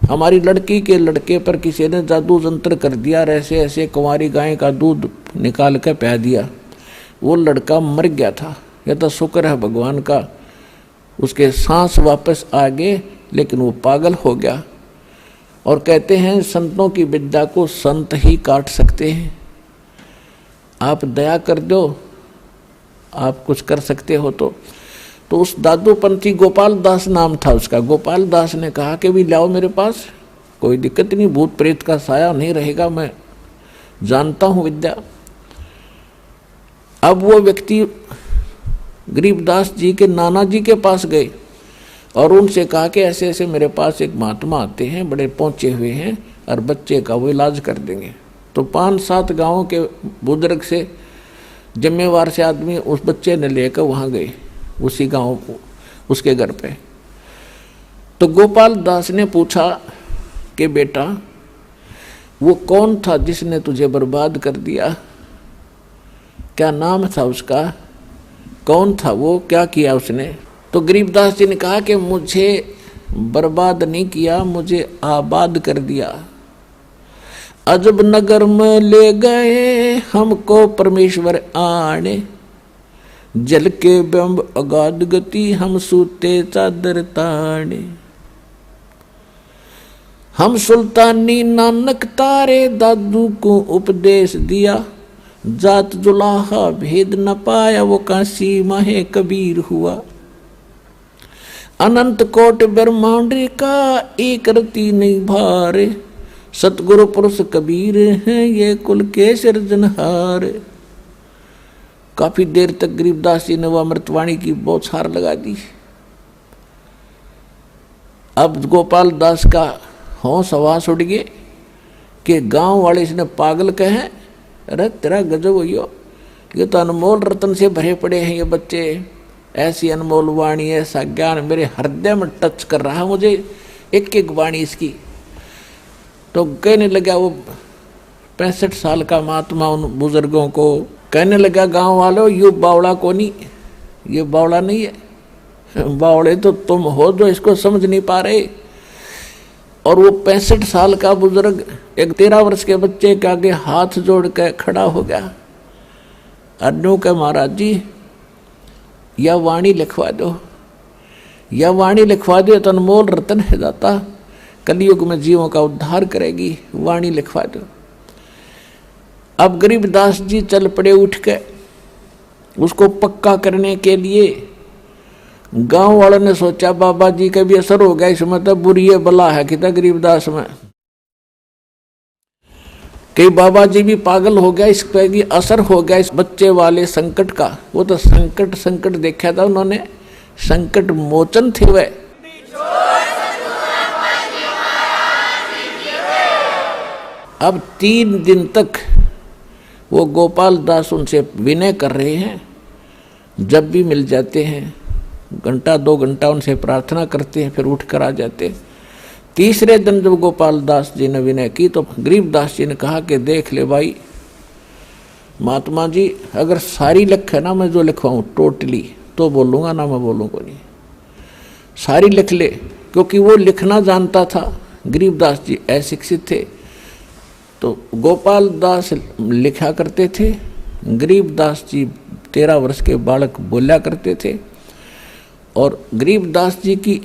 हमारी लड़की के लड़के पर किसी ने जादू जंत्र कर दिया, ऐसे ऐसे कुंवारी गाय का दूध निकाल कर पिला दिया, वो लड़का मर गया था। यह तो शुक्र है भगवान का, उसके सांस वापस आ गए, लेकिन वो पागल हो गया। और कहते हैं संतों की विद्या को संत ही काट सकते हैं। आप दया कर दो, आप कुछ कर सकते हो तो उस दादू पंथी गोपाल दास नाम था उसका। गोपाल दास ने कहा कि भी लाओ मेरे पास, कोई दिक्कत नहीं, भूत प्रेत का साया नहीं रहेगा, मैं जानता हूं विद्या। अब वो व्यक्ति गरीबदास जी के नाना जी के पास गए और उनसे कहा कि ऐसे ऐसे मेरे पास एक महात्मा आते हैं, बड़े पहुंचे हुए हैं और बच्चे का वो इलाज कर देंगे। तो 5-7 गांवों के बुजुर्ग से जिम्मेवार से आदमी उस बच्चे ने लेकर वहाँ गए, उसी गांव उसके घर पे। तो गोपाल दास ने पूछा कि बेटा वो कौन था जिसने तुझे बर्बाद कर दिया, क्या नाम था उसका, कौन था वो, क्या किया उसने। तो गरीबदास जी ने कहा कि मुझे बर्बाद नहीं किया, मुझे आबाद कर दिया। अजब नगर में ले गए हमको परमेश्वर आने, जल के बिंब अगाध गति हम सूते चादर ताने। हम सुल्तानी नानक तारे दादू को उपदेश दिया, जात जुलाहा भेद न पाया वो काशी माहे कबीर हुआ। अनंत कोट ब्रह्मांड का एक रति नहीं भारे, सतगुरु पुरुष कबीर हैं ये कुल के सिरजनहार। काफी देर तक गरीबदास जी ने वो अमृतवाणी की बौछार लगा दी। अब गोपाल दास का होश हवास उड़ गए कि गांव वाले इसने पागल कहे, अरे तेरा गजब हुई, ये तो अनमोल रतन से भरे पड़े हैं ये बच्चे, ऐसी अनमोल वाणी, ऐसा ज्ञान मेरे हृदय में टच कर रहा है मुझे, एक एक वाणी इसकी। तो कहने लगा वो 65 साल का महात्मा उन बुजुर्गों को कहने लगा, गांव वालों ये बावड़ा को नहीं, ये बावड़ा नहीं है, बावड़े तो तुम हो जो इसको समझ नहीं पा रहे। और वो 65 साल का बुजुर्ग एक 13 वर्ष के बच्चे के आगे हाथ जोड़ के खड़ा हो गया। अन्नू के महाराज जी यह वाणी लिखवा दो, यह वाणी लिखवा दो, तो अनमोल रतन है दाता, कलयुग में जीवों का उद्धार करेगी, वाणी लिखवा दो। अब गरीबदास जी चल पड़े उठ के उसको पक्का करने के लिए। गांव वालों ने सोचा बाबा जी का भी असर हो गया इसमें, तो बुरी बला है कि गरीबदास में, कई बाबा जी भी पागल हो गया, इस पे भी असर हो गया इस बच्चे वाले संकट का। वो तो संकट देखा था उन्होंने, संकट मोचन थे वह। अब 3 दिन तक वो गोपाल दास उनसे विनय कर रहे हैं, जब भी मिल जाते हैं 1-2 घंटा उनसे प्रार्थना करते हैं, फिर उठ कर आ जाते। तीसरे दिन जब गोपाल दास जी ने विनय की तो गरीबदास जी ने कहा कि देख ले भाई महात्मा जी, अगर सारी लिख है ना मैं जो लिखवाऊँ टोटली तो बोलूँगा, ना मैं बोलूँगा नहीं, सारी लिख ले। क्योंकि वो लिखना जानता था, गरीबदास जी अशिक्षित थे। तो गोपाल दास लिखा करते थे, गरीबदास जी 13 वर्ष के बालक बोला करते थे। और गरीबदास जी की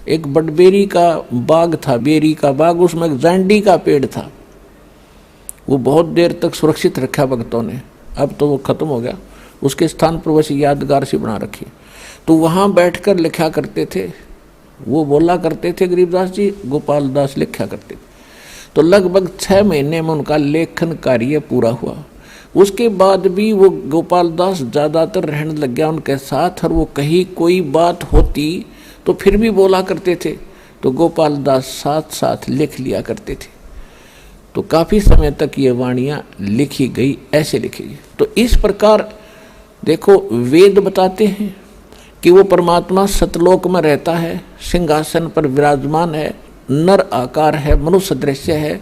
एक बड़बेरी का बाग था, बेरी का बाग, उसमें एक जांडी का पेड़ था, वो बहुत देर तक सुरक्षित रखा भक्तों ने, अब तो वो खत्म हो गया, उसके स्थान पर वैसे यादगार सी बना रखी। तो वहाँ बैठकर लिखा करते थे, वो बोला करते थे गरीबदास जी, गोपाल दास लिखा करते थे। तो लगभग 6 महीने में उनका लेखन कार्य पूरा हुआ। उसके बाद भी वो गोपाल दास ज़्यादातर रहने लग गया उनके साथ, और वो कहीं कोई बात होती तो फिर भी बोला करते थे, तो गोपाल दास साथ साथ लिख लिया करते थे। तो काफ़ी समय तक ये वाणियाँ लिखी गई, ऐसे लिखी गई। तो इस प्रकार देखो वेद बताते हैं कि वो परमात्मा सतलोक में रहता है, सिंहासन पर विराजमान है, नर आकार है, मनुष्य दृश्य है,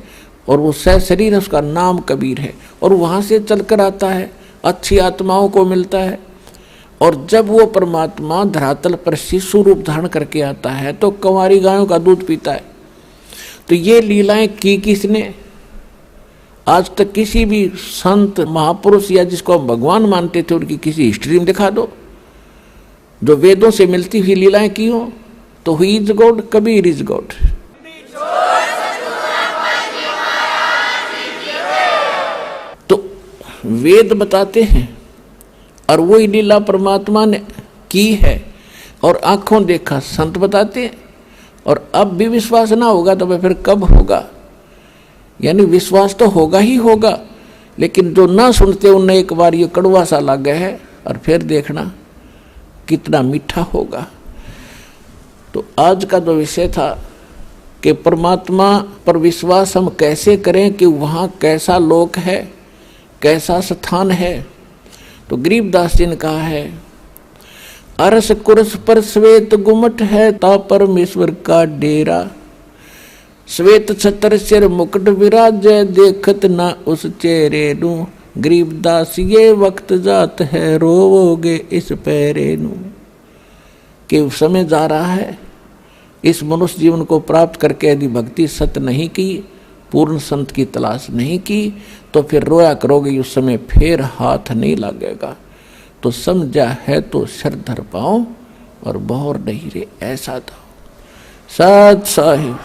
और वो सशरीर है, उसका नाम कबीर है, और वहाँ से चलकर आता है, अच्छी आत्माओं को मिलता है। और जब वो परमात्मा धरातल पर शिशु रूप धारण करके आता है तो कंवारी गायों का दूध पीता है। तो ये लीलाएं की किसने? आज तक किसी भी संत महापुरुष या जिसको हम भगवान मानते थे उनकी किसी हिस्ट्री में दिखा दो जो वेदों से मिलती हुई लीलाएं की हो। तो he is God, Kabir is God. तो वेद बताते हैं और वही लीला परमात्मा ने की है, और आंखों देखा संत बताते हैं। और अब भी विश्वास ना होगा तो फिर कब होगा? यानी विश्वास तो होगा ही होगा, लेकिन जो ना सुनते उन्हें एक बार ये कड़वा सा लग गया है, और फिर देखना कितना मीठा होगा। तो आज का जो विषय था कि परमात्मा पर विश्वास हम कैसे करें, कि वहाँ कैसा लोक है, कैसा स्थान है। तो गरीबदास जी ने कहा है, अरस कुरस पर श्वेत गुमट है, ता परमेश्वर का डेरा। श्वेत छत्र सिर मुकुट विराजै, देखत ना उस चेहरे नू। गरीबदास ये वक्त जात है, रोवोगे इस पैरे नू। कि समय जा रहा है, इस मनुष्य जीवन को प्राप्त करके यदि भक्ति सत्य नहीं की, पूर्ण संत की तलाश नहीं की, तो फिर रोया करोगे, उस समय फिर हाथ नहीं लगेगा। तो समझा है तो सर धर पाओ और बहुर नहीं रे, ऐसा था। सत साहिब।